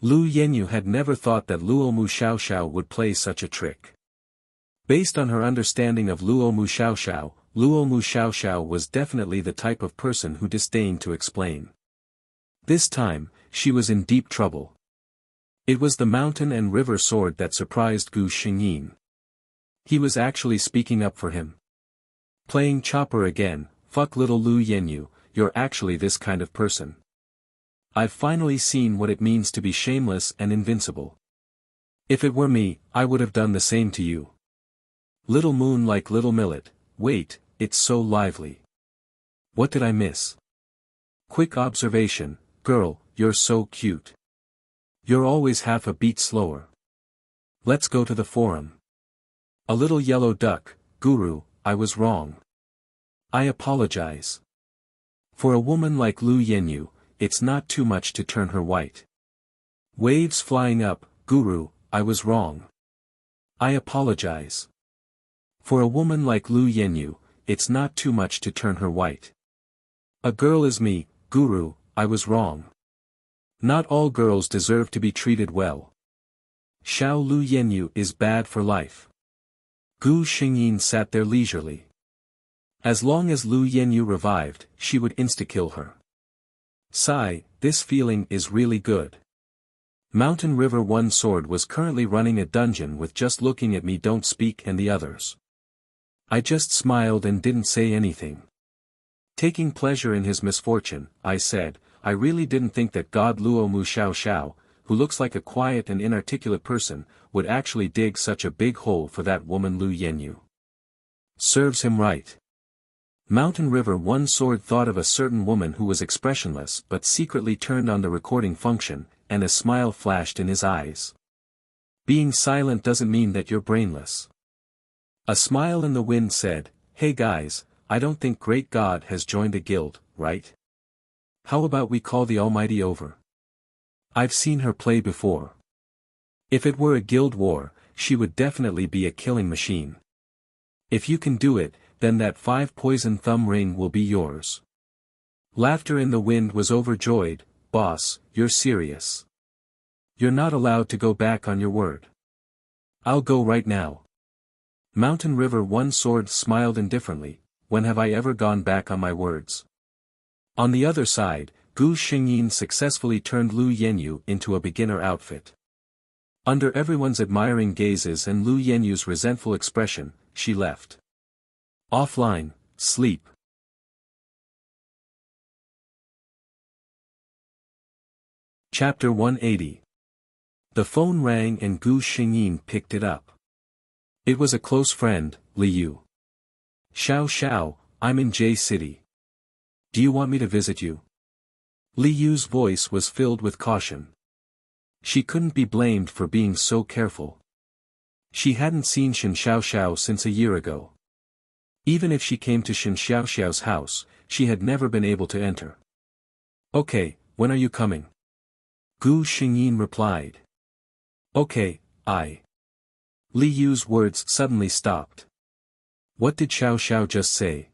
Speaker 1: Lu Yenyu had never thought that Luo Mu Xiaoxiao would play such a trick. Based on her understanding of Luo Mu Xiaoxiao was definitely the type of person who disdained to explain. This time, she was in deep trouble. It was the Mountain and River Sword that surprised Gu Xingyin. He was actually speaking up for him. Playing Chopper again, fuck little Lu Yenyu, you're actually this kind of person. I've finally seen what it means to be shameless and invincible. If it were me, I would have done the same to you. Little moon like little millet, wait, it's so lively. What did I miss? Quick observation, girl, you're so cute. You're always half a beat slower. Let's go to the forum. A little yellow duck, Guru, I was wrong. I apologize. For a woman like Lu Yenyu, it's not too much to turn her white. Waves flying up, Guru, I was wrong. I apologize. For a woman like Lu Yenyu, it's not too much to turn her white. A girl is me, Guru, I was wrong. Not all girls deserve to be treated well. Xiao Lu Yenyu is bad for life. Gu Xingyin sat there leisurely. As long as Lu Yenyu revived, she would insta-kill her. Sigh, this feeling is really good. Mountain River One Sword was currently running a dungeon with just looking at me don't speak and the others. I just smiled and didn't say anything. Taking pleasure in his misfortune, I said, I really didn't think that God Luo Mu Xiaoxiao, who looks like a quiet and inarticulate person, would actually dig such a big hole for that woman Lu Yenyu. Serves him right. Mountain River One Sword thought of a certain woman who was expressionless but secretly turned on the recording function, and a smile flashed in his eyes. Being silent doesn't mean that you're brainless. A smile in the wind said, hey guys, I don't think Great God has joined a guild, right? How about we call the Almighty over? I've seen her play before. If it were a guild war, she would definitely be a killing machine. If you can do it, then that 5 poison thumb ring will be yours. Laughter in the wind was overjoyed. Boss, you're serious. You're not allowed to go back on your word. I'll go right now. Mountain River One Sword smiled indifferently. When have I ever gone back on my words? On the other side, Gu Xingyin successfully turned Lu Yenyu into a beginner outfit. Under everyone's admiring gazes and Lu Yenyu's resentful expression, she left. Offline, sleep. Chapter 180. The phone rang and Gu Xingyin picked it up. It was a close friend, Li Yu. Xiao Xiao, I'm in J City. Do you want me to visit you? Li Yu's voice was filled with caution. She couldn't be blamed for being so careful. She hadn't seen Shen Xiaoxiao since a year ago. Even if she came to Shen Xiaoxiao's house, she had never been able to enter. Okay, when are you coming? Gu Xingyin replied. Okay, Li Yu's words suddenly stopped. What did Xiao Xiao just say?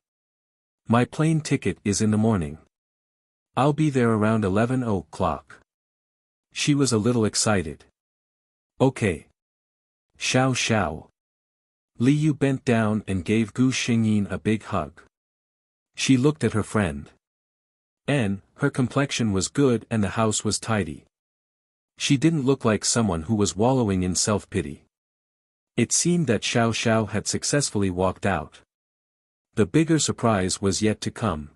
Speaker 1: My plane ticket is in the morning. I'll be there around 11 o'clock. She was a little excited. Okay. Xiao Xiao. Li Yu bent down and gave Gu Xingyin a big hug. She looked at her friend. Her complexion was good and the house was tidy. She didn't look like someone who was wallowing in self-pity. It seemed that Xiao Xiao had successfully walked out. The bigger surprise was yet to come.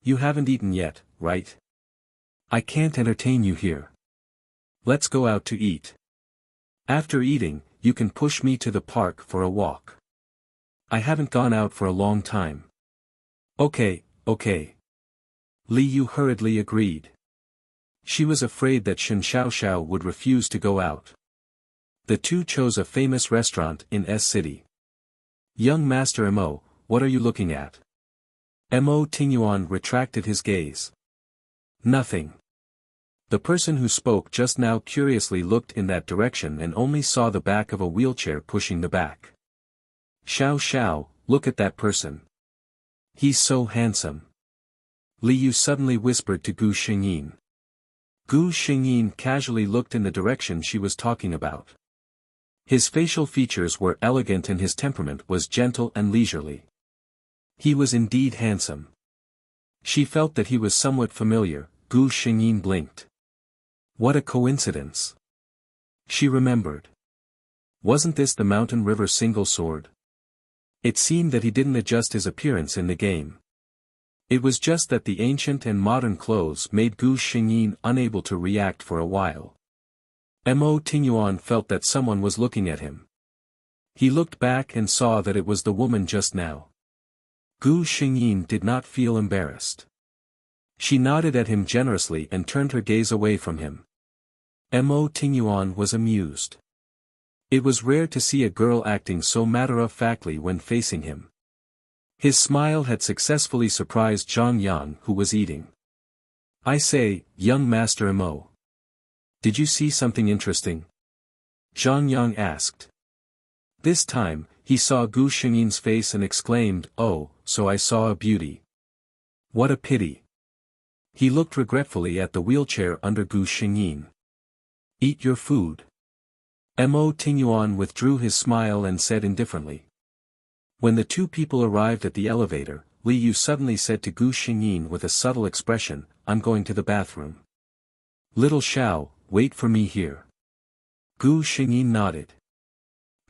Speaker 1: You haven't eaten yet, right? I can't entertain you here. Let's go out to eat. After eating, you can push me to the park for a walk. I haven't gone out for a long time. Okay. Li Yu hurriedly agreed. She was afraid that Shen Xiaoxiao would refuse to go out. The two chose a famous restaurant in S City. Young Master Mo, what are you looking at? Mo Tingyuan retracted his gaze. Nothing. The person who spoke just now curiously looked in that direction and only saw the back of a wheelchair pushing the back. Xiao Xiao, look at that person. He's so handsome. Li Yu suddenly whispered to Gu Xingyin. Gu Xingyin casually looked in the direction she was talking about. His facial features were elegant and his temperament was gentle and leisurely. He was indeed handsome. She felt that he was somewhat familiar. Gu Xingyin blinked. What a coincidence. She remembered. Wasn't this the Mountain River single sword? It seemed that he didn't adjust his appearance in the game. It was just that the ancient and modern clothes made Gu Xingyin unable to react for a while. Mo Tingyuan felt that someone was looking at him. He looked back and saw that it was the woman just now. Gu Xingyin did not feel embarrassed. She nodded at him generously and turned her gaze away from him. Mo Tingyuan was amused. It was rare to see a girl acting so matter-of-factly when facing him. His smile had successfully surprised Zhang Yang, who was eating. I say, young Master Mo. Did you see something interesting? Zhang Yang asked. This time, he saw Gu Xingyin's face and exclaimed, oh, so I saw a beauty. What a pity. He looked regretfully at the wheelchair under Gu Xingyin. Eat your food. Mo Tingyuan withdrew his smile and said indifferently. When the two people arrived at the elevator, Li Yu suddenly said to Gu Xingyin with a subtle expression, I'm going to the bathroom. Little Xiao, wait for me here. Gu Xingyin nodded.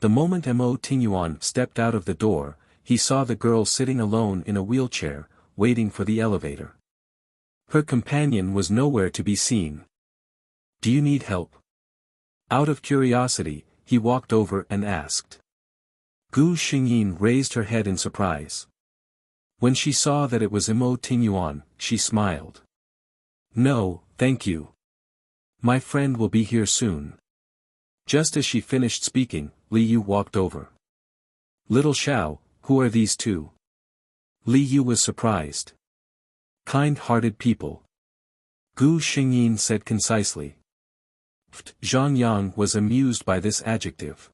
Speaker 1: The moment Mo Tingyuan stepped out of the door, he saw the girl sitting alone in a wheelchair, waiting for the elevator. Her companion was nowhere to be seen. Do you need help? Out of curiosity, he walked over and asked. Gu Xingyin raised her head in surprise. When she saw that it was Mo Tingyuan, she smiled. No, thank you. My friend will be here soon. Just as she finished speaking, Li Yu walked over. Little Xiao, who are these two? Li Yu was surprised. Kind-hearted people. Gu Xingyin said concisely. Zhang Yang was amused by this adjective.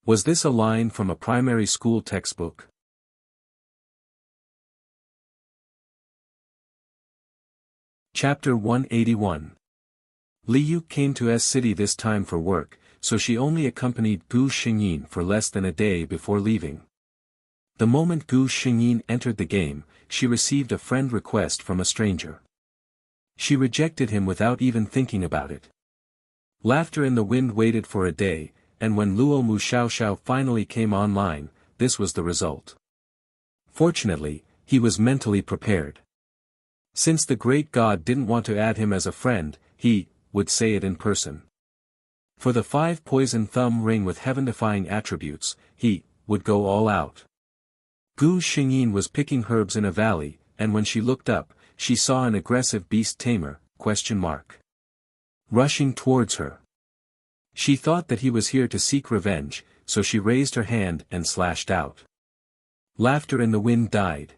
Speaker 1: Was this a line from a primary school textbook? Chapter 181. Liu came to S City this time for work, so she only accompanied Gu Xingyin for less than a day before leaving. The moment Gu Xingyin entered the game, she received a friend request from a stranger. She rejected him without even thinking about it. Laughter in the Wind waited for a day, and when Luo Mu Xiaoxiao finally came online, this was the result. Fortunately, he was mentally prepared. Since the great god didn't want to add him as a friend, he would say it in person. For the 5 poison thumb ring with heaven-defying attributes, he would go all out. Gu Xingyin was picking herbs in a valley, and when she looked up, she saw an aggressive beast tamer, rushing towards her. She thought that he was here to seek revenge, so she raised her hand and slashed out. Laughter in the Wind died.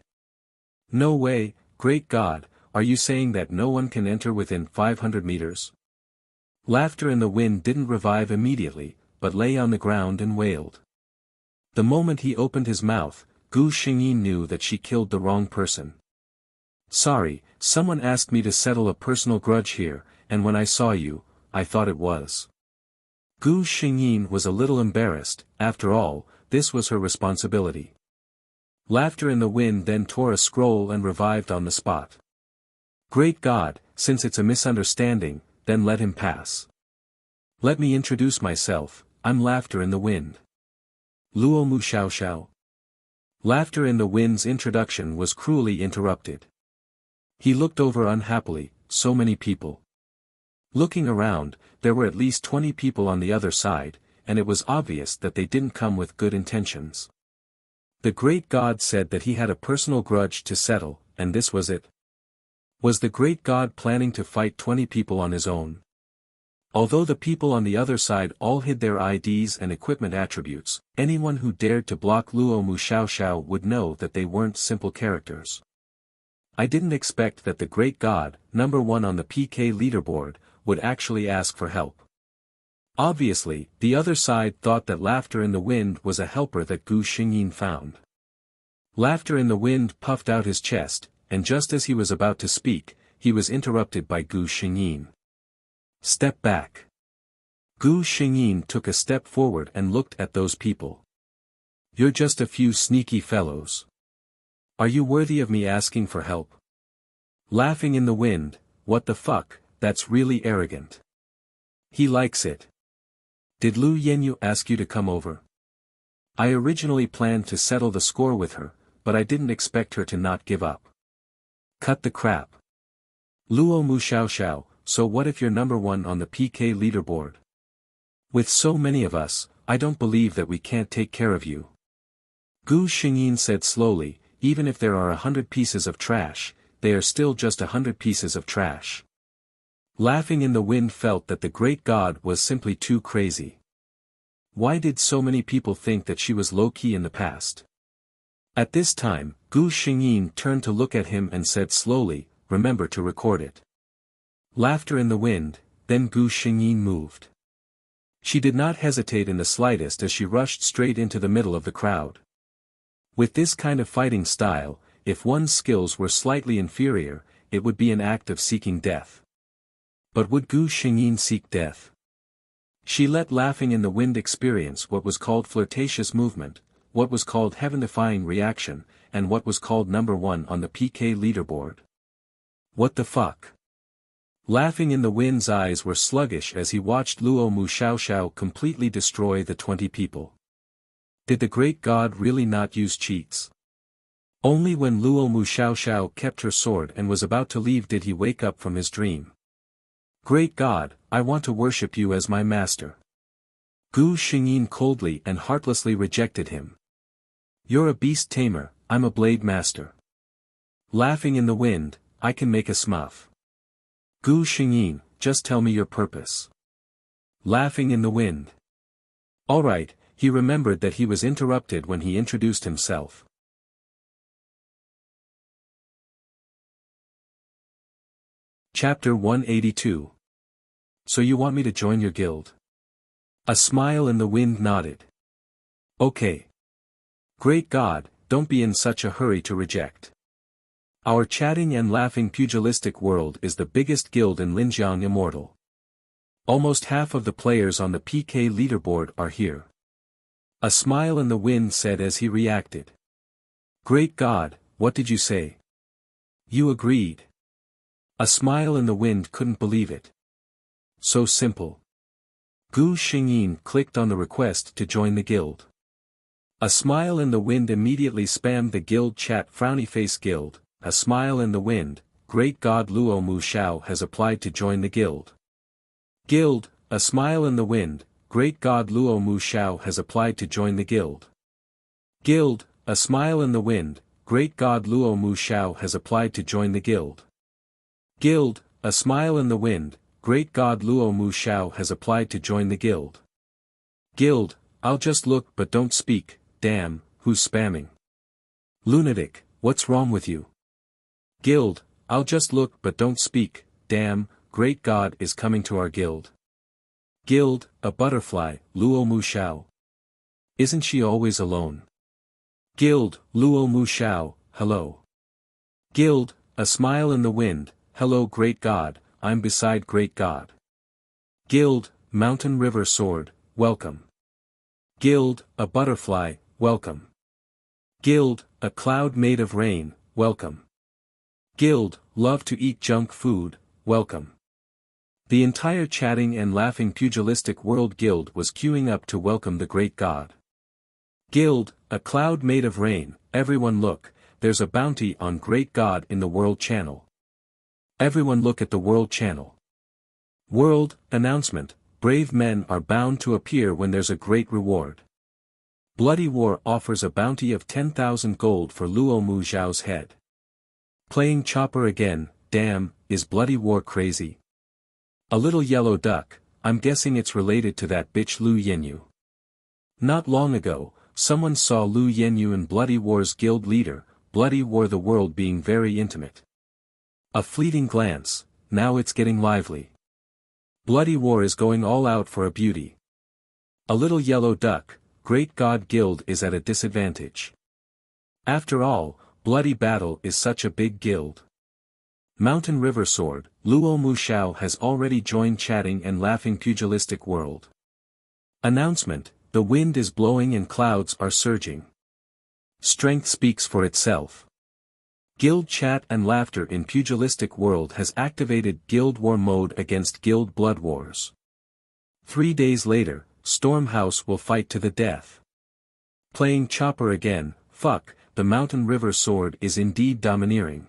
Speaker 1: No way, great god, are you saying that no one can enter within 500 meters? Laughter in the Wind didn't revive immediately, but lay on the ground and wailed. The moment he opened his mouth, Gu Xingyin knew that she killed the wrong person. Sorry, someone asked me to settle a personal grudge here, and when I saw you, I thought it was. Gu Xingyin was a little embarrassed. After all, this was her responsibility. Laughter in the Wind then tore a scroll and revived on the spot. Great God, since it's a misunderstanding, then let him pass. Let me introduce myself, I'm Laughter in the Wind. Luo Mu Xiaoxiao. Laughter in the Wind's introduction was cruelly interrupted. He looked over unhappily, so many people. Looking around, there were at least 20 people on the other side, and it was obvious that they didn't come with good intentions. The great god said that he had a personal grudge to settle, and this was it. Was the great god planning to fight 20 people on his own? Although the people on the other side all hid their IDs and equipment attributes, anyone who dared to block Luo Mu Xiaoxiao would know that they weren't simple characters. I didn't expect that the great god, number 1 on the PK leaderboard, would actually ask for help. Obviously, the other side thought that Laughter in the Wind was a helper that Gu Xingyin found. Laughter in the Wind puffed out his chest, and just as he was about to speak, he was interrupted by Gu Xingyin. Step back. Gu Xingyin took a step forward and looked at those people. You're just a few sneaky fellows. Are you worthy of me asking for help? Laughing in the Wind, what the fuck, that's really arrogant. He likes it. Did Lu Yenyu ask you to come over? I originally planned to settle the score with her, but I didn't expect her to not give up. Cut the crap. Luo Mu Xiaoxiao, so what if you're number 1 on the PK leaderboard? With so many of us, I don't believe that we can't take care of you. Gu Xingyin said slowly, even if there are 100 pieces of trash, they are still just 100 pieces of trash. Laughing in the Wind felt that the great god was simply too crazy. Why did so many people think that she was low-key in the past? At this time, Gu Xingyin turned to look at him and said slowly, remember to record it. Laughter in the Wind, then Gu Xingyin moved. She did not hesitate in the slightest as she rushed straight into the middle of the crowd. With this kind of fighting style, if one's skills were slightly inferior, it would be an act of seeking death. But would Gu Xingyin seek death? She let Laughing in the Wind experience what was called flirtatious movement, what was called heaven-defying reaction, and what was called number 1 on the PK leaderboard. What the fuck? Laughing in the Wind's eyes were sluggish as he watched Luo Mu Xiaoxiao completely destroy the 20 people. Did the great god really not use cheats? Only when Luo Mu Xiaoxiao kept her sword and was about to leave did he wake up from his dream. Great god, I want to worship you as my master. Gu Xingyin coldly and heartlessly rejected him. You're a beast tamer, I'm a blade master. Laughing in the Wind, I can make a smuff. Gu Xingyin, just tell me your purpose. Laughing in the Wind. Alright, he remembered that he was interrupted when he introduced himself. Chapter 182. So you want me to join your guild? A smile in the Wind nodded. Okay. Great God, don't be in such a hurry to reject. Our chatting and laughing pugilistic world is the biggest guild in Linjiang Immortal. Almost half of the players on the PK leaderboard are here. A smile in the wind said as he reacted. Great God, what did you say? You agreed. A smile in the wind couldn't believe it. So simple. Gu Xingyin clicked on the request to join the guild. A smile in the wind immediately spammed the guild chat. Frowny face guild, a smile in the wind, great god Luo Mu Xiao has applied to join the guild. Guild, a smile in the wind, great god Luo Mu Xiao has applied to join the guild. Guild, a smile in the wind, great god Luo Mu Xiao has applied to join the guild. Guild, a smile in the wind, great god Luo Mu Xiao has applied to join the guild. Guild, I'll just look but don't speak, damn, who's spamming? Lunatic, what's wrong with you? Guild, I'll just look but don't speak, damn, great god is coming to our guild. Guild, a butterfly, Luo Mu Xiao. Isn't she always alone? Guild, Luo Mu Xiao, hello. Guild, a smile in the wind, hello great god, I'm beside great god. Guild, mountain river sword, welcome. Guild, a butterfly, welcome. Guild, a cloud made of rain, welcome. Guild, love to eat junk food, welcome. The entire chatting and laughing pugilistic world guild was queuing up to welcome the great god. Guild, a cloud made of rain, everyone look, there's a bounty on great god in the world channel. Everyone look at the world channel. World, announcement, brave men are bound to appear when there's a great reward. Bloody War offers a bounty of 10,000 gold for Luo Mu Xiao's head. Playing chopper again, damn, is Bloody War crazy? A little yellow duck, I'm guessing it's related to that bitch Lu Yenyu. Not long ago, someone saw Lu Yenyu and Bloody War's guild leader, Bloody War the world being very intimate. A fleeting glance, now it's getting lively. Bloody War is going all out for a beauty. A little yellow duck, great god guild is at a disadvantage. After all, Bloody Battle is such a big guild. Mountain River Sword, Luo Mu Xiao has already joined chatting and laughing pugilistic world. Announcement, the wind is blowing and clouds are surging. Strength speaks for itself. Guild chat and laughter in pugilistic world has activated Guild War mode against Guild Blood Wars. 3 days later, Stormhouse will fight to the death. Playing chopper again, fuck, the Mountain River Sword is indeed domineering.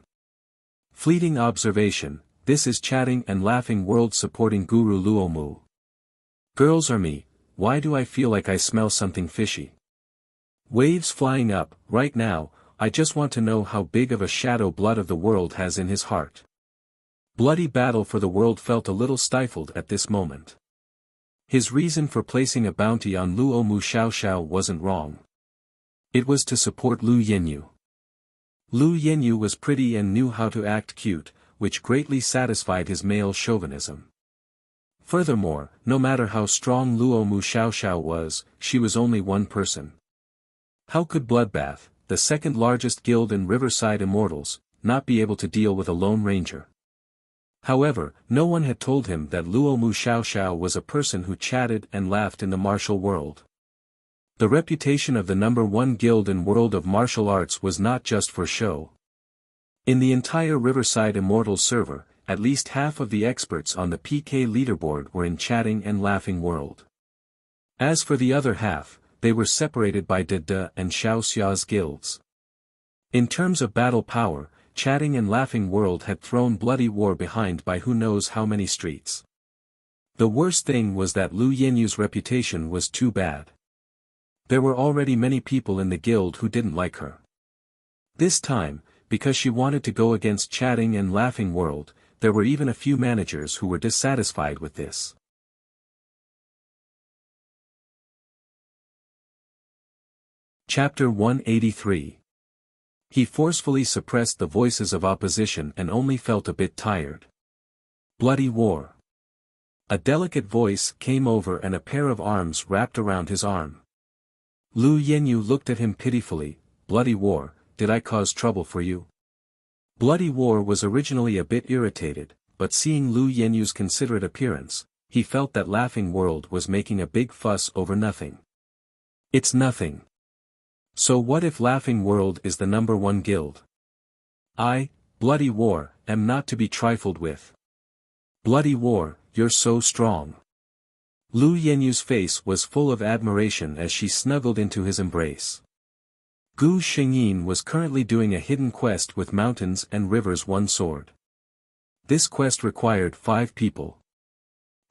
Speaker 1: Fleeting observation, this is chatting and laughing world supporting Guru Luo Mu. Girls are me, why do I feel like I smell something fishy? Waves flying up, right now, I just want to know how big of a shadow Blood of the World has in his heart. Bloody Battle for the World felt a little stifled at this moment. His reason for placing a bounty on Luo Mu Xiao wasn't wrong. It was to support Lu Yenyu. Lu Yenyu was pretty and knew how to act cute, which greatly satisfied his male chauvinism. Furthermore, no matter how strong Luo Mu Xiao was, she was only one person. How could Bloodbath, the second largest guild in Riverside Immortals, not be able to deal with a lone ranger? However, no one had told him that Luo Mu Xiao was a person who chatted and laughed in the martial world. The reputation of the #1 guild in world of martial arts was not just for show. In the entire Riverside Immortals server, at least half of the experts on the PK leaderboard were in chatting and laughing world. As for the other half, they were separated by De and Xiaoxia's guilds. In terms of battle power, chatting and laughing world had thrown Bloody War behind by who knows how many streets. The worst thing was that Lu Yenyu's reputation was too bad. There were already many people in the guild who didn't like her. This time, because she wanted to go against chatting and laughing world, there were even a few managers who were dissatisfied with this. Chapter 183. He forcefully suppressed the voices of opposition and only felt a bit tired. Bloody War. A delicate voice came over and a pair of arms wrapped around his arm. Lu Yenyu looked at him pitifully. Bloody War, did I cause trouble for you? Bloody War was originally a bit irritated, but seeing Lu Yenyu's considerate appearance, he felt that Laughing World was making a big fuss over nothing. It's nothing. So what if Laughing World is the #1 guild? I, Bloody War, am not to be trifled with. Bloody War, you're so strong. Lu Yenyu's face was full of admiration as she snuggled into his embrace. Gu Xingyin was currently doing a hidden quest with Mountains and Rivers One Sword. This quest required 5 people.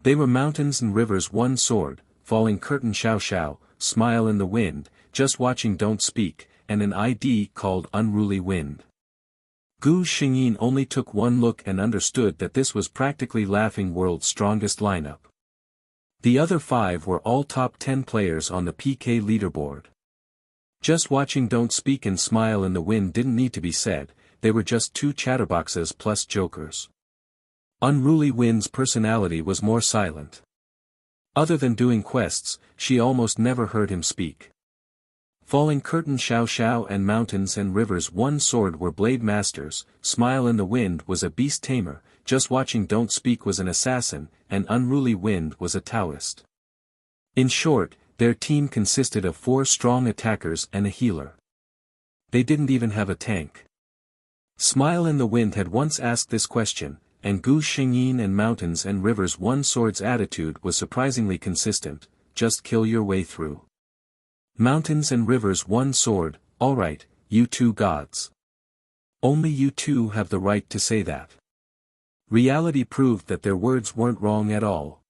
Speaker 1: They were Mountains and Rivers One Sword, Falling Curtain Xiao Xiao, Smile in the Wind, Just Watching Don't Speak, and an ID called Unruly Wind. Gu Xingyin only took one look and understood that this was practically Laughing World's strongest lineup. The other 5 were all top 10 players on the PK leaderboard. Just Watching Don't Speak and Smile in the Wind didn't need to be said, they were just 2 chatterboxes plus jokers. Unruly Wind's personality was more silent. Other than doing quests, she almost never heard him speak. Falling Curtain Xiao Xiao and Mountains and Rivers One Sword were Blade Masters, Smile in the Wind was a Beast Tamer, Just Watching Don't Speak was an Assassin, and Unruly Wind was a Taoist. In short, their team consisted of 4 strong attackers and a healer. They didn't even have a tank. Smile in the Wind had once asked this question, and Gu Xingyin and Mountains and Rivers One Sword's attitude was surprisingly consistent: just kill your way through. Mountains and Rivers One Sword, alright, you 2 gods. Only you 2 have the right to say that. Reality proved that their words weren't wrong at all.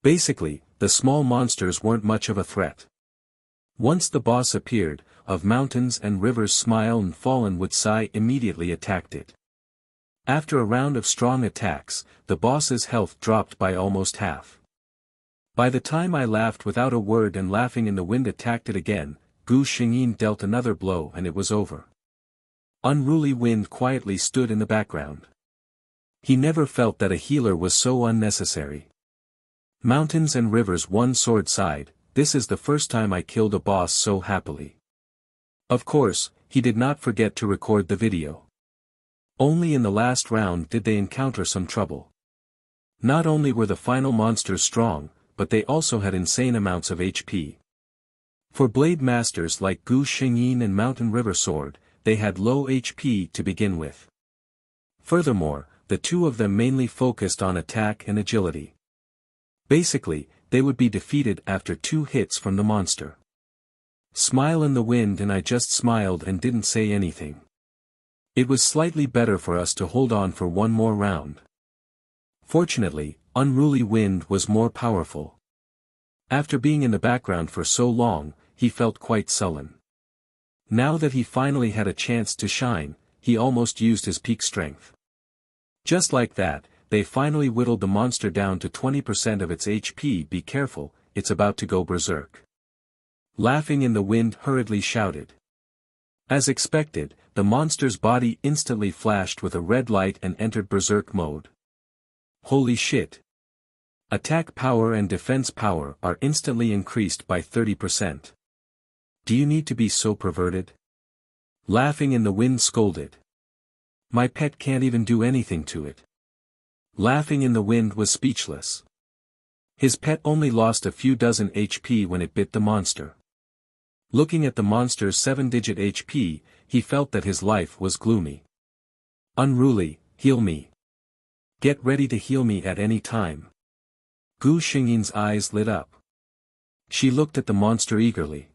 Speaker 1: Basically, the small monsters weren't much of a threat. Once the boss appeared, of Mountains and Rivers Smile and Fallen would Sigh immediately attacked it. After a round of strong attacks, the boss's health dropped by almost half. By the time I laughed without a word and Laughing in the Wind attacked it again, Gu Xingyin dealt another blow and it was over. Unruly Wind quietly stood in the background. He never felt that a healer was so unnecessary. Mountains and Rivers One Sword sighed, this is the first time I killed a boss so happily. Of course, he did not forget to record the video. Only in the last round did they encounter some trouble. Not only were the final monsters strong, but they also had insane amounts of HP. For Blade Masters like Gu Xingyin and Mountain River Sword, they had low HP to begin with. Furthermore, the 2 of them mainly focused on attack and agility. Basically, they would be defeated after 2 hits from the monster. Smile in the Wind and I just smiled and didn't say anything. It was slightly better for us to hold on for one more round. Fortunately, Unruly Wind was more powerful. After being in the background for so long, he felt quite sullen. Now that he finally had a chance to shine, he almost used his peak strength. Just like that, they finally whittled the monster down to 20% of its HP. Be careful, it's about to go berserk. Laughing in the Wind hurriedly shouted. As expected, the monster's body instantly flashed with a red light and entered berserk mode. Holy shit! Attack power and defense power are instantly increased by 30%. Do you need to be so perverted? Laughing in the Wind scolded. My pet can't even do anything to it. Laughing in the Wind was speechless. His pet only lost a few dozen HP when it bit the monster. Looking at the monster's 7-digit HP, he felt that his life was gloomy. Unruly, heal me. Get ready to heal me at any time. Gu Xingyin's eyes lit up. She looked at the monster eagerly.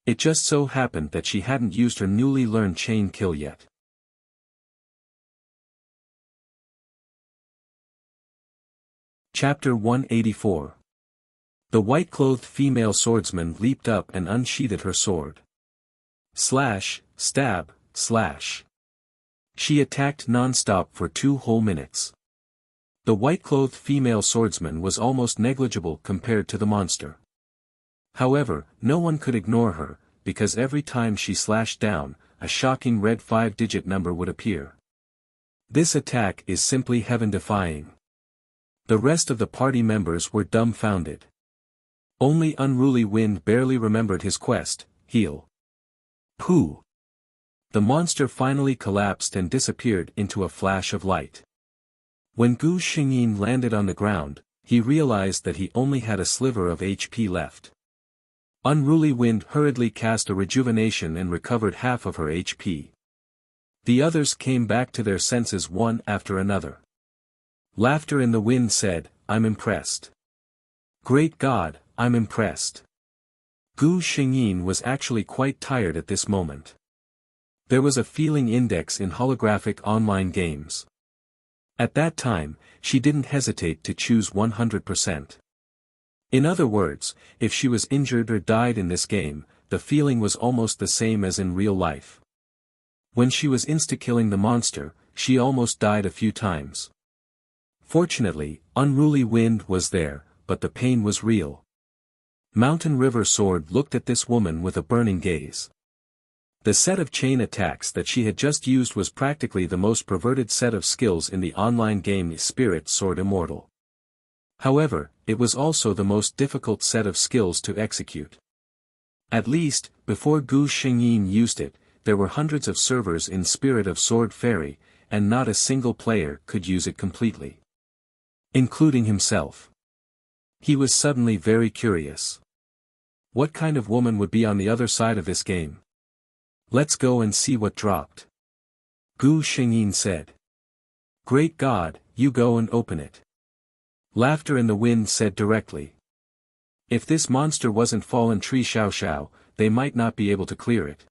Speaker 1: It just so happened that she hadn't used her newly learned chain kill yet. Chapter 184. The white-clothed female swordsman leaped up and unsheathed her sword. Slash, stab, slash. She attacked non-stop for 2 whole minutes. The white-clothed female swordsman was almost negligible compared to the monster. However, no one could ignore her, because every time she slashed down, a shocking red 5-digit number would appear. This attack is simply heaven-defying. The rest of the party members were dumbfounded. Only Unruly Wind barely remembered his quest, heal. Pooh! The monster finally collapsed and disappeared into a flash of light. When Gu Xingyin landed on the ground, he realized that he only had a sliver of HP left. Unruly Wind hurriedly cast a rejuvenation and recovered half of her HP. The others came back to their senses one after another. Laughter in the Wind said, "I'm impressed. Great God, I'm impressed." Gu Xingyin was actually quite tired at this moment. There was a feeling index in holographic online games. At that time, she didn't hesitate to choose 100%. In other words, if she was injured or died in this game, the feeling was almost the same as in real life. When she was insta-killing the monster, she almost died a few times. Fortunately, Unruly Wind was there, but the pain was real. Mountain River Sword looked at this woman with a burning gaze. The set of chain attacks that she had just used was practically the most perverted set of skills in the online game Spirit Sword Immortal. However, it was also the most difficult set of skills to execute. At least, before Gu Xingyin used it, there were hundreds of servers in Spirit of Sword Fairy, and not a single player could use it completely. Including himself. He was suddenly very curious. What kind of woman would be on the other side of this game? Let's go and see what dropped. Gu Xingyin said. Great God, you go and open it. Laughter in the Wind said directly. If this monster wasn't fallen tree Xiao Xiao, they might not be able to clear it.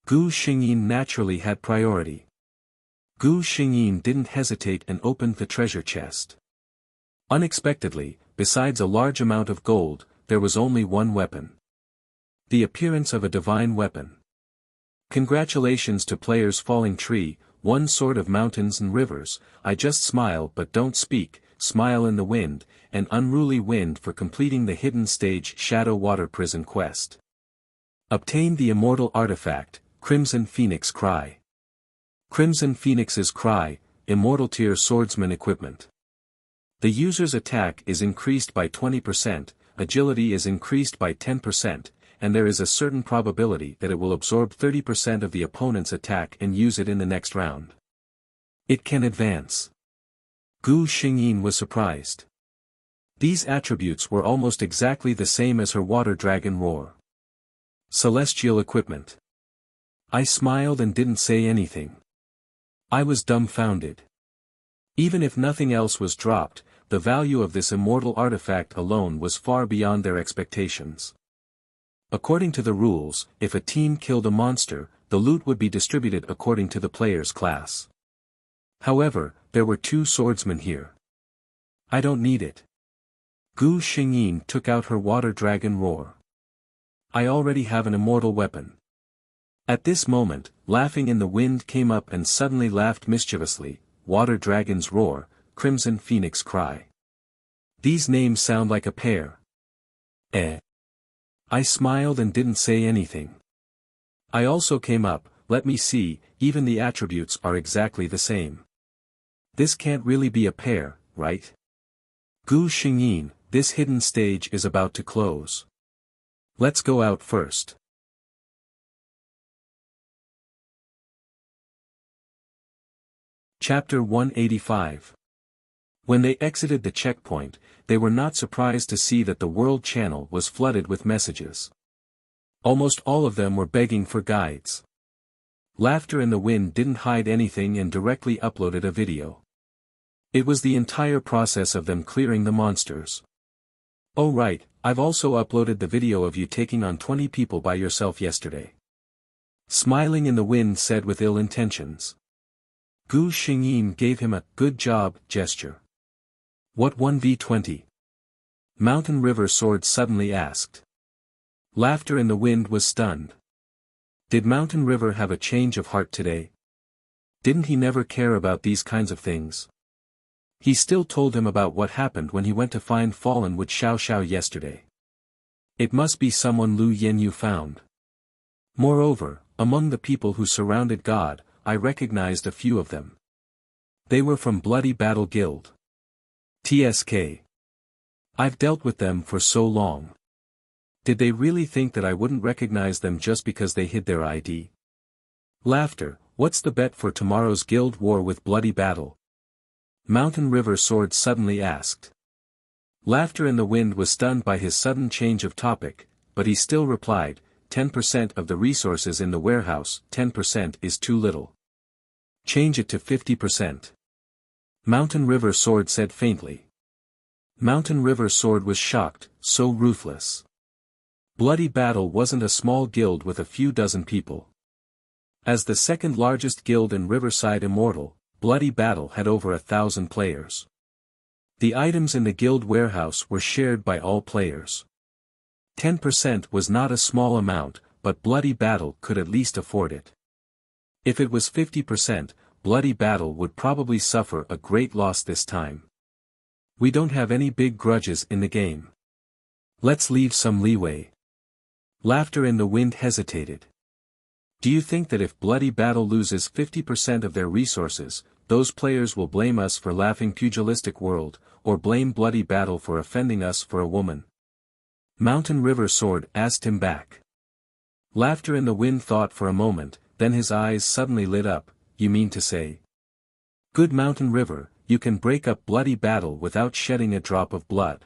Speaker 1: Gu Xingyin naturally had priority. Gu Xingyin didn't hesitate and opened the treasure chest. Unexpectedly, besides a large amount of gold, there was only one weapon. The appearance of a divine weapon. Congratulations to players Falling Tree, one Sword of Mountains and Rivers, I Just Smile But Don't Speak, Smile in the Wind, and Unruly Wind for completing the hidden stage Shadow Water Prison quest. Obtained the immortal artifact, Crimson Phoenix Cry. Crimson Phoenix's Cry, Immortal Tier Swordsman Equipment. The user's attack is increased by 20%, agility is increased by 10%, and there is a certain probability that it will absorb 30% of the opponent's attack and use it in the next round. It can advance. Gu Xingyin was surprised. These attributes were almost exactly the same as her Water Dragon Roar. Celestial Equipment. I smiled and didn't say anything. I was dumbfounded. Even if nothing else was dropped, the value of this immortal artifact alone was far beyond their expectations. According to the rules, if a team killed a monster, the loot would be distributed according to the player's class. However, there were two swordsmen here. I don't need it. Gu Xingyin took out her Water Dragon Roar. I already have an immortal weapon. At this moment, Laughing in the Wind came up and suddenly laughed mischievously, Water Dragon's Roar, Crimson Phoenix Cry. These names sound like a pair. I smiled and didn't say anything. I also came up, let me see, even the attributes are exactly the same. This can't really be a pair, right? Gu Xingyin, this hidden stage is about to close. Let's go out first. Chapter 185. When they exited the checkpoint, they were not surprised to see that the world channel was flooded with messages. Almost all of them were begging for guides. Laughter in the Wind didn't hide anything and directly uploaded a video. It was the entire process of them clearing the monsters. Oh right, I've also uploaded the video of you taking on 20 people by yourself yesterday. Smiling in the Wind said with ill intentions. Gu Xingyin gave him a good job gesture. What 1v20? Mountain River Sword suddenly asked. Laughter in the Wind was stunned. Did Mountain River have a change of heart today? Didn't he never care about these kinds of things? He still told him about what happened when he went to find Fallen with Xiao Xiao yesterday. It must be someone Lu Yenyu found. Moreover, among the people who surrounded God, I recognized a few of them. They were from Bloody Battle Guild. TSK. I've dealt with them for so long. Did they really think that I wouldn't recognize them just because they hid their ID? Laughter, what's the bet for tomorrow's guild war with bloody battle? Mountain River Sword suddenly asked. Laughter in the Wind was stunned by his sudden change of topic, but he still replied, 10% of the resources in the warehouse, 10% is too little. Change it to 50%. Mountain River Sword said faintly. Mountain River Sword was shocked, so ruthless. Bloody Battle wasn't a small guild with a few dozen people. As the second largest guild in Riverside Immortal, Bloody Battle had over 1,000 players. The items in the guild warehouse were shared by all players. 10% was not a small amount, but Bloody Battle could at least afford it. If it was 50%, Bloody Battle would probably suffer a great loss this time. We don't have any big grudges in the game. Let's leave some leeway. Laughter in the Wind hesitated. Do you think that if Bloody Battle loses 50% of their resources, those players will blame us for laughing pugilistic world, or blame Bloody Battle for offending us for a woman? Mountain River Sword asked him back. Laughter in the Wind thought for a moment, then his eyes suddenly lit up. You mean to say? Good Mountain River, you can break up Bloody Battle without shedding a drop of blood.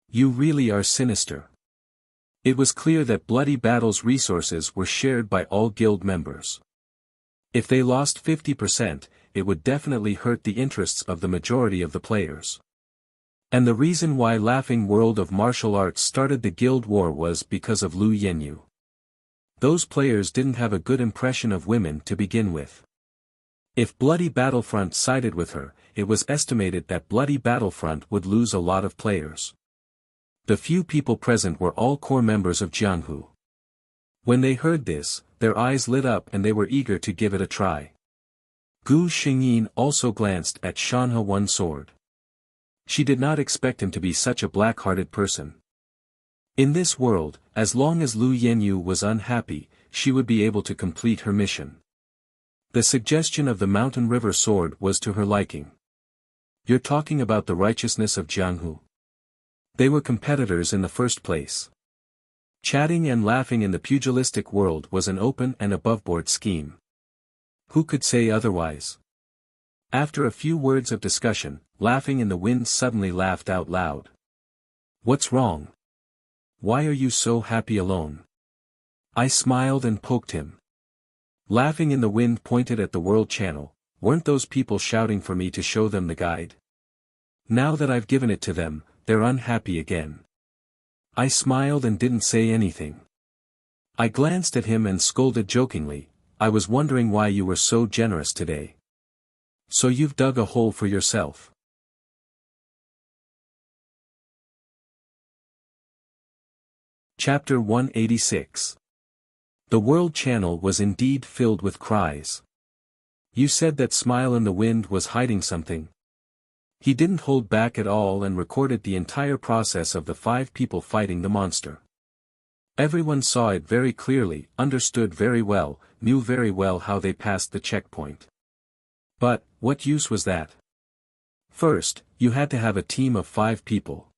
Speaker 1: You really are sinister. It was clear that Bloody Battle's resources were shared by all guild members. If they lost 50%, it would definitely hurt the interests of the majority of the players. And the reason why Laughing World of Martial Arts started the guild war was because of Lu Yenyu. Those players didn't have a good impression of women to begin with. If Bloody Battlefront sided with her, it was estimated that Bloody Battlefront would lose a lot of players. The few people present were all core members of Jianghu. When they heard this, their eyes lit up and they were eager to give it a try. Gu Xingyin also glanced at Shanhe One Sword. She did not expect him to be such a black-hearted person. In this world, as long as Lu Yenyu was unhappy, she would be able to complete her mission. The suggestion of the Mountain River Sword was to her liking. You're talking about the righteousness of Jianghu? They were competitors in the first place. Chatting and laughing in the pugilistic world was an open and aboveboard scheme. Who could say otherwise? After a few words of discussion, Laughing in the Wind suddenly laughed out loud. What's wrong? Why are you so happy alone? I smiled and poked him. Laughing in the Wind pointed at the World Channel. Weren't those people shouting for me to show them the guide? Now that I've given it to them, they're unhappy again. I smiled and didn't say anything. I glanced at him and scolded jokingly, I was wondering why you were so generous today. So you've dug a hole for yourself. Chapter 186. The World Channel was indeed filled with cries. You said that Smile in the Wind was hiding something. He didn't hold back at all and recorded the entire process of the 5 people fighting the monster. Everyone saw it very clearly, understood very well, knew very well how they passed the checkpoint. But, what use was that? First, you had to have a team of 5 people.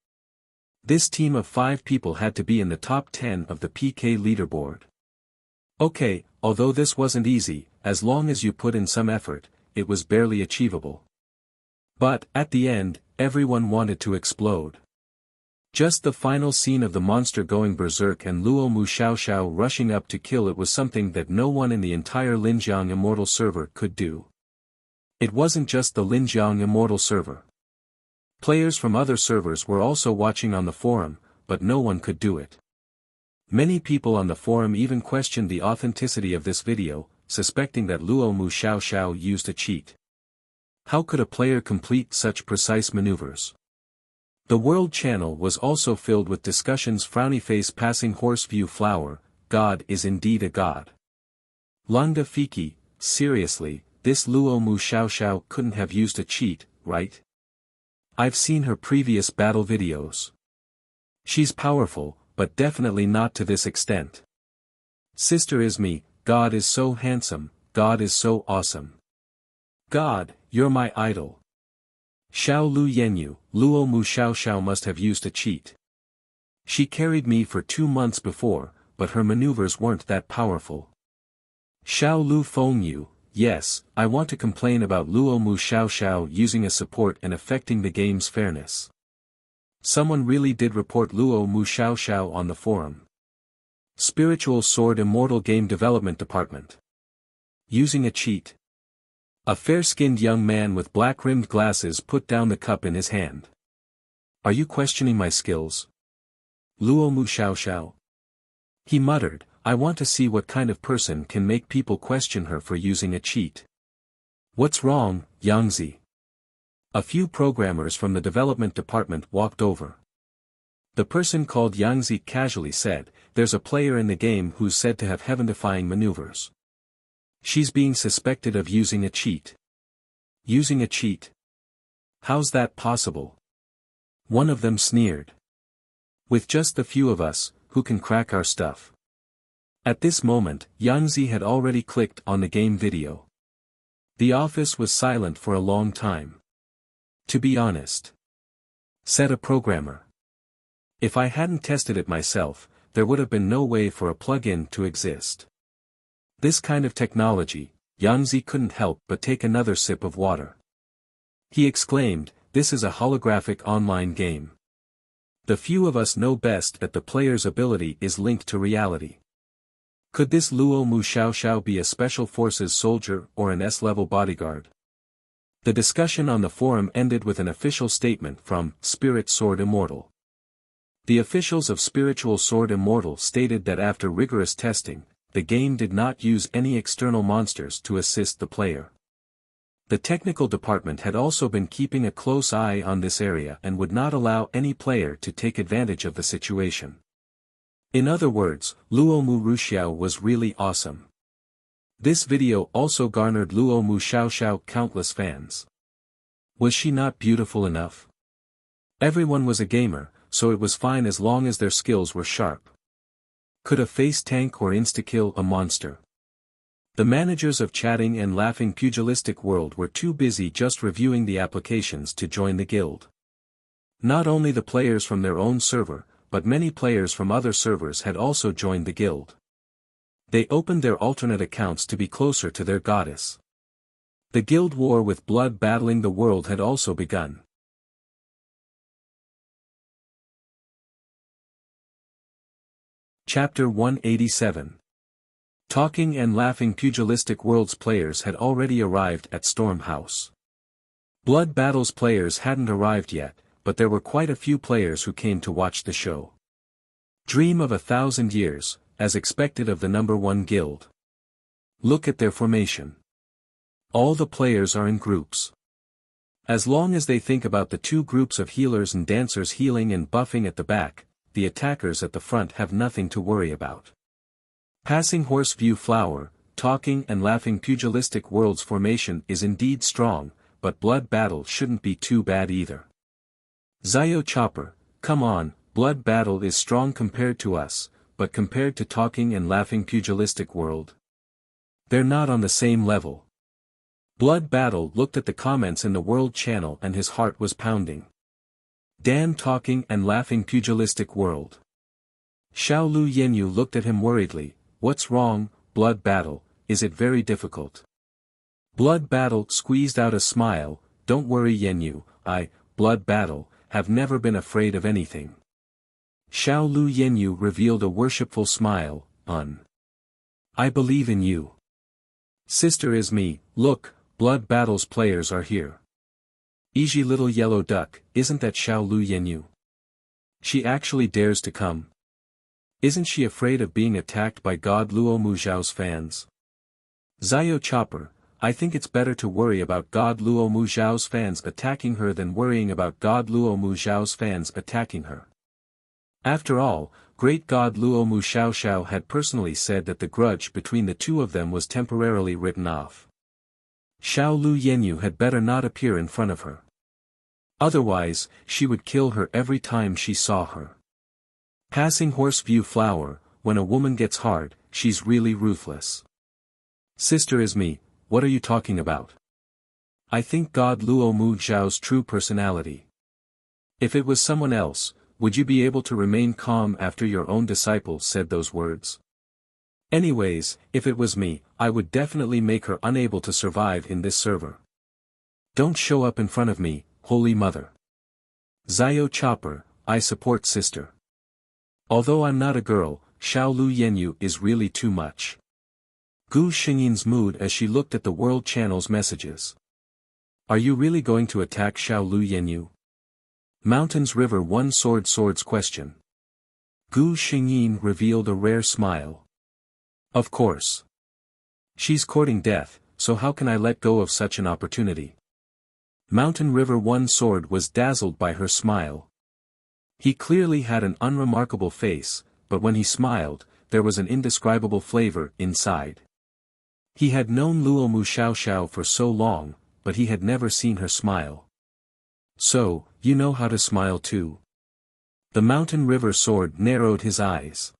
Speaker 1: This team of 5 people had to be in the top 10 of the PK leaderboard. Okay, although this wasn't easy, as long as you put in some effort, it was barely achievable. But, at the end, everyone wanted to explode. Just the final scene of the monster going berserk and Luo Mu Xiaoxiao rushing up to kill it was something that no one in the entire Linjiang Immortal server could do. It wasn't just the Linjiang Immortal server. Players from other servers were also watching on the forum, but no one could do it. Many people on the forum even questioned the authenticity of this video, suspecting that Luo Mu Xiaoxiao used a cheat. How could a player complete such precise maneuvers? The World Channel was also filled with discussions. Frowny face passing horse view flower, God is indeed a god. Langda Fiki, seriously, this Luo Mu Xiaoxiao couldn't have used a cheat, right? I've seen her previous battle videos. She's powerful, but definitely not to this extent. Sister Ismi, God is so handsome, God is so awesome. God, you're my idol. Xiao Lu Yenyu, Luo Mu Xiaoxiao must have used a cheat. She carried me for 2 months before, but her maneuvers weren't that powerful. Xiao Lu Feng Yu, yes, I want to complain about Luo Mu Xiao Xiao using a support and affecting the game's fairness. Someone really did report Luo Mu Xiao Xiao on the forum. Spiritual Sword Immortal Game Development Department. Using a cheat. A fair-skinned young man with black-rimmed glasses put down the cup in his hand. Are you questioning my skills? Luo Mu Xiao Xiao. He muttered, I want to see what kind of person can make people question her for using a cheat. What's wrong, Yangzi? A few programmers from the development department walked over. The person called Yangzi casually said, there's a player in the game who's said to have heaven-defying maneuvers. She's being suspected of using a cheat. Using a cheat? How's that possible? One of them sneered. With just the few of us, who can crack our stuff? At this moment, Yangzi had already clicked on the game video. The office was silent for a long time. To be honest, said a programmer. If I hadn't tested it myself, there would have been no way for a plugin to exist. This kind of technology, Yangzi couldn't help but take another sip of water. He exclaimed, this is a holographic online game. The few of us know best that the player's ability is linked to reality. Could this Luo Mu Xiao Xiao be a special forces soldier or an S-level bodyguard? The discussion on the forum ended with an official statement from Spirit Sword Immortal. The officials of Spiritual Sword Immortal stated that after rigorous testing, the game did not use any external monsters to assist the player. The technical department had also been keeping a close eye on this area and would not allow any player to take advantage of the situation. In other words, Luo Mu Ruxiao was really awesome. This video also garnered Luo Mu Xiao Xiao countless fans. Was she not beautiful enough? Everyone was a gamer, so it was fine as long as their skills were sharp. Could a face tank or insta-kill a monster? The managers of Chatting and Laughing Pugilistic World were too busy just reviewing the applications to join the guild. Not only the players from their own server, but many players from other servers had also joined the guild. They opened their alternate accounts to be closer to their goddess. The guild war with blood battling the world had also begun. Chapter 187. Talking and Laughing Pugilistic World's players had already arrived at Storm House. Blood Battle's players hadn't arrived yet, but there were quite a few players who came to watch the show. Dream of 1,000 years, as expected of the number 1 guild. Look at their formation. All the players are in groups. As long as they think about the 2 groups of healers and dancers healing and buffing at the back, the attackers at the front have nothing to worry about. Passing Horse View Flower, Talking and Laughing Pugilistic World's formation is indeed strong, but Blood Battle shouldn't be too bad either. Zio Chopper, come on, Blood Battle is strong compared to us, but compared to Talking and Laughing Pugilistic World, they're not on the same level. Blood Battle looked at the comments in the World channel and his heart was pounding. Damn Talking and Laughing Pugilistic World. Xiao Lu Yenyu looked at him worriedly, what's wrong, Blood Battle, is it very difficult? Blood Battle squeezed out a smile, don't worry Yenyu, Blood Battle, have never been afraid of anything. Xiao Lu Yenyu revealed a worshipful smile, I believe in you. Sister is me, look, Blood Battle's players are here. Easy little yellow duck, isn't that Xiao Lu Yenyu? She actually dares to come. Isn't she afraid of being attacked by God Luo Mu Zhao's fans? Zio Chopper, I think it's better to worry about God Luo Mu Zhao's fans attacking her than worrying about God Luo Mu Zhao's fans attacking her. After all, great God Luo Mu Xiao Xiao had personally said that the grudge between the two of them was temporarily written off. Xiao Lu Yenyu had better not appear in front of her. Otherwise, she would kill her every time she saw her. Passing Horse View Flower, when a woman gets hard, she's really ruthless. Sister is me, what are you talking about? I think God Luo Mu Zhao's true personality. If it was someone else, would you be able to remain calm after your own disciple said those words? Anyways, if it was me, I would definitely make her unable to survive in this server. Don't show up in front of me, Holy Mother. Zio Chopper, I support sister. Although I'm not a girl, Xiao Lu Yenyu is really too much. Gu Xingyin's mood as she looked at the World Channel's messages. Are you really going to attack Xiao Lu Yenyu? Mountains River One Swords question. Gu Xingyin revealed a rare smile. Of course. She's courting death, so how can I let go of such an opportunity? Mountain River One Sword was dazzled by her smile. He clearly had an unremarkable face, but when he smiled, there was an indescribable flavor inside. He had known Luo Mu Xiao for so long, but he had never seen her smile. So, you know how to smile too? The Mountain River Sword narrowed his eyes.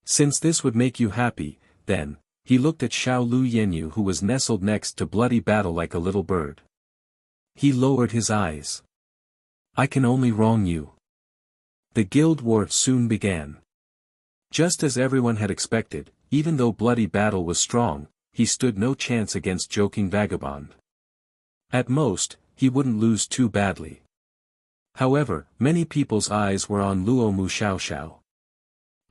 Speaker 1: Since this would make you happy, then, he looked at Xiao Lu Yenyu who was nestled next to Bloody Battle like a little bird. He lowered his eyes. I can only wrong you. The guild war soon began. Just as everyone had expected, even though Bloody Battle was strong, he stood no chance against Joking Vagabond. At most, he wouldn't lose too badly. However, many people's eyes were on Luo Mu Xiao.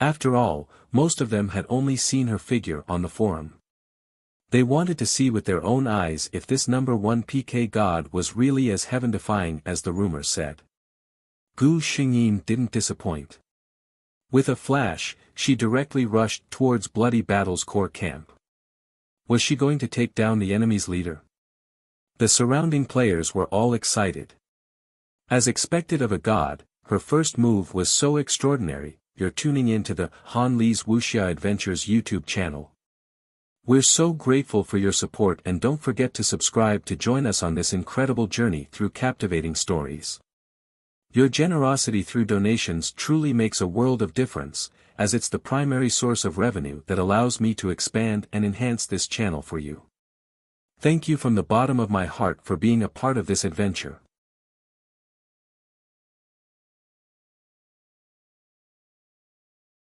Speaker 1: After all, most of them had only seen her figure on the forum. They wanted to see with their own eyes if this number 1 PK god was really as heaven-defying as the rumors said. Gu Xingyin didn't disappoint. With a flash, she directly rushed towards Bloody Battle's core camp. Was she going to take down the enemy's leader? The surrounding players were all excited. As expected of a god, her first move was so extraordinary. You're tuning in to the Han Li's Wuxia Adventures YouTube channel. We're so grateful for your support and don't forget to subscribe to join us on this incredible journey through captivating stories. Your generosity through donations truly makes a world of difference, as it's the primary source of revenue that allows me to expand and enhance this channel for you. Thank you from the bottom of my heart for being a part of this adventure.